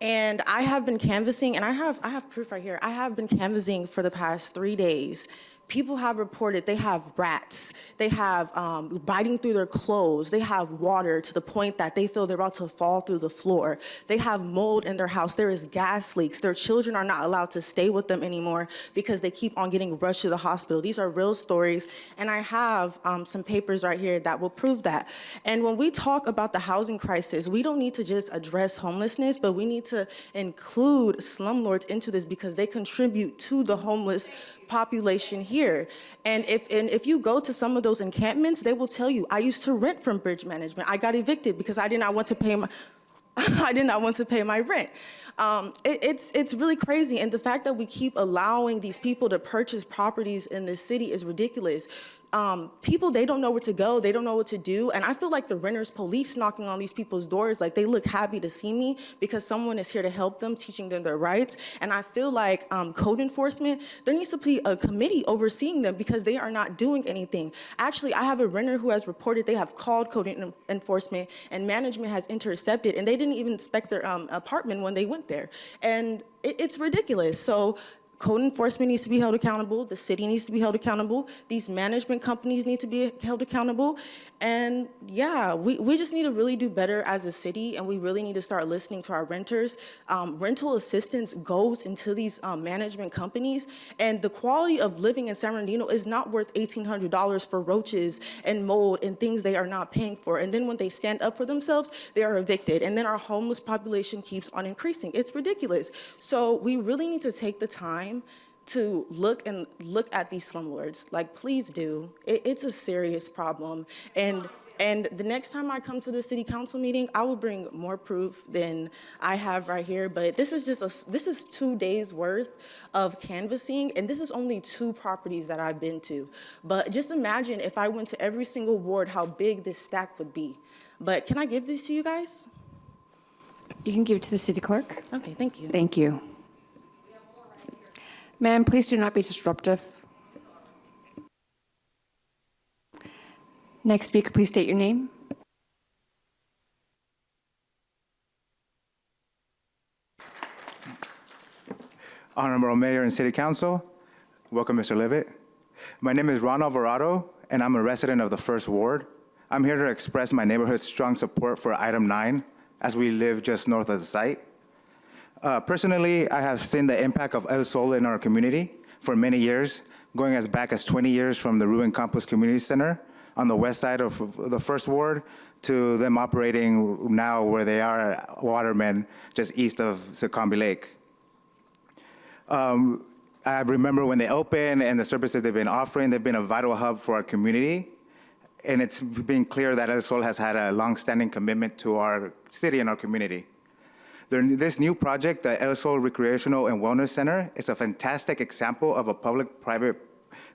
And I have been canvassing, and I have proof right here. I have been canvassing for the past 3 days. People have reported they have rats. They have biting through their clothes. They have water to the point that they feel they're about to fall through the floor. They have mold in their house. There is gas leaks. Their children are not allowed to stay with them anymore because they keep on getting rushed to the hospital. These are real stories, and I have some papers right here that will prove that. And when we talk about the housing crisis, we don't need to just address homelessness, but we need to include slumlords into this because they contribute to the homeless population here. And if you go to some of those encampments, they will tell you, I used to rent from Bridge Management. I got evicted because I did not want to pay my rent. It's really crazy, and the fact that we keep allowing these people to purchase properties in this city is ridiculous. People, they don't know where to go, they don't know what to do, and I feel like the renters police knocking on these people's doors, like they look happy to see me because someone is here to help them, teaching them their rights. And I feel like code enforcement, there needs to be a committee overseeing them because they are not doing anything. Actually, I have a renter who has reported they have called code enforcement and management has intercepted, and they didn't even inspect their apartment when they went there. And it's ridiculous. So code enforcement needs to be held accountable. The city needs to be held accountable. These management companies need to be held accountable. And yeah, we just need to really do better as a city, and we really need to start listening to our renters. Rental assistance goes into these management companies, and the quality of living in San Bernardino is not worth $1,800 for roaches and mold and things they are not paying for. And then when they stand up for themselves, they are evicted. And then our homeless population keeps on increasing. It's ridiculous. So we really need to take the time to look at these slumlords. Like, please do. It's a serious problem. And the next time I come to the city council meeting, I will bring more proof than I have right here. But this is 2 days worth of canvassing, and this is only 2 properties that I've been to. But just imagine if I went to every single ward, how big this stack would be. But can I give this to you guys? You can give it to the city clerk. Okay, thank you. Thank you. Ma'am, please do not be disruptive. Next speaker, please state your name. Honorable Mayor and City Council, welcome, Mr. Levitt. My name is Ron Alvarado, and I'm a resident of the 1st Ward. I'm here to express my neighborhood's strong support for item 9, as we live just north of the site. Personally, I have seen the impact of El Sol in our community for many years, going as back as 20 years from the Ruin Campus Community Center, on the west side of the first ward to them operating now where they are at Waterman, just east of Succombie Lake. I remember when they opened and the services they've been offering, they've been a vital hub for our community. And it's been clear that El Sol has had a long-standing commitment to our city and our community. This new project, the El Sol Recreational and Wellness Center, is a fantastic example of a public-private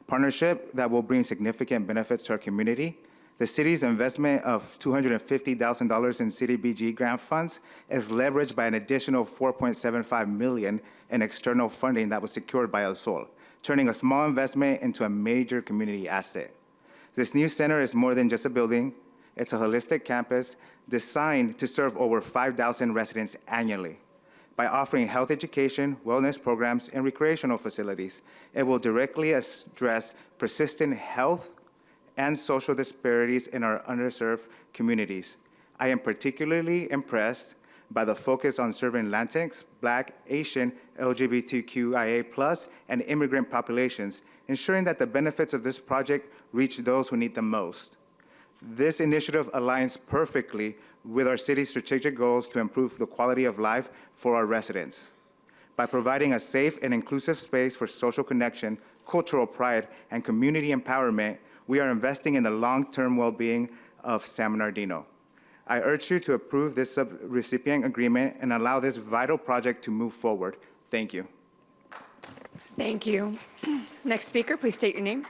partnership that will bring significant benefits to our community. The city's investment of $250,000 in CDBG grant funds is leveraged by an additional $4.75 million in external funding that was secured by El Sol, turning a small investment into a major community asset. This new center is more than just a building. It's a holistic campus designed to serve over 5,000 residents annually. By offering health education, wellness programs, and recreational facilities, it will directly address persistent health and social disparities in our underserved communities. I am particularly impressed by the focus on serving Latinx, Black, Asian, LGBTQIA+, and immigrant populations, ensuring that the benefits of this project reach those who need them most. This initiative aligns perfectly with our city's strategic goals to improve the quality of life for our residents. By providing a safe and inclusive space for social connection, cultural pride, and community empowerment, we are investing in the long-term well-being of San Bernardino. I urge you to approve this subrecipient agreement and allow this vital project to move forward. Thank you. Thank you. Next speaker, please state your name.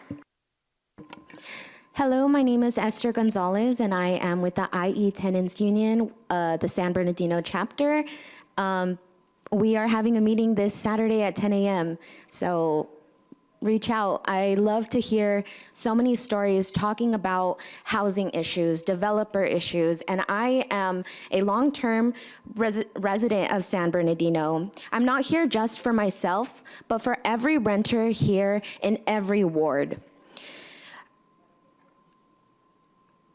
Hello, my name is Esther Gonzalez, and I am with the IE Tenants Union, the San Bernardino chapter. We are having a meeting this Saturday at 10 a.m., so reach out. I love to hear so many stories talking about housing issues, developer issues, and I am a long-term resident of San Bernardino. I'm not here just for myself, but for every renter here in every ward.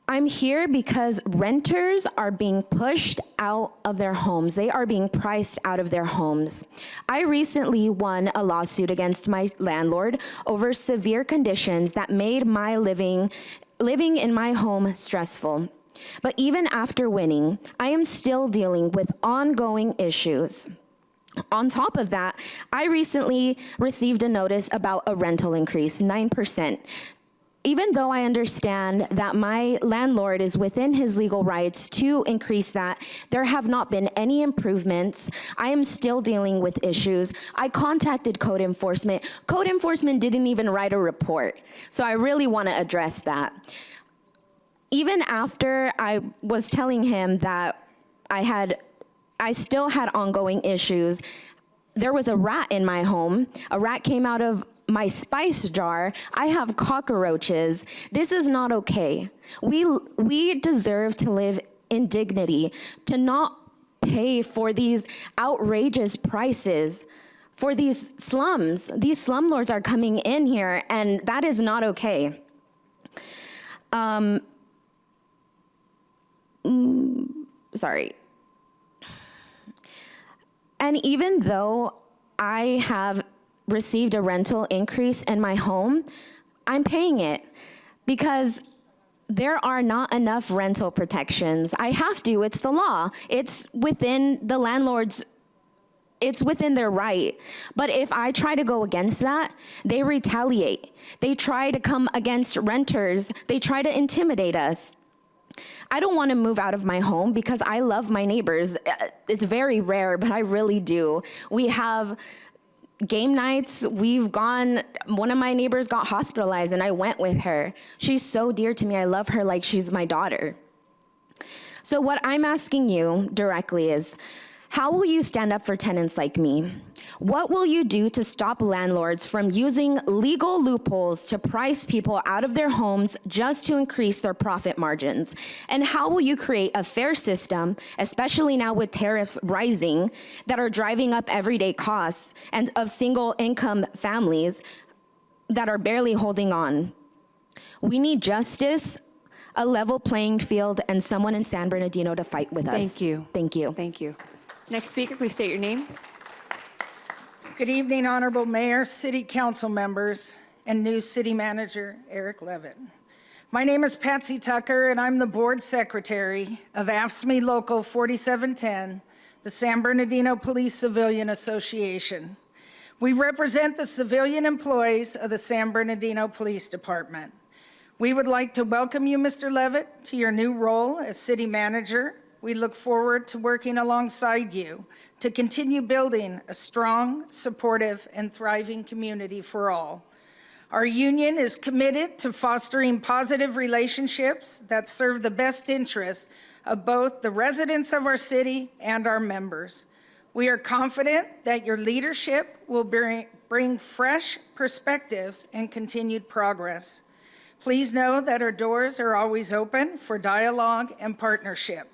I'm here because renters are being pushed out of their homes. They are being priced out of their homes. I recently won a lawsuit against my landlord over severe conditions that made my living in my home stressful. But even after winning, I am still dealing with ongoing issues. On top of that, I recently received a notice about a rental increase, 9%. Even though I understand that my landlord is within his legal rights to increase that, there have not been any improvements. I am still dealing with issues. I contacted code enforcement. Code enforcement didn't even write a report. So I really want to address that. Even after I was telling him that I still had ongoing issues, there was a rat in my home. A rat came out of my spice jar. I have cockroaches. This is not okay. We deserve to live in dignity, to not pay for these outrageous prices for these slums. These slumlords are coming in here, and that is not okay. Sorry. And even though I have received a rental increase in my home, I'm paying it because there are not enough rental protections. I have to, it's the law. It's within the landlord's, it's within their right. But if I try to go against that, they retaliate. They try to come against renters. They try to intimidate us. I don't want to move out of my home because I love my neighbors. It's very rare, but I really do. We have game nights. One of my neighbors got hospitalized and I went with her. She's so dear to me. I love her like she's my daughter. So what I'm asking you directly is, how will you stand up for tenants like me? What will you do to stop landlords from using legal loopholes to price people out of their homes just to increase their profit margins? And how will you create a fair system, especially now with tariffs rising, that are driving up everyday costs and of single income families that are barely holding on? We need justice, a level playing field, and someone in San Bernardino to fight with us. Thank you. Thank you. Thank you. Next speaker, please state your name. Good evening, Honorable Mayor, City Council members, and new City Manager Eric Levitt. My name is Patsy Tucker, and I'm the board secretary of AFSCME Local 4710, the San Bernardino Police Civilian Association. We represent the civilian employees of the San Bernardino Police Department. We would like to welcome you, Mr. Levitt, to your new role as city manager. We look forward to working alongside you to continue building a strong, supportive, and thriving community for all. Our union is committed to fostering positive relationships that serve the best interests of both the residents of our city and our members. We are confident that your leadership will bring fresh perspectives and continued progress. Please know that our doors are always open for dialogue and partnership.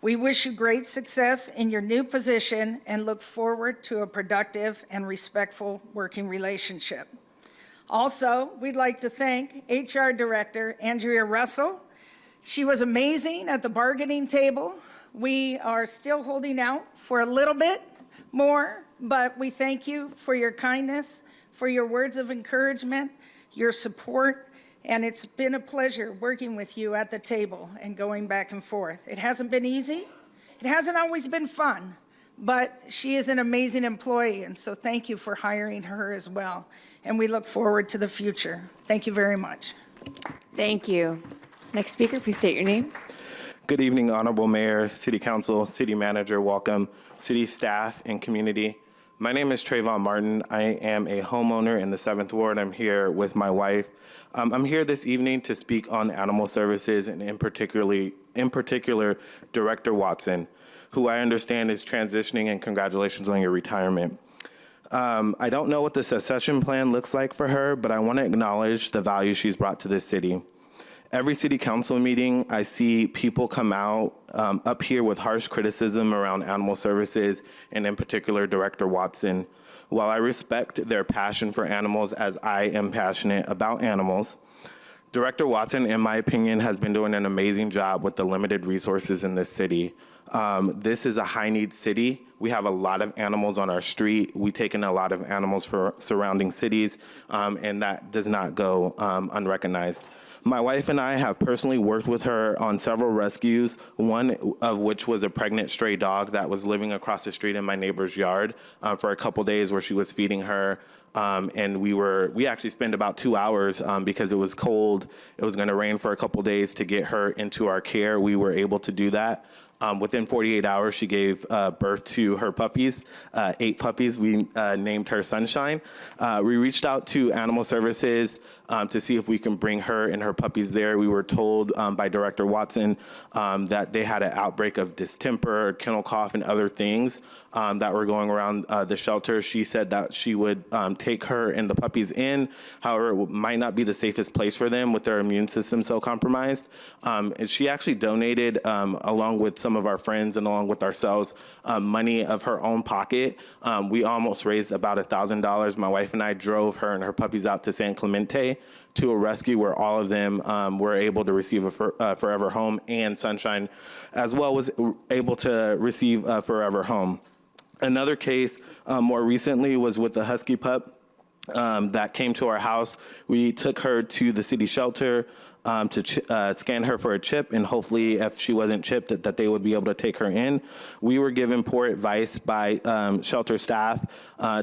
We wish you great success in your new position and look forward to a productive and respectful working relationship. Also, we'd like to thank HR Director Andrea Russell. She was amazing at the bargaining table. We are still holding out for a little bit more, but we thank you for your kindness, for your words of encouragement, your support, and it's been a pleasure working with you at the table and going back and forth. It hasn't been easy. It hasn't always been fun, but she is an amazing employee, and so thank you for hiring her as well. And we look forward to the future. Thank you very much. Thank you. Next speaker, please state your name. Good evening, Honorable Mayor, City Council, City Manager, welcome, City staff, and community. My name is Trayvon Martin. I am a homeowner in the 7th Ward. I'm here with my wife. I'm here this evening to speak on animal services and in particular, Director Watson, who I understand is transitioning, and congratulations on your retirement. I don't know what the succession plan looks like for her, but I want to acknowledge the value she's brought to this city. Every city council meeting, I see people come out up here with harsh criticism around animal services, and in particular, Director Watson. While I respect their passion for animals as I am passionate about animals, Director Watson, in my opinion, has been doing an amazing job with the limited resources in this city. This is a high-need city. We have a lot of animals on our street. We take in a lot of animals for surrounding cities, and that does not go unrecognized. My wife and I have personally worked with her on several rescues, one of which was a pregnant stray dog that was living across the street in my neighbor's yard for a couple days, where she was feeding her. And we actually spent about 2 hours because it was cold. It was going to rain for a couple days to get her into our care. We were able to do that. Within 48 hours, she gave birth to her puppies, 8 puppies. We named her Sunshine. We reached out to Animal Services to see if we can bring her and her puppies there. We were told by Director Watson that they had an outbreak of distemper, kennel cough, and other things that were going around the shelter. She said that she would take her and the puppies in. However, it might not be the safest place for them with their immune system so compromised. And she actually donated, along with some of our friends and along with ourselves, money of her own pocket. We almost raised about $1,000. My wife and I drove her and her puppies out to San Clemente to a rescue where all of them were able to receive a forever home, and Sunshine as well was able to receive a forever home. Another case more recently was with the husky pup that came to our house. We took her to the city shelter to scan her for a chip, and hopefully if she wasn't chipped, that they would be able to take her in. We were given poor advice by shelter staff.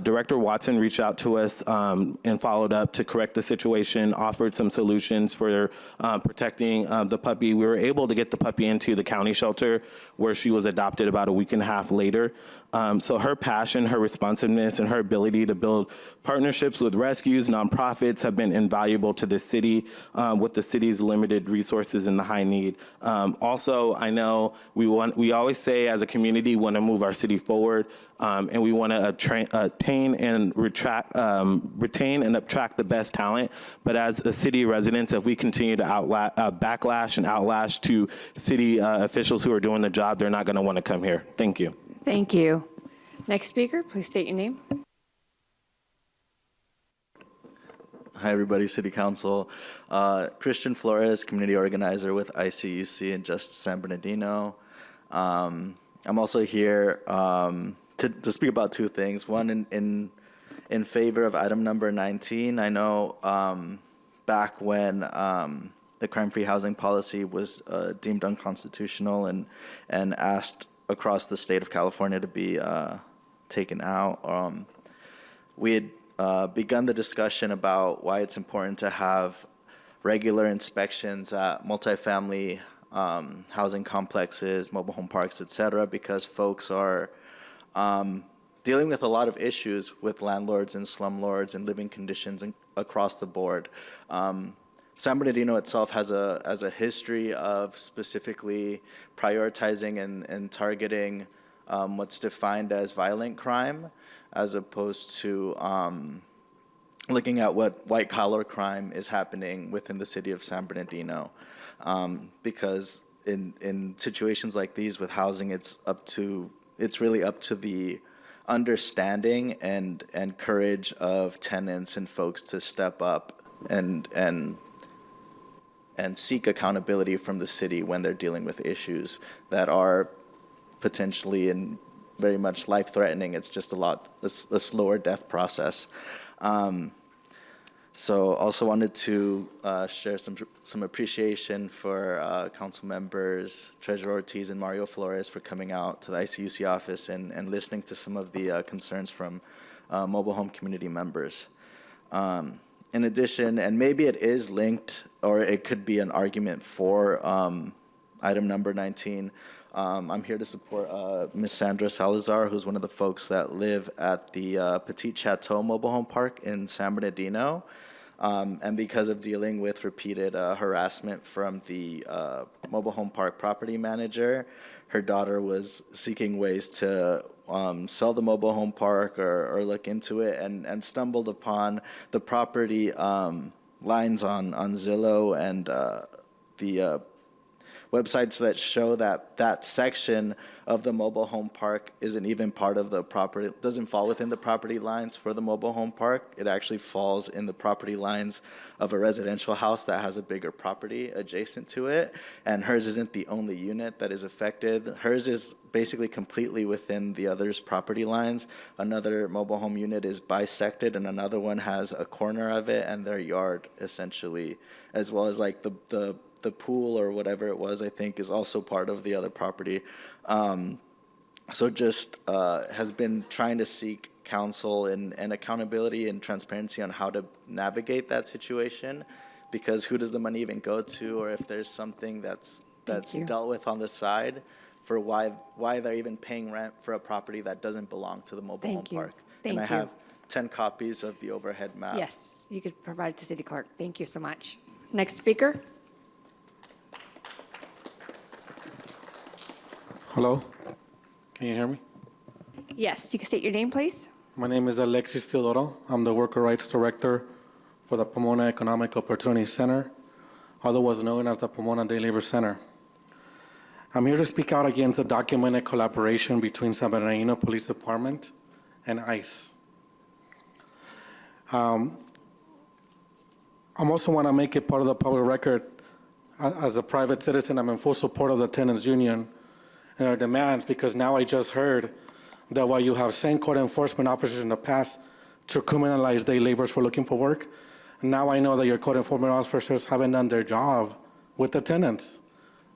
Director Watson reached out to us and followed up to correct the situation, offered some solutions for protecting the puppy. We were able to get the puppy into the county shelter where she was adopted about a week and a half later. So her passion, her responsiveness, and her ability to build partnerships with rescues, nonprofits have been invaluable to this city with the city's limited resources and the high need. Also, I know we always say as a community we want to move our city forward, and we want to retain and attract the best talent. But as a city residents, if we continue to backlash and outlash to city officials who are doing the job, they're not going to want to come here. Thank you. Thank you. Next speaker, please state your name. Hi, everybody, City Council. Christian Flores, community organizer with ICUC in Justice San Bernardino. I'm also here to speak about two things. One, in favor of item number 19. I know back when the crime-free housing policy was deemed unconstitutional and asked across the state of California to be taken out. We had begun the discussion about why it's important to have regular inspections at multifamily housing complexes, mobile home parks, et cetera, because folks are dealing with a lot of issues with landlords and slumlords and living conditions across the board. San Bernardino itself has a history of specifically prioritizing and targeting what's defined as violent crime, as opposed to looking at what white-collar crime is happening within the city of San Bernardino. Because in situations like these with housing, it's really up to the understanding and courage of tenants and folks to step up and seek accountability from the city when they're dealing with issues that are potentially and very much life-threatening. It's just a slower death process. So also wanted to share some appreciation for council members, Treasurer Ortiz and Mario Flores, for coming out to the ICUC office and listening to some of the concerns from mobile home community members. In addition, and maybe it is linked, or it could be an argument for item number 19, I'm here to support Ms. Sandra Salazar, who's one of the folks that live at the Petit Chateau Mobile Home Park in San Bernardino. And because of dealing with repeated harassment from the mobile home park property manager, her daughter was seeking ways to sell the mobile home park or look into it, and stumbled upon the property lines on Zillow and the websites that show that section of the mobile home park isn't even part of the property, doesn't fall within the property lines for the mobile home park. It actually falls in the property lines of a residential house that has a bigger property adjacent to it, and hers isn't the only unit that is affected. Hers is basically completely within the other's property lines. Another mobile home unit is bisected, and another one has a corner of it and their yard, essentially, as well as like the pool or whatever it was, I think, is also part of the other property. So just has been trying to seek counsel and accountability and transparency on how to navigate that situation, because who does the money even go to, or if there's something that's dealt with on the side for why they're even paying rent for a property that doesn't belong to the mobile home park. Thank and I you. have 10 copies of the overhead map. Yes, you could provide it to City Clerk. Thank you so much. Next speaker. Hello, can you hear me? Yes, you can state your name, please. My name is Alexis Teodoro. I'm the Worker Rights Director for the Pomona Economic Opportunity Center, otherwise known as the Pomona Day Labor Center. I'm here to speak out against the documented collaboration between San Bernardino Police Department and ICE. I also want to make it part of the public record. As a private citizen, I'm in full support of the tenants union and their demands, because now I just heard that while you have sent code enforcement officers in the past to criminalize day laborers for looking for work, now I know that your code enforcement officers haven't done their job with the tenants.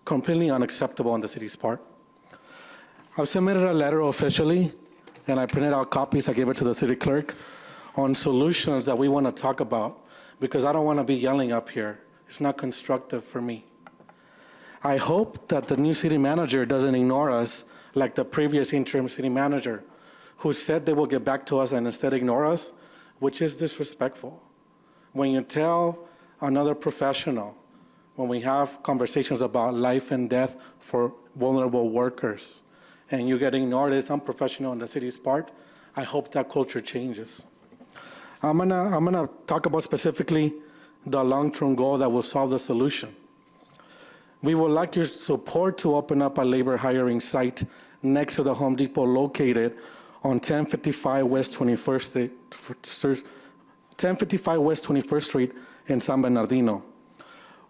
Completely unacceptable on the city's part. I've submitted a letter officially, and I printed out copies. I gave it to the city clerk on solutions that we want to talk about, because I don't want to be yelling up here. It's not constructive for me. I hope that the new city manager doesn't ignore us like the previous interim city manager, who said they will get back to us and instead ignore us, which is disrespectful. When you tell another professional, when we have conversations about life and death for vulnerable workers, and you get ignored as unprofessional on the city's part, I hope that culture changes. I'm gonna talk about specifically the long-term goal that will solve the solution. We would like your support to open up a labor hiring site next to the Home Depot located on 1055 West 21st Street in San Bernardino.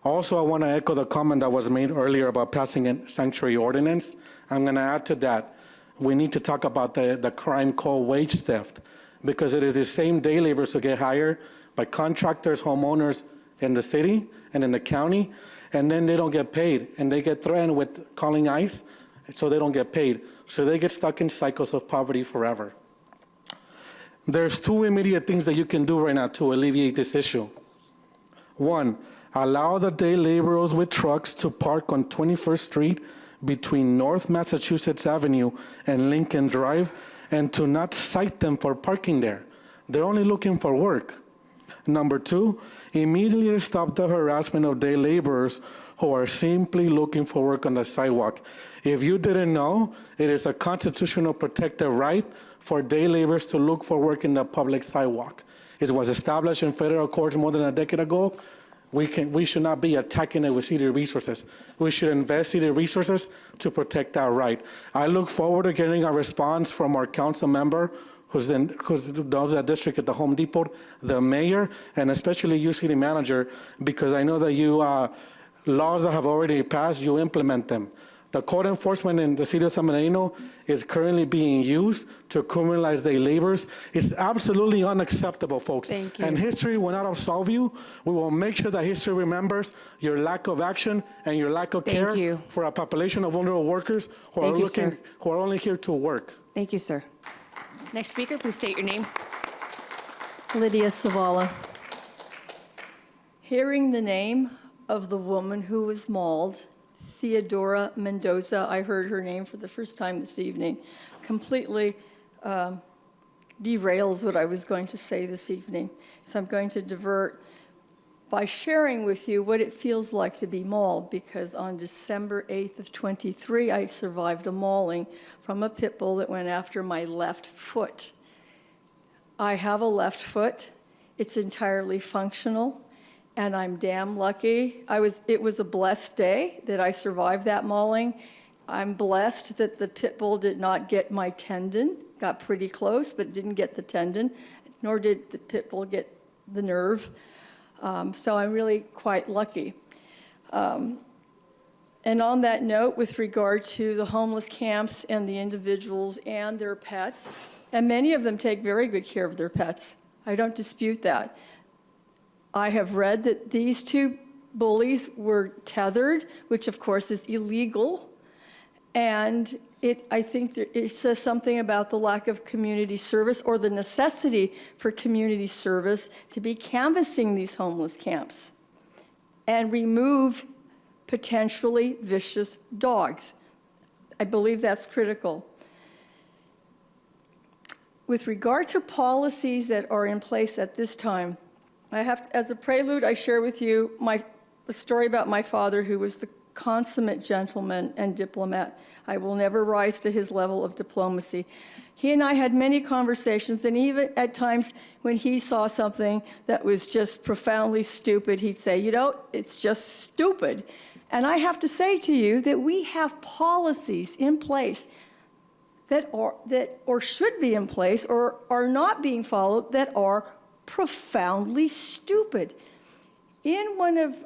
Also, I want to echo the comment that was made earlier about passing a sanctuary ordinance. I'm going to add to that. We need to talk about the crime called wage theft, because it is the same day laborers who get hired by contractors, homeowners, in the city and in the county, and then they don't get paid, and they get threatened with calling ICE, so they don't get paid. So they get stuck in cycles of poverty forever. There's two immediate things that you can do right now to alleviate this issue. One, allow the day laborers with trucks to park on 21st Street between North Massachusetts Avenue and Lincoln Drive, and to not cite them for parking there. They're only looking for work. Number two, immediately stop the harassment of day laborers who are simply looking for work on the sidewalk. If you didn't know, it is a constitutional protected right for day laborers to look for work in the public sidewalk. It was established in federal courts more than a decade ago. We should not be attacking it with city resources. We should invest city resources to protect that right. I look forward to getting a response from our council member who does that district at the Home Depot, the mayor, and especially you, city manager, because I know that you, laws that have already passed, you implement them. The code enforcement in the city of San Bernardino is currently being used to criminalize day laborers. It's absolutely unacceptable, folks. Thank you. And history will not absolve you. We will make sure that history remembers your lack of action and your lack of care for a population of vulnerable workers who are only here to work. Thank you, sir. Next speaker, please state your name. Lydia Savala. Hearing the name of the woman who was mauled, Theodora Mendoza, I heard her name for the first time this evening, completely derails what I was going to say this evening. So I'm going to divert by sharing with you what it feels like to be mauled, because on December 8th of 23, I survived a mauling from a pit bull that went after my left foot. I have a left foot. It's entirely functional, and I'm damn lucky. It was a blessed day that I survived that mauling. I'm blessed that the pit bull did not get my tendon, got pretty close, but didn't get the tendon, nor did the pit bull get the nerve. So I'm really quite lucky. And on that note, with regard to the homeless camps and the individuals and their pets, and many of them take very good care of their pets. I don't dispute that. I have read that these two bullies were tethered, which of course is illegal. And I think it says something about the lack of community service or the necessity for community service to be canvassing these homeless camps and remove potentially vicious dogs. I believe that's critical. With regard to policies that are in place at this time, as a prelude, I share with you a story about my father, who was the consummate gentleman and diplomat. I will never rise to his level of diplomacy. He and I had many conversations, and even at times when he saw something that was just profoundly stupid, he'd say, you know, it's just stupid. And I have to say to you that we have policies in place that should be in place or are not being followed that are profoundly stupid. In one of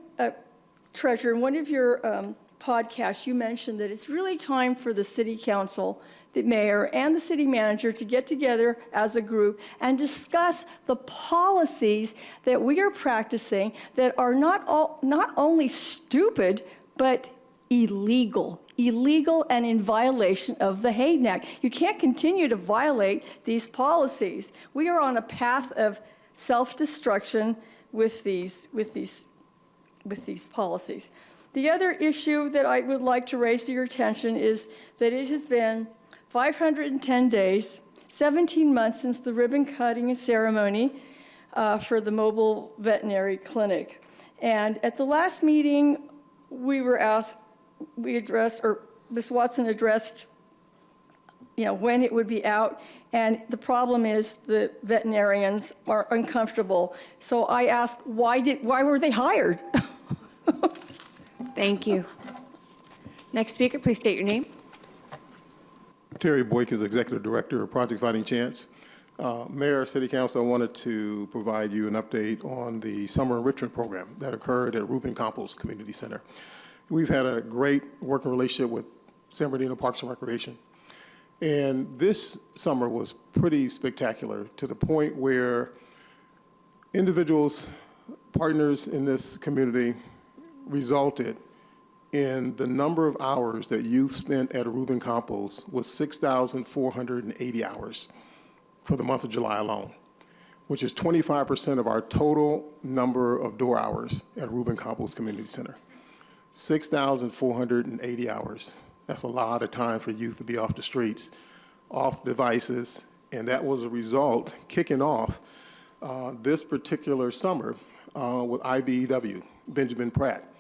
Treasurer, in one of your podcasts, you mentioned that it's really time for the city council, the mayor, and the city manager to get together as a group and discuss the policies that we are practicing that are not only stupid, but illegal and in violation of the Hayden Act. You can't continue to violate these policies. We are on a path of self-destruction with these policies. The other issue that I would like to raise to your attention is that it has been 510 days, 17 months since the ribbon cutting ceremony for the mobile veterinary clinic. And at the last meeting, Ms. Watson addressed, when it would be out. And the problem is the veterinarians are uncomfortable. So I asked, why were they hired? Thank you. Next speaker, please state your name. Terry Boyk is Executive Director of Project Fighting Chance. Mayor, City Council, I wanted to provide you an update on the summer enrichment program that occurred at Rubin Campos Community Center. We've had a great working relationship with San Bernardino Parks and Recreation. And this summer was pretty spectacular, to the point where individuals partners in this community resulted in the number of hours that youth spent at Rubin Campos was 6,480 hours for the month of July alone, which is 25% of our total number of door hours at Rubin Campos Community Center. 6,480 hours. That's a lot of time for youth to be off the streets, off devices, and that was a result kicking off this particular summer with IBEW, Benjamin Pratt,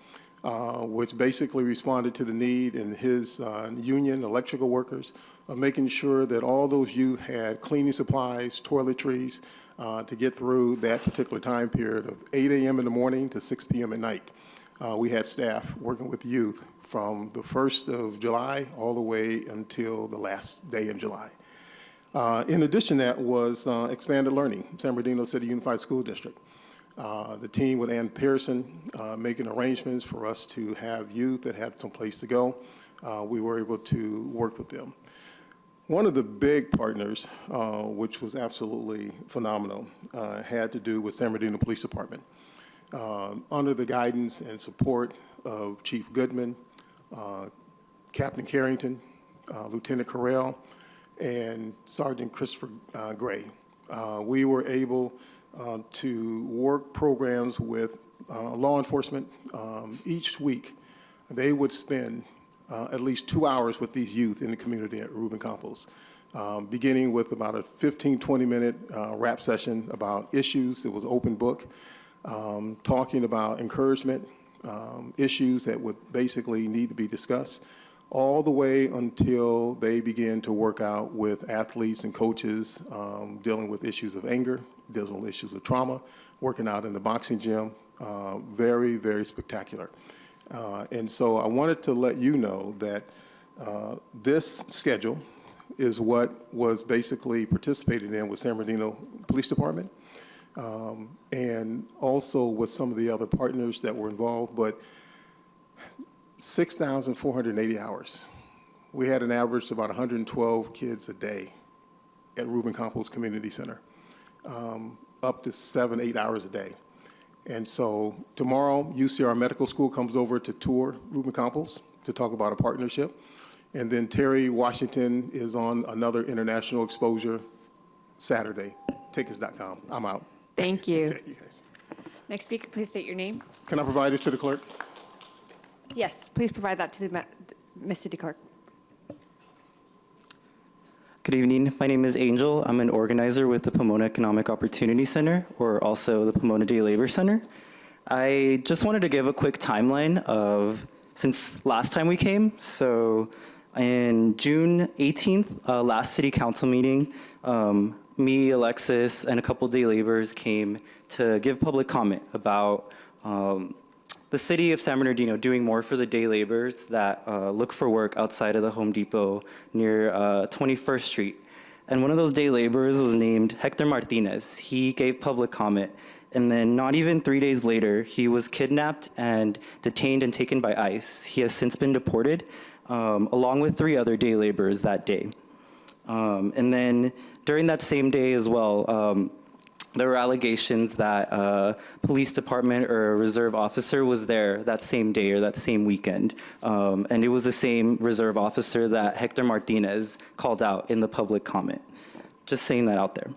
which basically responded to the need in his union, electrical workers, of making sure that all those youth had cleaning supplies, toiletries, to get through that particular time period of 8 a.m. in the morning to 6 p.m. at night. We had staff working with youth from the 1st of July all the way until the last day in July. In addition, that was expanded learning, San Bernardino City Unified School District. The team with Ann Pearson making arrangements for us to have youth that had some place to go. We were able to work with them. One of the big partners, which was absolutely phenomenal, had to do with San Bernardino Police Department. Under the guidance and support of Chief Goodman, Captain Carrington, Lieutenant Carell, and Sergeant Christopher Gray, we were able to work programs with law enforcement. Each week, they would spend at least 2 hours with these youth in the community at Rubin Campos, beginning with about a 15, 20-minute rap session about issues. It was open book, talking about encouragement, issues that would basically need to be discussed, all the way until they begin to work out with athletes and coaches dealing with issues of anger, dealing with issues of trauma, working out in the boxing gym. Very, very spectacular. And so I wanted to let you know that this schedule is what was basically participated in with San Bernardino Police Department, and also with some of the other partners that were involved, but 6,480 hours. We had an average of about 112 kids a day at Rubin Campos Community Center, up to 7, 8 hours a day. And so tomorrow, UCR Medical School comes over to tour Rubin Campos to talk about a partnership. And then Terry Washington is on another international exposure Saturday. Tickets.com. I'm out. Thank you. Thank you guys. Next speaker, please state your name. Can I provide this to the clerk? Yes, please provide that to the Ms. City Clerk. Good evening. My name is Angel. I'm an organizer with the Pomona Economic Opportunity Center, or also the Pomona Day Labor Center. I just wanted to give a quick timeline of since last time we came. So in June 18th, last city council meeting, me, Alexis, and a couple day laborers came to give public comment about the city of San Bernardino doing more for the day laborers that look for work outside of the Home Depot near 21st Street. And one of those day laborers was named Hector Martinez. He gave public comment. And then not even 3 days later, he was kidnapped and detained and taken by ICE. He has since been deported, along with 3 other day laborers that day. And then during that same day as well, there were allegations that a police department or a reserve officer was there that same day or that same weekend. And it was the same reserve officer that Hector Martinez called out in the public comment. Just saying that out there.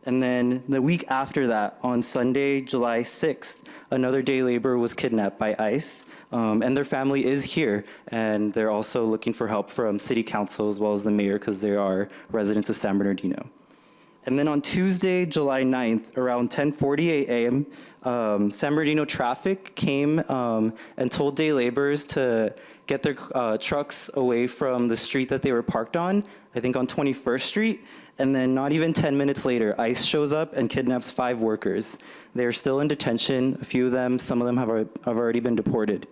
And then the week after that, on Sunday, July 6th, another day laborer was kidnapped by ICE. And their family is here. And they're also looking for help from city council as well as the mayor because they are residents of San Bernardino. And then on Tuesday, July 9th, around 10:48 a.m., San Bernardino traffic came and told day laborers to get their trucks away from the street that they were parked on, I think on 21st Street. And then not even 10 minutes later, ICE shows up and kidnaps 5 workers. They're still in detention. A few of them, some of them have already been deported.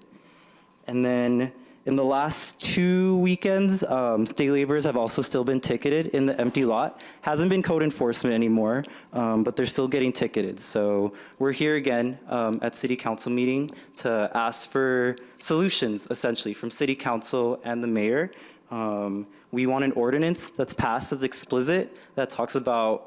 And then in the last 2 weekends, day laborers have also still been ticketed in the empty lot. Hasn't been code enforcement anymore, but they're still getting ticketed. So we're here again at City Council meeting to ask for solutions, essentially, from City Council and the mayor. We want an ordinance that's passed as explicit that talks about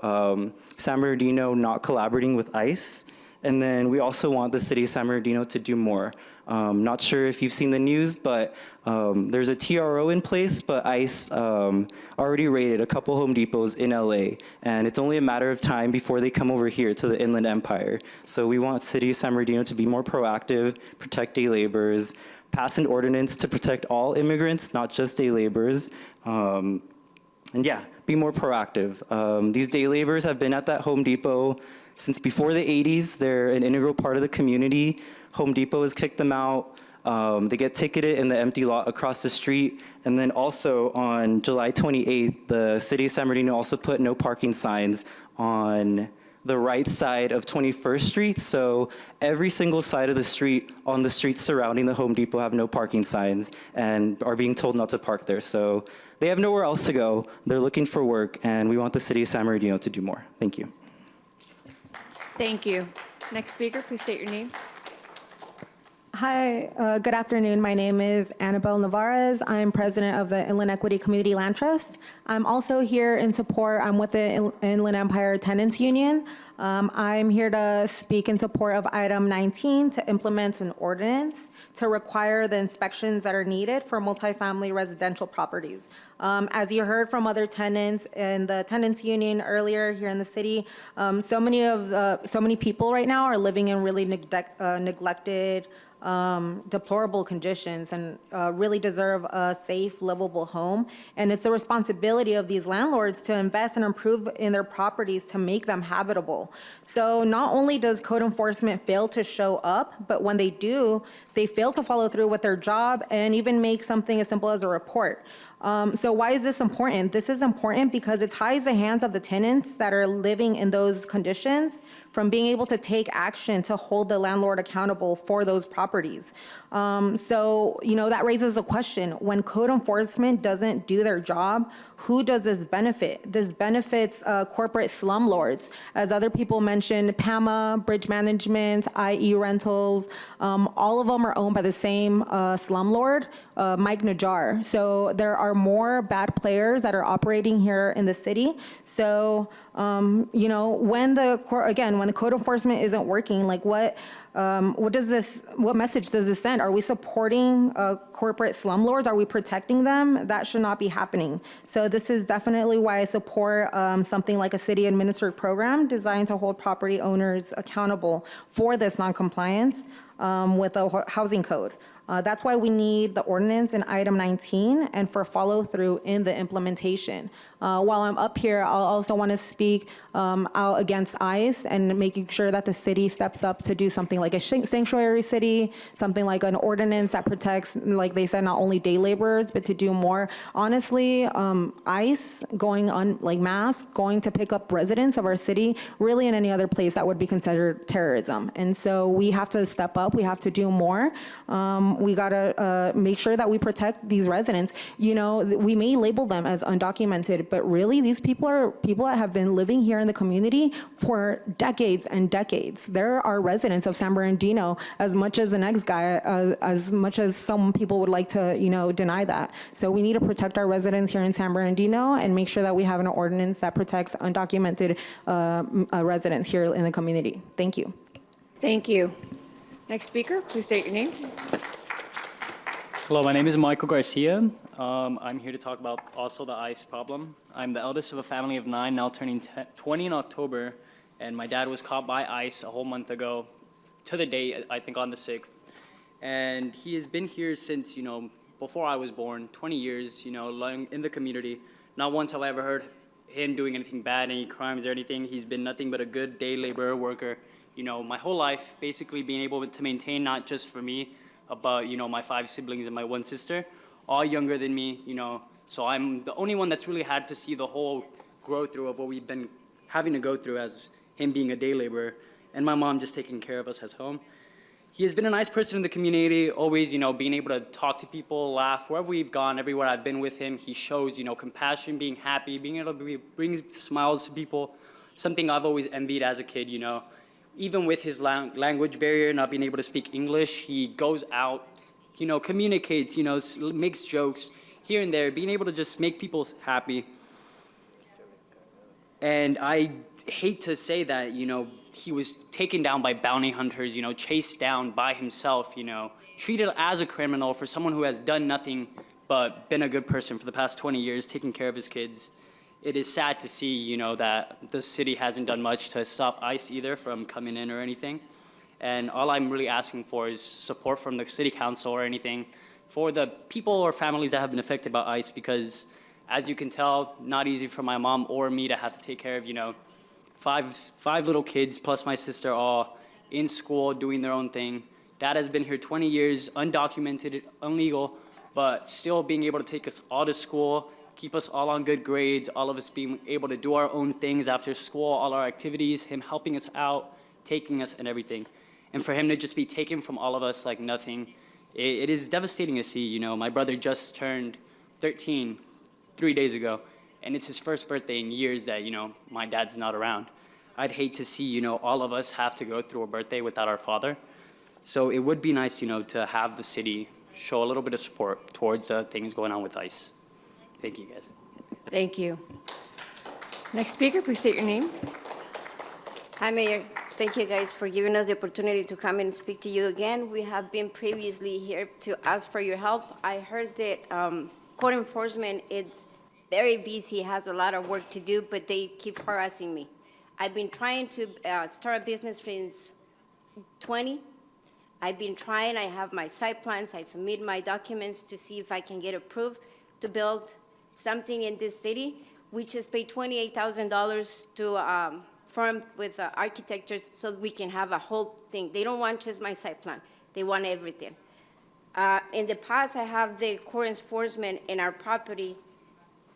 San Bernardino not collaborating with ICE And then we also want the city of San Bernardino to do more. Not sure if you've seen the news, but there's a TRO in place, but ICE already raided a couple Home Depots in LA, and it's only a matter of time before they come over here to the Inland Empire. So we want city of San Bernardino to be more proactive, protect day laborers, pass an ordinance to protect all immigrants, not just day laborers. And yeah, be more proactive. These day laborers have been at that Home Depot since before the 80s. They're an integral part of the community. Home Depot has kicked them out. They get ticketed in the empty lot across the street. And then also on July 28th, the city of San Bernardino also put no parking signs on the right side of 21st Street. So every single side of the street on the streets surrounding the Home Depot have no parking signs and are being told not to park there. So they have nowhere else to go. They're looking for work, and we want the city of San Bernardino to do more. Thank you. Thank you. Next speaker, please state your name. Hi, good afternoon. My name is Annabelle Navarez. I'm president of the Inland Equity Community Land Trust. I'm also here in support. I'm with the Inland Empire Tenants Union. I'm here to speak in support of item 19 to implement an ordinance to require the inspections that are needed for multifamily residential properties. As you heard from other tenants in the tenants union earlier here in the city, so many people right now are living in really neglected, deplorable conditions and really deserve a safe, livable home. And it's the responsibility of these landlords to invest and improve in their properties to make them habitable. So not only does code enforcement fail to show up, but when they do, they fail to follow through with their job and even make something as simple as a report. So why is this important? This is important because it ties the hands of the tenants that are living in those conditions from being able to take action to hold the landlord accountable for those properties. So, that raises a question. When code enforcement doesn't do their job, who does this benefit? This benefits corporate slumlords. As other people mentioned, PAMA, Bridge Management, IE Rentals, all of them are owned by the same slumlord, Mike Najjar. So there are more bad players that are operating here in the city. So, when the code enforcement isn't working, like what message does this send? Are we supporting corporate slumlords? Are we protecting them? That should not be happening. So this is definitely why I support something like a city administered program designed to hold property owners accountable for this noncompliance with the housing code. That's why we need the ordinance in item 19 and for follow through in the implementation. While I'm up here, I'll also want to speak out against ICE and making sure that the city steps up to do something like a sanctuary city, something like an ordinance that protects, like they said, not only day laborers, but to do more. Honestly, ICE going on like mass, going to pick up residents of our city, really in any other place that would be considered terrorism. And so we have to step up, we have to do more. We gotta make sure that we protect these residents. We may label them as undocumented, but really these people are people that have been living here in the community for decades and decades. There are residents of San Bernardino as much as the next guy, as much as some people would like to, deny that. So we need to protect our residents here in San Bernardino and make sure that we have an ordinance that protects undocumented residents here in the community. Thank you. Thank you. Next speaker, please state your name. Hello, my name is Michael Garcia. I'm here to talk about also the ICE problem. I'm the eldest of a family of 9, now turning 20 in October, and my dad was caught by ICE a whole month ago, to the date, I think on the 6th. And he has been here since, before I was born, 20 years, in the community. Not once have I ever heard him doing anything bad, any crimes or anything. He's been nothing but a good day laborer worker. My whole life, basically being able to maintain, not just for me, but, my 5 siblings and my 1 sister, all younger than me, so I'm the only one that's really had to see the whole growth through of what we've been having to go through as him being a day laborer, and my mom just taking care of us as home. He has been a nice person in the community, always, being able to talk to people, laugh. Wherever we've gone, everywhere I've been with him, he shows, compassion, being happy, being able to bring smiles to people, something I've always envied as a kid, Even with his language barrier, not being able to speak English, he goes out, communicates, makes jokes here and there, being able to just make people happy. And I hate to say that, he was taken down by bounty hunters, chased down by himself, treated as a criminal for someone who has done nothing but been a good person for the past 20 years, taking care of his kids. It is sad to see, that the city hasn't done much to stop ICE either from coming in or anything. And all I'm really asking for is support from the city council or anything for the people or families that have been affected by ICE, because as you can tell, not easy for my mom or me to have to take care of, five little kids plus my sister all in school doing their own thing. Dad has been here 20 years, undocumented, illegal, but still being able to take us all to school, keep us all on good grades, all of us being able to do our own things after school, all our activities, him helping us out, taking us and everything. And for him to just be taken from all of us like nothing, it is devastating to see. My brother just turned 13 3 days ago, and it's his first birthday in years that, my dad's not around. I'd hate to see, all of us have to go through a birthday without our father. So it would be nice, to have the city show a little bit of support towards things going on with ICE. Thank you, guys. Thank you. Next speaker, please state your name. Hi, Mayor. Thank you, guys, for giving us the opportunity to come and speak to you again. We have been previously here to ask for your help. I heard that code enforcement is very busy, has a lot of work to do, but they keep harassing me. I've been trying to start a business since 20. I've been trying. I have my site plans. I submit my documents to see if I can get approved to build something in this city. We just paid $28,000 to firm with architects so we can have a whole thing. They don't want just my site plan. They want everything. In the past, I have the court enforcement in our property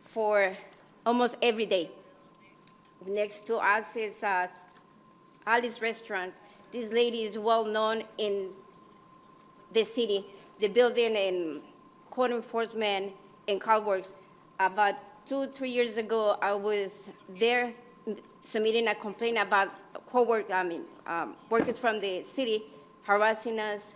for almost every day. Next to us is Alice Restaurant. This lady is well known in the city, the building and code enforcement and car works. About 2-3 years ago, I was there submitting a complaint about workers from the city harassing us,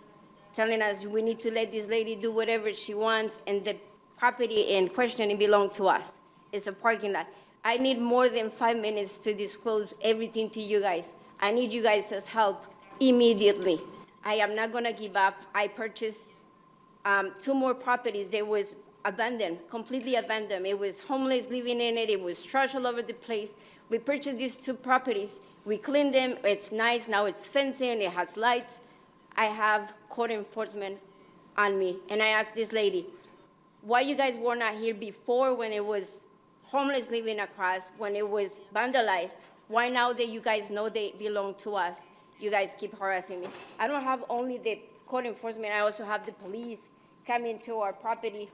telling us we need to let this lady do whatever she wants, and the property in question belongs to us. It's a parking lot. I need more than 5 minutes to disclose everything to you guys. I need you guys' help immediately. I am not gonna give up. I purchased 2 more properties. They was abandoned, completely abandoned. It was homeless living in it. It was trash all over the place. We purchased these 2 properties. We cleaned them. It's nice. Now it's fencing. It has lights. I have code enforcement on me. And I asked this lady, why you guys were not here before when it was homeless living across, when it was vandalized? Why now that you guys know they belong to us, you guys keep harassing me? I don't have only the code enforcement. I also have the police coming to our property,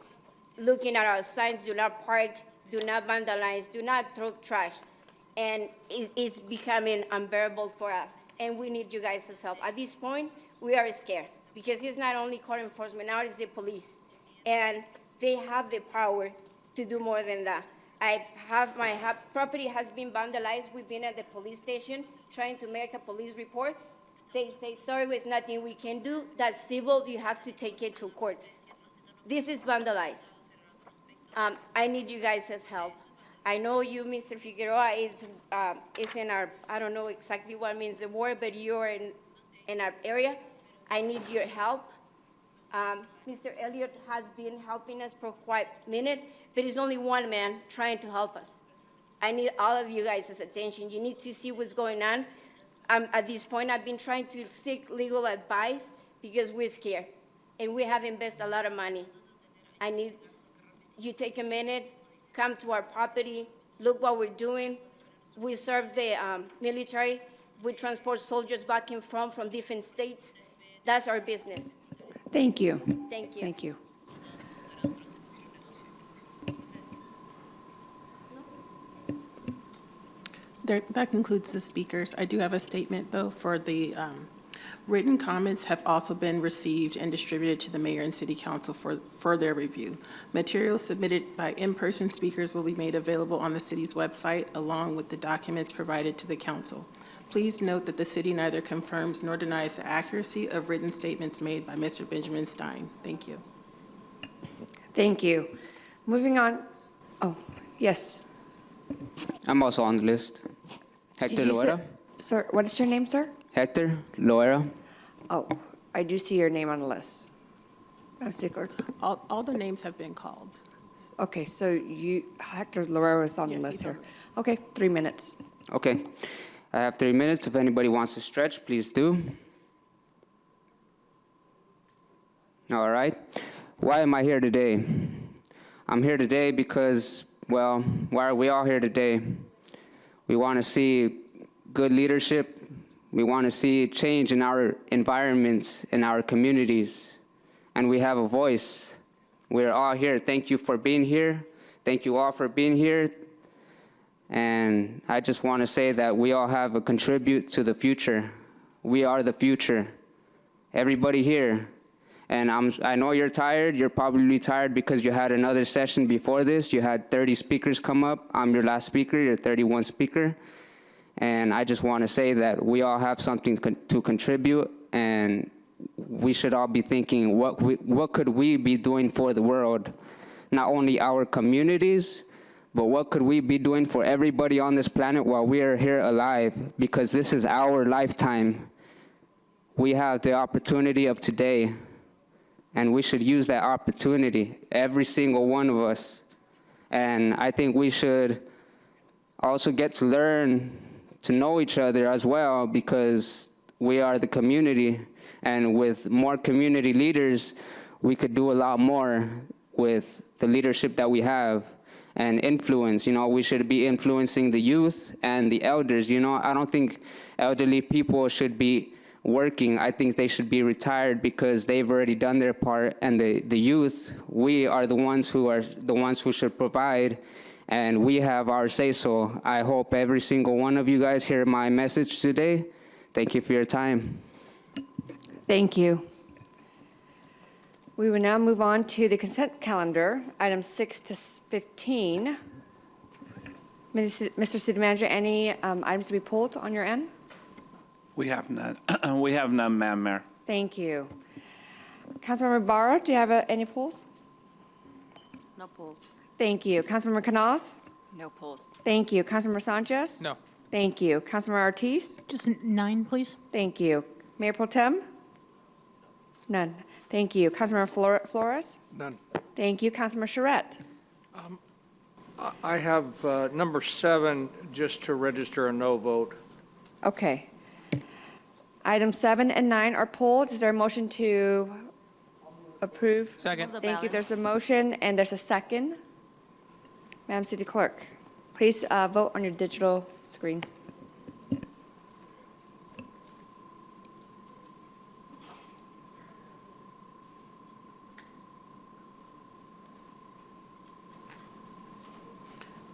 looking at our signs, do not park, do not vandalize, do not throw trash. And it's becoming unbearable for us. And we need you guys' help. At this point, we are scared because it's not only code enforcement, now it's the police. And they have the power to do more than that. My property has been vandalized. We've been at the police station trying to make a police report. They say, sorry, there's nothing we can do. That's civil. You have to take it to court. This is vandalized. I need you guys' help. I know you, Mr. Figueroa, it's in our, I don't know exactly what means the word, but you're in our area. I need your help. Mr. Elliott has been helping us for quite a minute, but it's only one man trying to help us. I need all of you guys' attention. You need to see what's going on. At this point, I've been trying to seek legal advice because we're scared, and we have invested a lot of money. I need you take a minute, come to our property, look what we're doing. We serve the military. We transport soldiers back and from different states. That's our business. Thank you. Thank you. Thank you. That concludes the speakers. I do have a statement, though, for the written comments have also been received and distributed to the mayor and city council for their review. Materials submitted by in-person speakers will be made available on the city's website along with the documents provided to the council. Please note that the city neither confirms nor denies the accuracy of written statements made by Mr. Benjamin Stein. Thank you. Thank you. Moving on. Oh, yes. I'm also on the list. Hector Loera. Sir, what is your name, sir? Hector Loera. Oh, I do see your name on the list. Madam City Clerk. All the names have been called. Okay, so Hector Lorero is on the list here. Okay, 3 minutes. Okay. I have 3 minutes. If anybody wants to stretch, please do. All right. Why am I here today? I'm here today because, well, why are we all here today? We want to see good leadership. We want to see change in our environments, in our communities. And we have a voice. We're all here. Thank you for being here. Thank you all for being here. And I just want to say that we all have a contribute to the future. We are the future. Everybody here. And I know you're tired. You're probably tired because you had another session before this. You had 30 speakers come up. I'm your last speaker. You're 31 speaker. And I just want to say that we all have something to contribute, and we should all be thinking, what could we be doing for the world? Not only our communities, but what could we be doing for everybody on this planet while we are here alive? Because this is our lifetime. We have the opportunity of today, and we should use that opportunity, every single one of us. And I think we should also get to learn to know each other as well, because we are the community, and with more community leaders, we could do a lot more with the leadership that we have and influence. You know, we should be influencing the youth and the elders. You know, I don't think elderly people should be working. I think they should be retired because they've already done their part, and the youth, we are the ones who should provide, and we have our say-so. I hope every single one of you guys hear my message today. Thank you for your time. Thank you. We will now move on to the consent calendar, items 6 to 15. Mr. City Manager, any items to be pulled on your end? We have none. We have none, Madam Mayor. Thank you. Councilmember Barra, do you have any pulls? No polls. Thank you. Councilmember Canals? No polls. Thank you. Councilmember Sanchez? No. Thank you. Councilmember Ortiz? Just 9, please. Thank you. Mayor Pro Tem? None. Thank you. Councilmember Flores? None. Thank you. Councilmember Charette? I have number 7, just to register a no vote. Okay. Items 7 and 9 are pulled. Is there a motion to approve? Second. Thank you. There's a motion and there's a second. Madam City Clerk, please vote on your digital screen.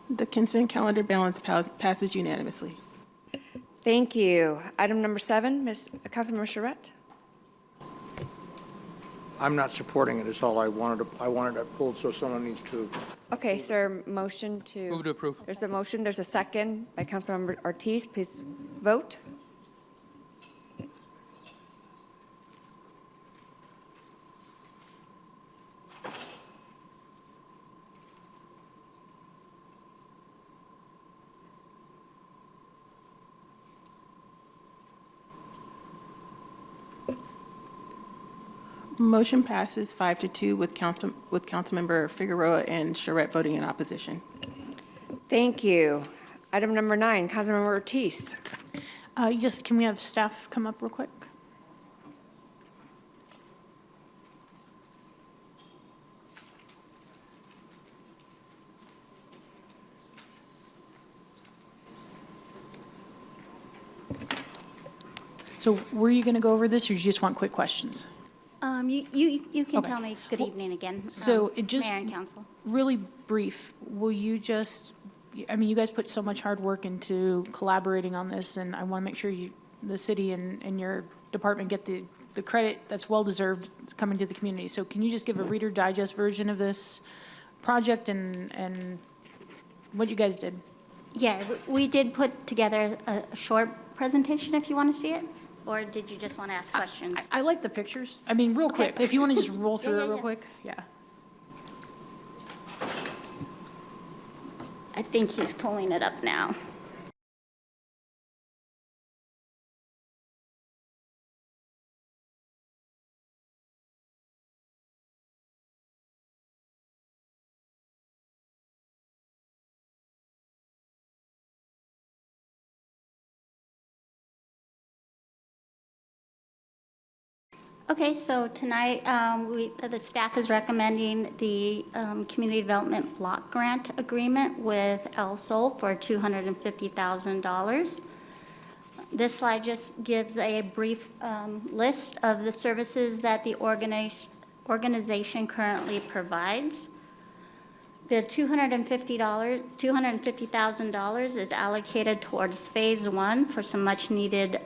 The consent calendar balance passes unanimously. Thank you. Item number 7, Councilmember Charette. I'm not supporting it, is all I wanted. I wanted it pulled, so someone needs to. Okay, sir, motion to. Move to approve. There's a motion, there's a second by Councilmember Ortiz. Please vote. Motion passes 5-2 with Councilmember Figueroa and Charette voting in opposition. Thank you. Item number 9, Councilmember Ortiz. Yes, can we have staff come up real quick? So were you going to go over this, or do you just want quick questions? You can Okay. tell me good evening again. So it just Mayor and council. really brief. Will you just? I mean, you guys put so much hard work into collaborating on this, and I want to make sure the city and your department get the credit that's well deserved coming to the community. So can you just give a Reader Digest version of this project and what you guys did? Yeah, we did put together a short presentation if you want to see it, or did you just want to ask questions? I like the pictures. I mean, real quick. If you want to just roll through it real yeah. quick, yeah. I think he's pulling it up now. Okay, so tonight, the staff is recommending the Community Development Block Grant Agreement with El Sol for $250,000. This slide just gives a brief list of the services that the organization currently provides. The $250,000 is allocated towards Phase 1 for some much-needed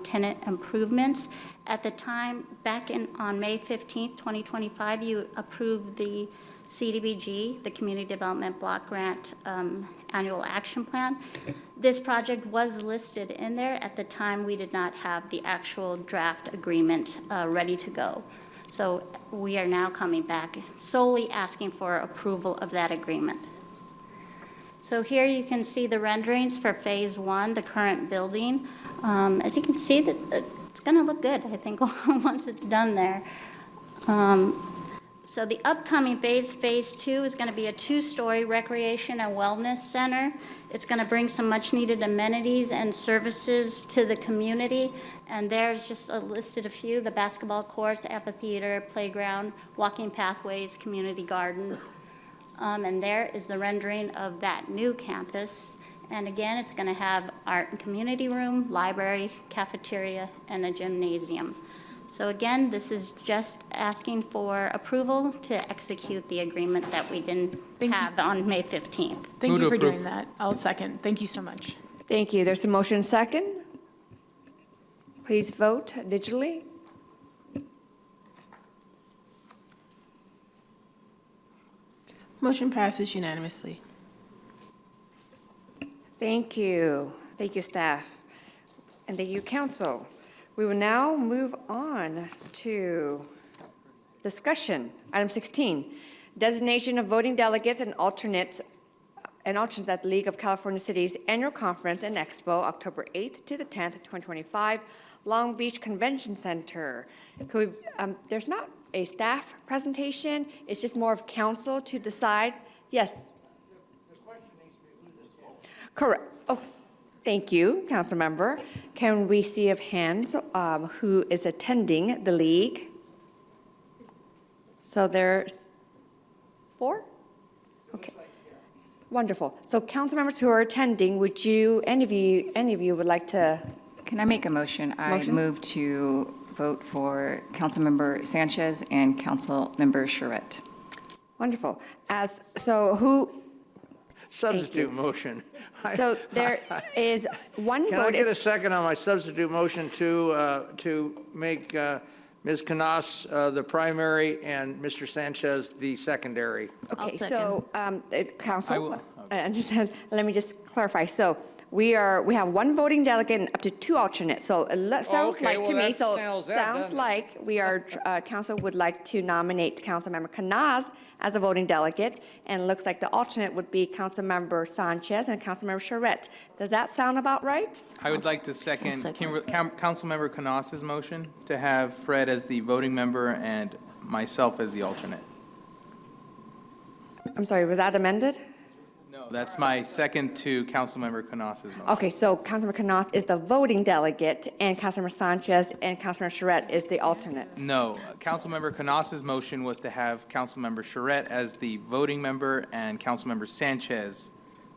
tenant improvements. At the time, on May 15th, 2025, you approved the CDBG, the Community Development Block Grant Annual Action Plan. This project was listed in there. At the time, we did not have the actual draft agreement ready to go. So we are now coming back solely asking for approval of that agreement. So here you can see the renderings for Phase 1, the current building. As you can see, that it's going to look good, I think, once it's done there. So the upcoming Phase 2, is going to be a 2-story recreation and wellness center. It's going to bring some much-needed amenities and services to the community. And there's just listed a few: the basketball courts, amphitheater, playground, walking pathways, community garden. And there is the rendering of that new campus. And again, it's going to have art and community room, library, cafeteria, and a gymnasium. So again, this is just asking for approval to execute the agreement that we didn't have on May 15th. Thank you for doing that. I'll second. Thank you so much. Thank you. There's a motion second. Please vote digitally. Motion passes unanimously. Thank you. Thank you, staff. And thank you, council. We will now move on to discussion. Item 16, designation of voting delegates and alternates at the League of California Cities Annual Conference and Expo, October 8th to the 10th, 2025, Long Beach Convention Center. There's not a staff presentation. It's just more of council to decide. Yes. The question needs to be who's this? Correct. Oh, thank you, council member. Can we see of hands who is attending the league? So there's 4? Okay. Wonderful. So council members who are attending, would you, any of you would like to? Can I make a motion? I move to vote for Councilmember Sanchez and Councilmember Charette. Wonderful. So who? Substitute motion. So there is one Can vote. I get a second on my substitute motion to make Ms. Canas the primary and Mr. Sanchez the secondary? Okay, so council, let me just clarify. So we have one voting delegate and up to 2 alternates. So it sounds like to me, sounds like we are, council would like to nominate Councilmember Canas as a voting delegate, and it looks like the alternate would be Councilmember Sanchez and Councilmember Charette. Does that sound about right? I would like to second Councilmember Canas's motion to have Fred as the voting member and myself as the alternate. I'm sorry, was that amended? No, that's my second to Councilmember Canas's motion. Okay, so Councilmember Canas is the voting delegate, and Councilmember Sanchez and Councilmember Charette is the alternate. No, Councilmember Canas's motion was to have Councilmember Charette as the voting member and Councilmember Sanchez,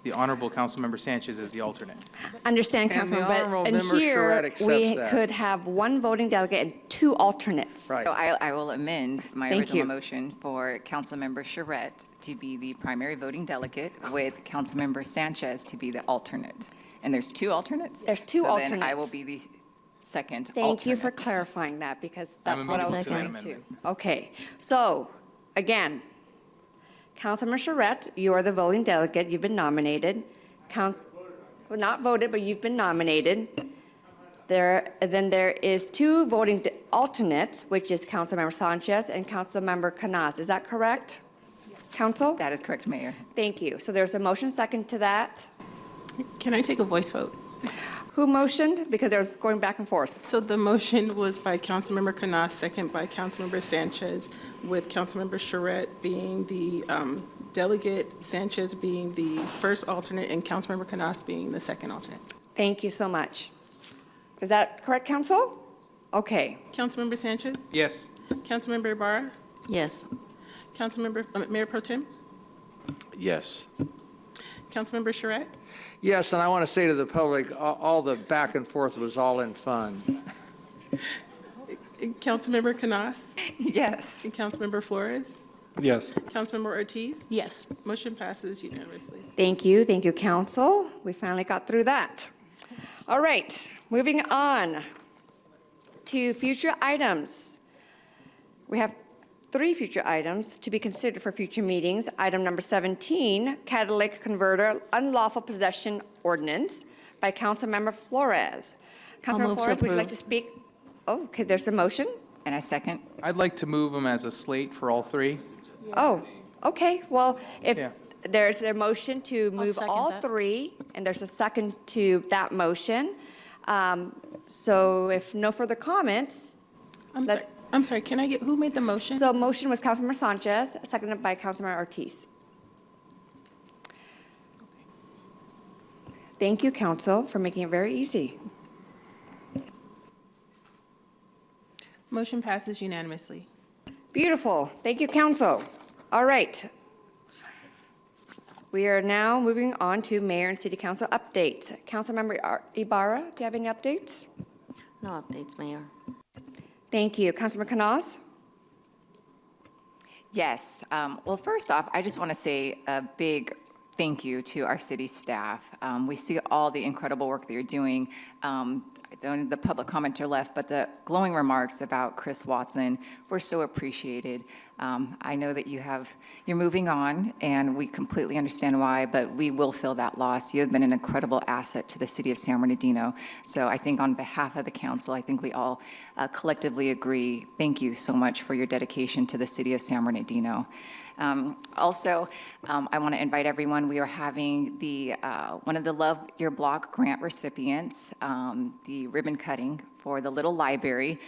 the Honorable Councilmember Sanchez, as the alternate. Understand, Councilmember, but here we could have one voting delegate and 2 alternates. Right. So I will amend my original motion for Councilmember Charette to be the primary voting delegate with Councilmember Sanchez to be the alternate. And there's 2 alternates? There's 2 alternates. Then I will be the second alternate. Thank you for clarifying that, because that's what I was going to. amendment. Okay, so again, Councilmember Charette, you are the voting delegate. You've been nominated. Not voted, but you've been nominated. Then there is 2 voting alternates, which is Councilmember Sanchez and Councilmember Canas. Is that correct, Council? That is correct, Mayor. Thank you. So there's a motion second to that. Can I take a voice vote? Who motioned? Because there was going back and forth. So the motion was by Councilmember Canas, second by Councilmember Sanchez, with Councilmember Charette being the delegate, Sanchez being the first alternate, and Councilmember Canas being the second alternate. Thank you so much. Is that correct, Council? Okay. Councilmember Sanchez? Yes. Councilmember Ibarra? Yes. Mayor Pro Tem? Yes. Councilmember Charette? Yes, and I want to say to the public, all the back and forth was all in fun. Councilmember Canas? Yes. And Councilmember Flores? Yes. Councilmember Ortiz? Yes. Motion passes unanimously. Thank you, council. We finally got through that. All right, moving on to future items. We have 3 future items to be considered for future meetings. Item number 17, catalytic converter unlawful possession ordinance by Councilmember Flores. Councilmember move to Flores, would you like approve. to speak? Oh, okay, there's a motion. And I second. I'd like to move them as a slate for all 3. Oh, okay, well, if Yeah. there's a motion to move second all that. 3, and there's a second to that motion, so if no further comments, I'm sorry, can I get, who made the motion? so motion was Councilmember Sanchez, seconded by Councilmember Ortiz. Thank you, council, for making it very easy. Motion passes unanimously. Beautiful. Thank you, council. All right. We are now moving on to mayor and city council updates. Councilmember Ibarra, do you have any updates? No updates, Mayor. Thank you. Councilmember Canas? Yes. Well, first off, I just want to say a big thank you to our city staff. We see all the incredible work that you're doing. The public commenter left, but the glowing remarks about Chris Watson were so appreciated. I know that you're moving on, and we completely understand why, but we will fill that loss. You have been an incredible asset to the city of San Bernardino. So I think on behalf of the council, I think we all collectively agree, thank you so much for your dedication to the city of San Bernardino. Also, I want to invite everyone. We are having one of the Love Your Block grant recipients, the ribbon cutting for the Little Library.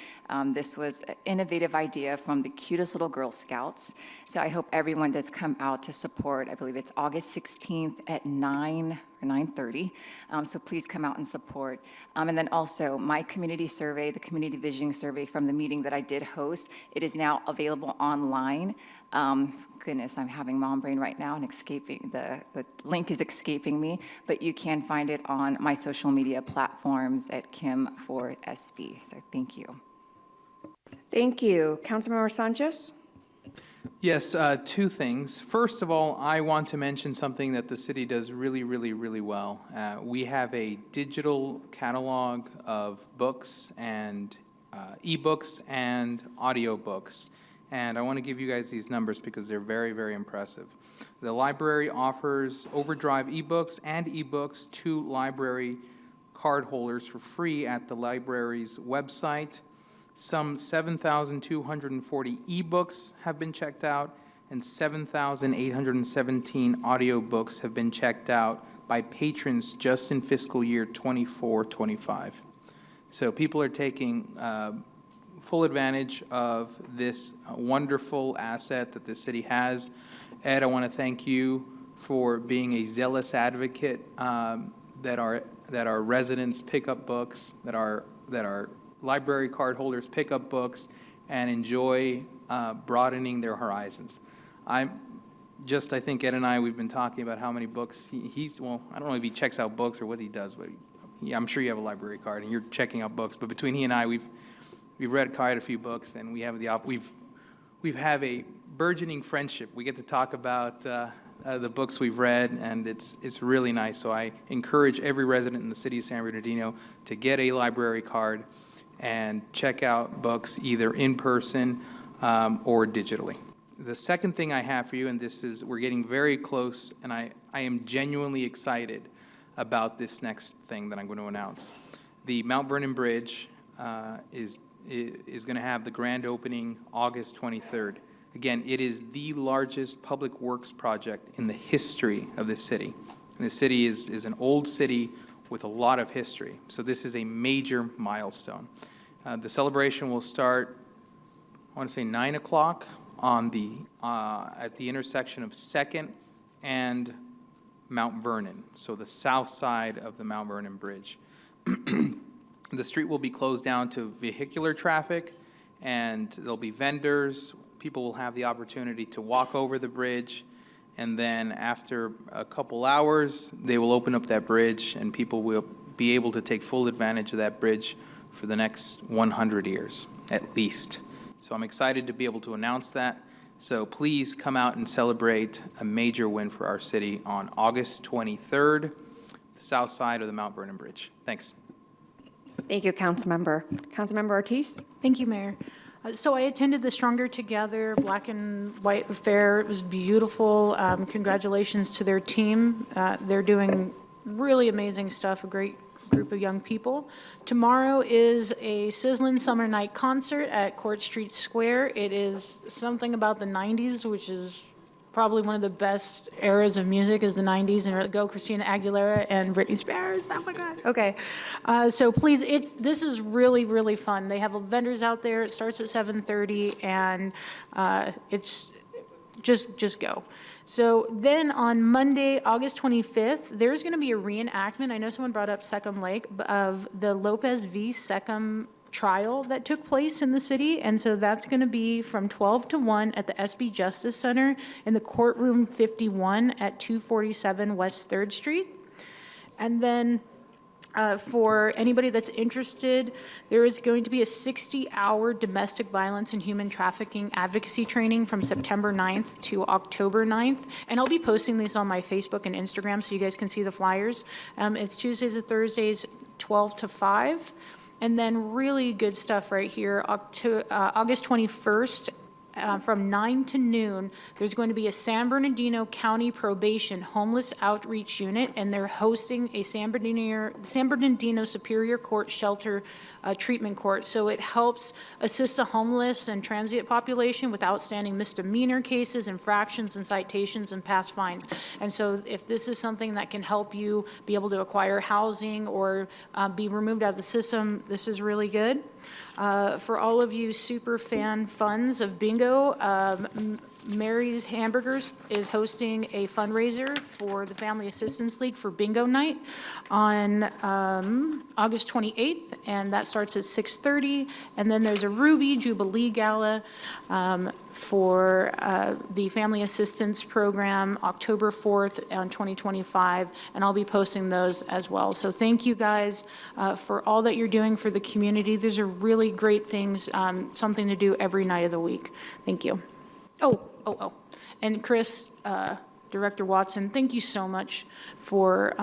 This was an innovative idea from the cutest little Girl Scouts. So I hope everyone does come out to support. I believe it's August 16th at 9 or 9:30. So please come out and support. And then also my community survey, the community visioning survey from the meeting that I did host, it is now available online. Goodness, I'm having mom brain right now and the link is escaping me, but you can find it on my social media platforms at Kim4SB. So thank you. Thank you. Councilmember Sanchez? Yes, 2 things. First of all, I want to mention something that the city does really, really, really well. We have a digital catalog of books and ebooks and audiobooks. And I want to give you guys these numbers because they're very, very impressive. The library offers Overdrive ebooks and ebooks to library card holders for free at the library's website. Some 7,240 ebooks have been checked out, and 7,817 audiobooks have been checked out by patrons just in fiscal year 24-25. So people are taking full advantage of this wonderful asset that the city has. Ed, I want to thank you for being a zealous advocate that our residents pick up books, that our library card holders pick up books and enjoy broadening their horizons. I think Ed and I, we've been talking about how many books well, I don't know if he checks out books or what he does, but I'm sure you have a library card and you're checking out books. But between he and I, we've read quite a few books, and we have we've have a burgeoning friendship. We get to talk about the books we've read, and it's really nice. So I encourage every resident in the city of San Bernardino to get a library card and check out books either in person or digitally. The second thing I have for you, and we're getting very close, and I am genuinely excited about this next thing that I'm going to announce. The Mount Vernon Bridge is going to have the grand opening August 23rd. Again, it is the largest public works project in the history of this city. And the city is an old city with a lot of history. So this is a major milestone. The celebration will start, I want to say 9 o'clock on at the intersection of 2nd and Mount Vernon, so the south side of the Mount Vernon Bridge. The street will be closed down to vehicular traffic, and there'll be vendors. People will have the opportunity to walk over the bridge, and then after a couple hours, they will open up that bridge, and people will be able to take full advantage of that bridge for the next 100 years, at least. So I'm excited to be able to announce that. So please come out and celebrate a major win for our city on August 23rd, the south side of the Mount Vernon Bridge. Thanks. Thank you, Councilmember. Councilmember Ortiz? Thank you, Mayor. So I attended the Stronger Together Black and White Affair. It was beautiful. Congratulations to their team. They're doing really amazing stuff, a great group of young people. Tomorrow is a sizzling summer night concert at Court Street Square. It is something about the 90s, which is probably one of the best eras of music is the 90s, and go Christina Aguilera and Britney Spears. Oh my God. Okay. So please, this is really, really fun. They have vendors out there. It starts at 7:30, and it's just go. So then on Monday, August 25th, there's going to be a reenactment. I know someone brought up Secum Lake, of the Lopez v. Secum trial that took place in the city. And so that's going to be from 12 to 1 at the SB Justice Center in the courtroom 51 at 247 West 3rd Street. And then for anybody that's interested, there is going to be a 60-hour domestic violence and human trafficking advocacy training from September 9th to October 9th. And I'll be posting these on my Facebook and Instagram so you guys can see the flyers. It's Tuesdays and Thursdays, 12 to 5. And then really good stuff right here, August 21st, from 9 to noon, there's going to be a San Bernardino County Probation Homeless Outreach Unit, and they're hosting a San Bernardino Superior Court Shelter Treatment Court. So it helps assist the homeless and transient population with outstanding misdemeanor cases, infractions, and citations and past fines. And so if this is something that can help you be able to acquire housing or be removed out of the system, this is really good. For all of you super fan funds of bingo, Mary's Hamburgers is hosting a fundraiser for the Family Assistance League for Bingo Night on August 28th, and that starts at 6:30. And then there's a Ruby Jubilee Gala for the Family Assistance Program, October 4th, 2025, and I'll be posting those as well. So thank you guys for all that you're doing for the community. These are really great things, something to do every night of the week. Thank you. Oh, and Chris, Director Watson, thank you so much for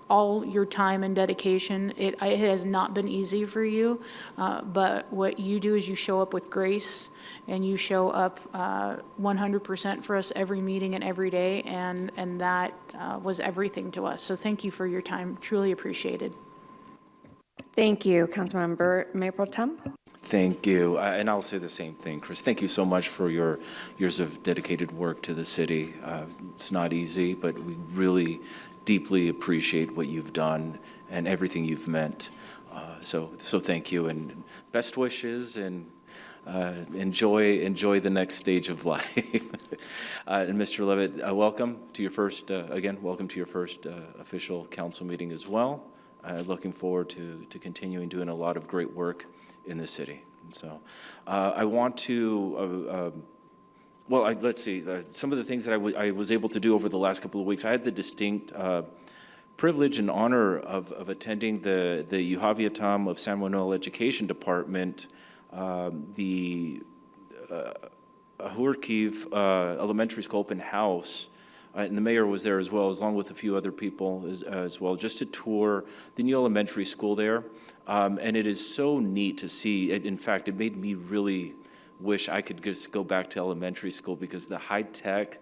all your time and dedication. It has not been easy for you, but what you do is you show up with grace, and you show up 100% for us every meeting and every day, and that was everything to us. So thank you for your time, truly appreciated. Thank you, Councilmember Mayor Pro Tem. Thank you, and I'll say the same thing, Chris. Thank you so much for your years of dedicated work to the city. It's not easy, but we really deeply appreciate what you've done and everything you've meant. So thank you, and best wishes, and enjoy the next stage of life. And Mr. Levitt, welcome to your first official council meeting as well. Looking forward to continuing doing a lot of great work in the city. And so I want to, let's see, some of the things that I was able to do over the last couple of weeks. I had the distinct privilege and honor of attending the Yuhaviatam of San Manuel Education Department, the Ahurkiv Elementary School Open House. And the mayor was there as well, along with a few other people as well, just to tour the new elementary school there. And it is so neat to see. In fact, it made me really wish I could just go back to elementary school, because the high tech,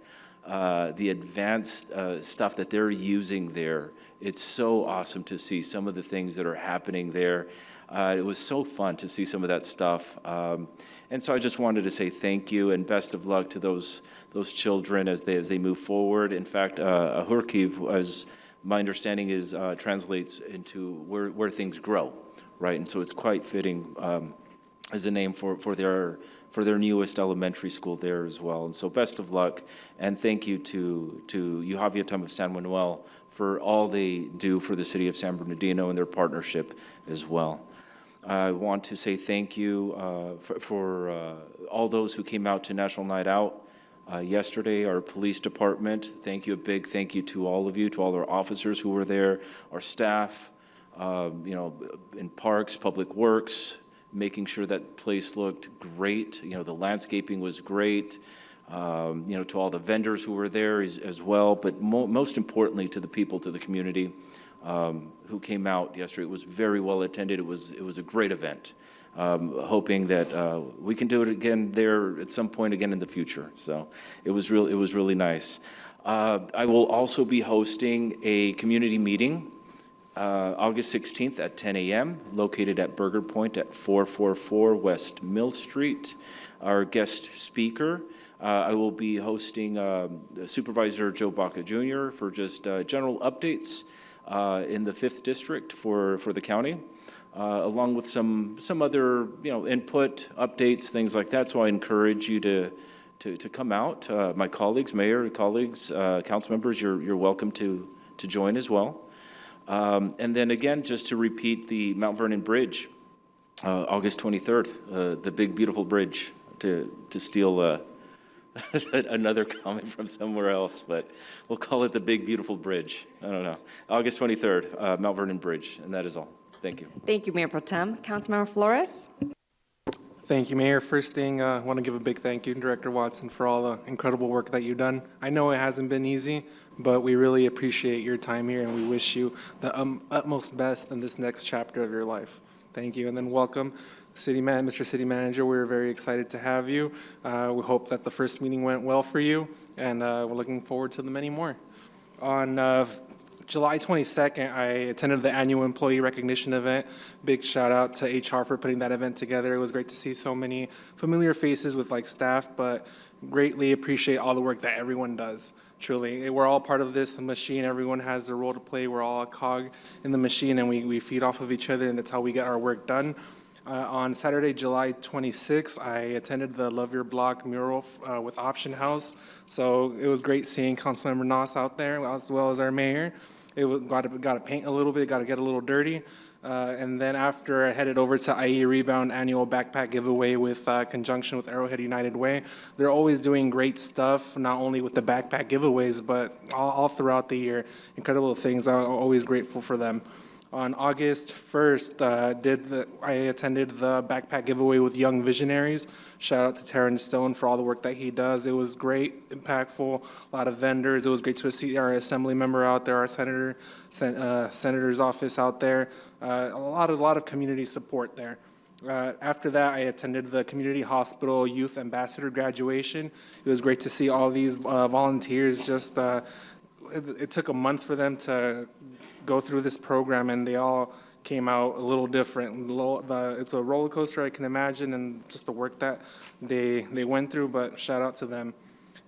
the advanced stuff that they're using there, it's so awesome to see some of the things that are happening there. It was so fun to see some of that stuff. And so I just wanted to say thank you and best of luck to those children as they move forward. In fact, Ahurkiv, as my understanding is, translates into where things grow, right? And so it's quite fitting as a name for their newest elementary school there as well. And so best of luck, and thank you to Yuhaviatam of San Manuel for all they do for the city of San Bernardino and their partnership as well. I want to say thank you for all those who came out to National Night Out yesterday, our police department. Thank you, a big thank you to all of you, to all our officers who were there, our staff, in parks, public works, making sure that place looked great. The landscaping was great. To all the vendors who were there as well, but most importantly to the people, to the community who came out yesterday. It was very well attended. It was a great event. Hoping that we can do it again there at some point again in the future. So it was really nice. I will also be hosting a community meeting August 16th at 10 a.m. located at Burger Point at 444 West Mill Street. Our guest speaker, I will be hosting Supervisor Joe Baca Jr. for just general updates in the 5th District for the county, along with some other input, updates, things like that. So I encourage you to come out. My colleagues, mayor, colleagues, council members, you're welcome to join as well. And then again, just to repeat the Mount Vernon Bridge, August 23rd, the big beautiful bridge, to steal another comment from somewhere else, but we'll call it the big beautiful bridge. I don't know. August 23rd, Mount Vernon Bridge, and that is all. Thank you. Thank you, Mayor Pro Tem. Councilmember Flores? Thank you, Mayor. First thing, I want to give a big thank you to Director Watson for all the incredible work that you've done. I know it hasn't been easy, but we really appreciate your time here, and we wish you the utmost best in this next chapter of your life. Thank you, and then welcome, Mr. City Manager. We're very excited to have you. We hope that the first meeting went well for you, and we're looking forward to the many more. On July 22nd, I attended the annual employee recognition event. Big shout out to HR for putting that event together. It was great to see so many familiar faces with staff, but greatly appreciate all the work that everyone does. Truly, we're all part of this machine. Everyone has a role to play. We're all a cog in the machine, and we feed off of each other, and that's how we get our work done. On Saturday, July 26th, I attended the Love Your Block mural with Option House. So it was great seeing Councilmember Noss out there, as well as our mayor. It was, got to paint a little bit, got to get a little dirty. And then after, I headed over to IE Rebound annual backpack giveaway with conjunction with Arrowhead United Way. They're always doing great stuff, not only with the backpack giveaways, but all throughout the year. Incredible things. I'm always grateful for them. On August 1st, I attended the backpack giveaway with Young Visionaries. Shout out to Terrence Stone for all the work that he does. It was great, impactful, a lot of vendors. It was great to see our assembly member out there, our senator's office out there. A lot of community support there. After that, I attended the Community Hospital Youth Ambassador graduation. It was great to see all these volunteers. It took a month for them to go through this program, and they all came out a little different. It's a roller coaster, I can imagine, and just the work that they went through, but shout out to them.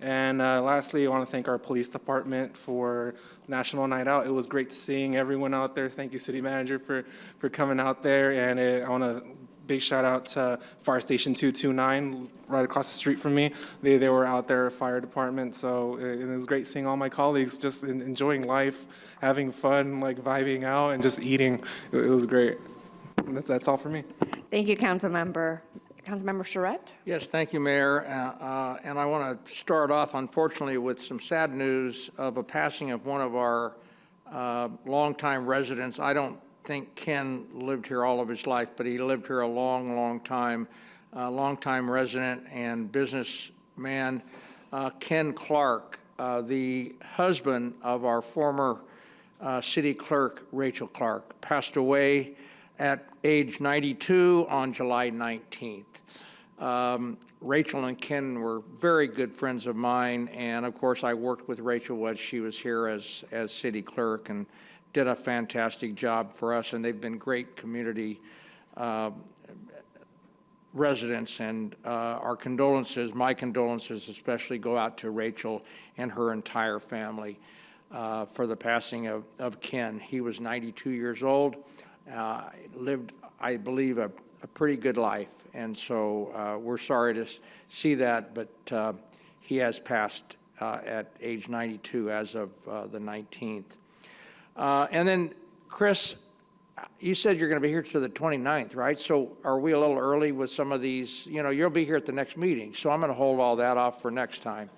And lastly, I want to thank our police department for National Night Out. It was great seeing everyone out there. Thank you, City Manager, for coming out there. And I want to big shout out to Fire Station 229 right across the street from me. They were out there, fire department. So it was great seeing all my colleagues just enjoying life, having fun, vibing out, and just eating. It was great. That's all for me. Thank you, Councilmember. Councilmember Charette? Yes, thank you, Mayor. And I want to start off, unfortunately, with some sad news of a passing of one of our longtime residents. I don't think Ken lived here all of his life, but he lived here a long time, longtime resident and businessman. Ken Clark, the husband of our former city clerk, Rachel Clark, passed away at age 92 on July 19th. Rachel and Ken were very good friends of mine, and of course I worked with Rachel when she was here as city clerk, and did a fantastic job for us, and they've been great community residents. And our condolences, my condolences especially, go out to Rachel and her entire family for the passing of Ken. He was 92 years old, lived, I believe, a pretty good life, and so we're sorry to see that, but he has passed at age 92 as of the 19th. And then, Chris, you said you're going to be here to the 29th, right? So are we a little early with some of these? You know, you'll be here at the next meeting, so I'm going to hold all that off for next time.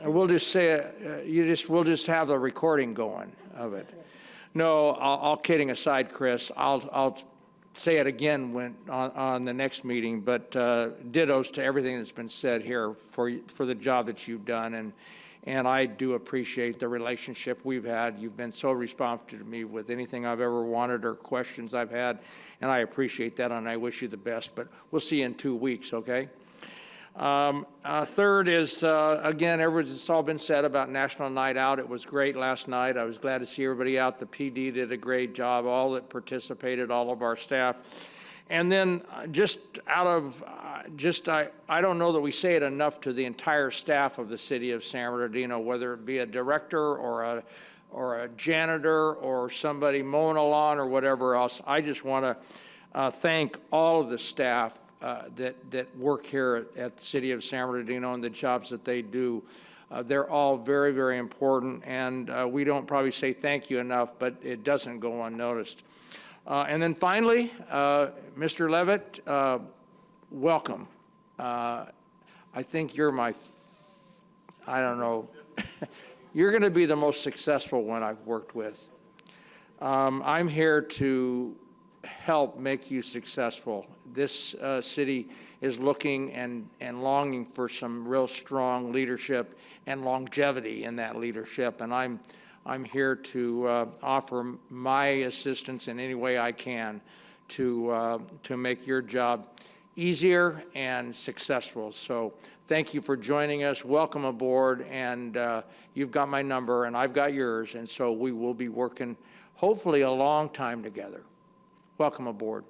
We'll just say, we'll just have the recording going of it. No, all kidding aside, Chris, I'll say it again on the next meeting, but dittos to everything that's been said here for the job that you've done, and I do appreciate the relationship we've had. You've been so responsive to me with anything I've ever wanted or questions I've had, and I appreciate that, and I wish you the best, but we'll see you in 2 weeks, okay? Third is, again, it's all been said about National Night Out. It was great last night. I was glad to see everybody out. The PD did a great job, all that participated, all of our staff. And then just out of, I don't know that we say it enough to the entire staff of the city of San Bernardino, whether it be a director or a janitor or somebody mowing a lawn or whatever else. I just want to thank all of the staff that work here at the city of San Bernardino and the jobs that they do. They're all very, very important, and we don't probably say thank you enough, but it doesn't go unnoticed. And then finally, Mr. Levitt, welcome. I think you're I don't know, you're going to be the most successful one I've worked with. I'm here to help make you successful. This city is looking and longing for some real strong leadership and longevity in that leadership, and I'm here to offer my assistance in any way I can to make your job easier and successful. So thank you for joining us. Welcome aboard, and you've got my number and I've got yours, and so we will be working hopefully a long time together. Welcome aboard.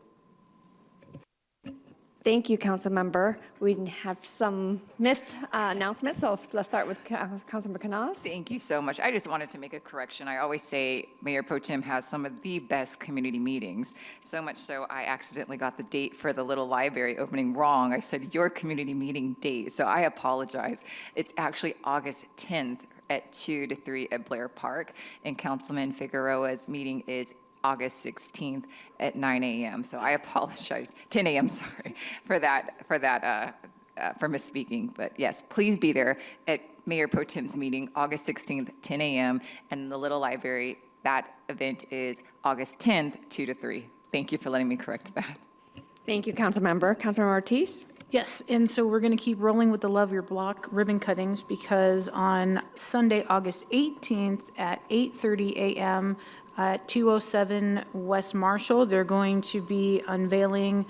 Thank you, Council Member. We have some missed announcements, so let's start with Councilmember Canas. Thank you so much. I just wanted to make a correction. I always say Mayor Pro Tem has some of the best community meetings, so much so I accidentally got the date for the little library opening wrong. I said your community meeting date, so I apologize. It's actually August 10th at 2 to 3 at Blair Park, and Councilman Figueroa's meeting is August 16th at 9 a.m. So I apologize, 10 a.m. sorry, for misspeaking. But yes, please be there at Mayor Pro Tem's meeting, August 16th, 10 a.m. And in the Little Library, that event is August 10th, 2 to 3. Thank you for letting me correct that. Thank you, Council Member. Councilmember Ortiz? Yes, and so we're going to keep rolling with the Love Your Block ribbon cuttings because on Sunday, August 18th at 8:30 a.m., at 207 West Marshall, they're going to be unveiling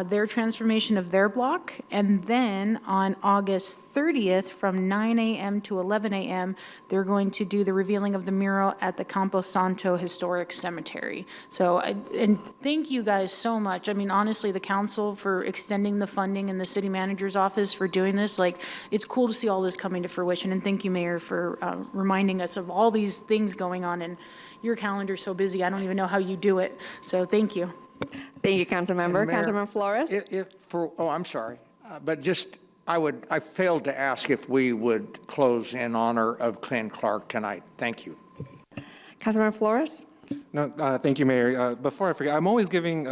their transformation of their block. And then on August 30th, from 9 a.m. to 11 a.m., they're going to do the revealing of the mural at the Campo Santo Historic Cemetery. So, and thank you guys so much. I mean, honestly, the council for extending the funding and the city manager's office for doing this. Like, it's cool to see all this coming to fruition. And thank you, Mayor, for reminding us of all these things going on. And your calendar's so busy, I don't even know how you do it. So thank you. Thank you, Council Member. Councilmember Flores? I'm sorry, but just, I failed to ask if we would close in honor of Glenn Clark tonight. Thank you. Councilmember Flores? No, thank you, Mayor. Before I forget, I'm always giving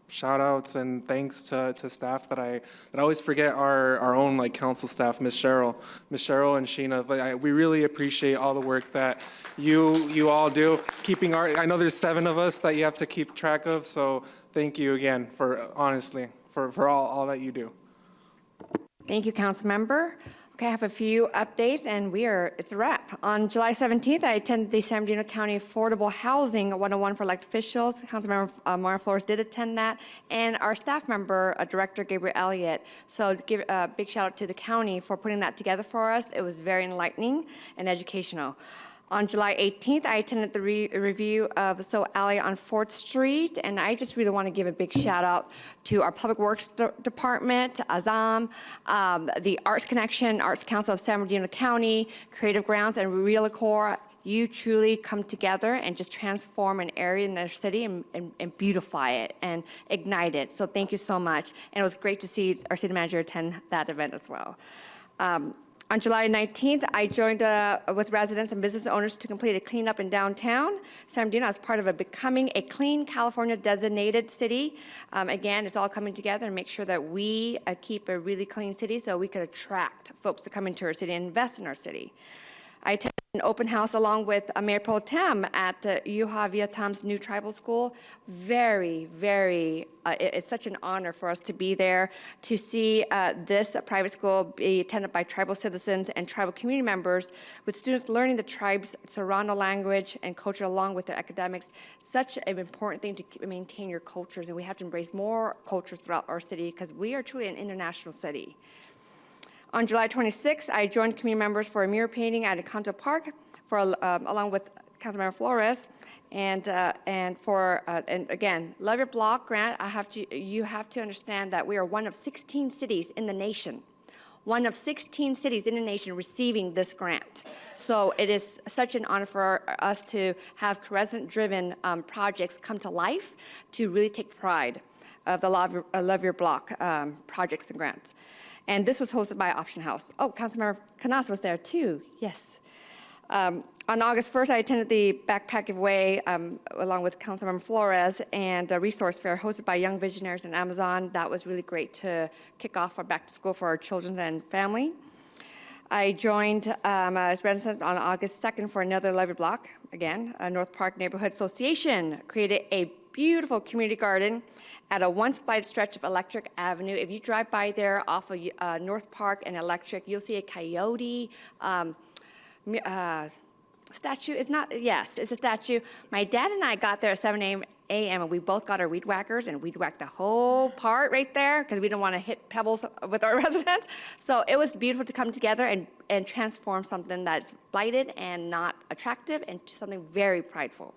shout outs and thanks to staff that I always forget our own like council staff, Miss Cheryl and Sheena. We really appreciate all the work that you all do. I know there's 7 of us that you have to keep track of, so thank you again for all that you do. Thank you, Council Member. Okay, I have a few updates, and it's a wrap. On July 17th, I attended the San Bernardino County Affordable Housing 101 for elected officials. Councilmember Mara Flores did attend that, and our staff member, Director Gabriel Elliott. So give a big shout out to the county for putting that together for us. It was very enlightening and educational. On July 18th, I attended the review of So Alley on 4th Street, and I just really want to give a big shout out to our Public Works Department, Azam, the Arts Connection, Arts Council of San Bernardino County, Creative Grounds, and Realicor. You truly come together and just transform an area in their city and beautify it and ignite it. So thank you so much. And it was great to see our city manager attend that event as well. On July 19th, I joined with residents and business owners to complete a cleanup in downtown San Bernardino as part of becoming a Clean California designated city. Again, it's all coming together and make sure that we keep a really clean city so we could attract folks to come into our city and invest in our city. I attended an open house along with Mayor Pro Tem at Yuha Vietnam's new tribal school. Very, very, it's such an honor for us to be there, to see this private school be attended by tribal citizens and tribal community members, with students learning the tribe's Serrano language and culture along with their academics. Such an important thing to maintain your cultures, and we have to embrace more cultures throughout our city because we are truly an international city. On July 26th, I joined community members for a mural painting at Encanto Park, along with Councilmember Flores, and again, Love Your Block grant. You have to understand that we are one of 16 cities in the nation, one of 16 cities in the nation receiving this grant. So it is such an honor for us to have resident-driven projects come to life, to really take pride of the Love Your Block projects and grants. And this was hosted by Option House. Oh, Councilmember Canas was there too, yes. On August 1st, I attended the Backpack Giveaway along with Councilmember Flores and a resource fair hosted by Young Visionaries and Amazon. That was really great to kick off our back to school for our children and family. I joined as resident on August 2nd for another Love Your Block. Again, North Park Neighborhood Association created a beautiful community garden at a once-blighted stretch of Electric Avenue. If you drive by there off of North Park and Electric, you'll see a coyote statue. It's not, yes, it's a statue. My dad and I got there at 7 a.m. and we both got our weed whackers and weed whacked the whole part right there because we didn't want to hit pebbles with our residents. So it was beautiful to come together and transform something that's blighted and not attractive into something very prideful.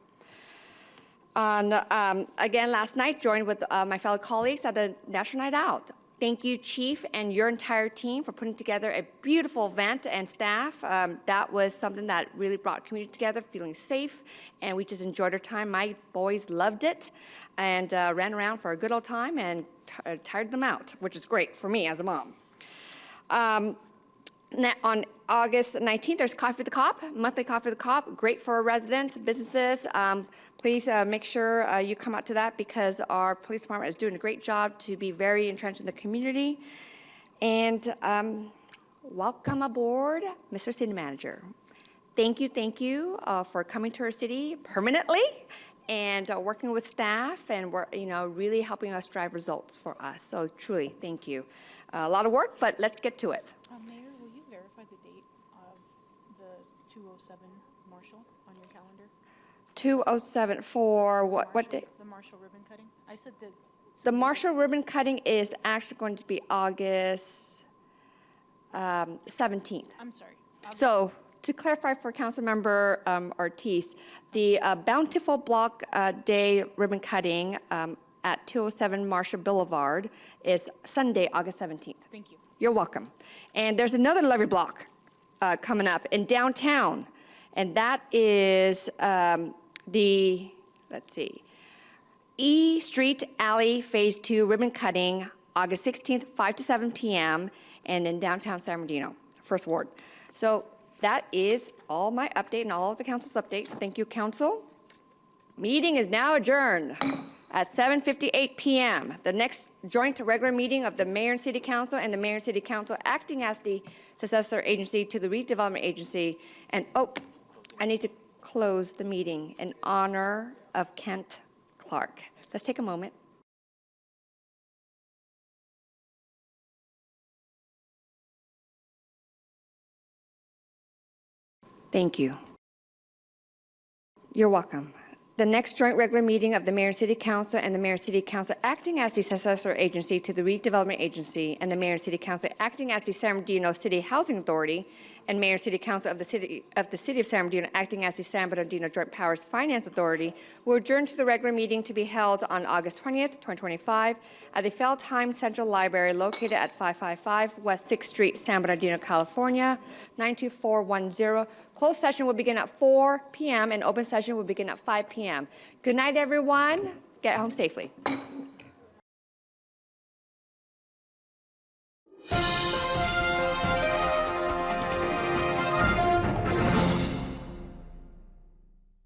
Again, last night, joined with my fellow colleagues at the National Night Out. Thank you, Chief, and your entire team for putting together a beautiful event, and staff. That was something that really brought community together, feeling safe, and we just enjoyed our time. My boys loved it and ran around for a good old time and tired them out, which is great for me as a mom. On August 19th, there's Coffee with the Cop, monthly Coffee with the Cop, great for our residents, businesses. Please make sure you come out to that because our police department is doing a great job to be very entrenched in the community. And welcome aboard, Mr. City Manager. Thank you for coming to our city permanently and working with staff and really helping us drive results for us. So truly, thank you. A lot of work, but let's get to it. Mayor, will you verify the date of the 207 Marshall on your calendar? 207 for what date? The Marshall ribbon cutting. I said that. The Marshall ribbon cutting is actually going to be August 17th. I'm sorry. So to clarify for Councilmember Ortiz, the Bountiful Block Day ribbon cutting at 207 Marshall Boulevard is Sunday, August 17th. Thank you. You're welcome. And there's another levee block coming up in downtown, and that is let's see, E Street Alley Phase 2 ribbon cutting, August 16th, 5 to 7 p.m., and in downtown San Bernardino, First Ward. So that is all my update and all of the council's updates. Thank you, council. Meeting is now adjourned at 7:58 p.m. The next joint regular meeting of the Mayor and City Council and the Mayor and City Council acting as the successor agency to the Redevelopment Agency. And I need to close the meeting in honor of Kent Clark. Let's take a moment. Thank you. You're welcome. The next joint regular meeting of the Mayor and City Council and the Mayor and City Council acting as the successor agency to the Redevelopment Agency and the Mayor and City Council acting as the San Bernardino City Housing Authority and Mayor and City Council of the City of San Bernardino acting as the San Bernardino Joint Powers Finance Authority will adjourn to the regular meeting to be held on August 20th, 2025 at the Feldheim Central Library located at 555 West 6th Street, San Bernardino, California, 92410. Closed session will begin at 4 p.m. and open session will begin at 5 p.m. Good night, everyone. Get home safely.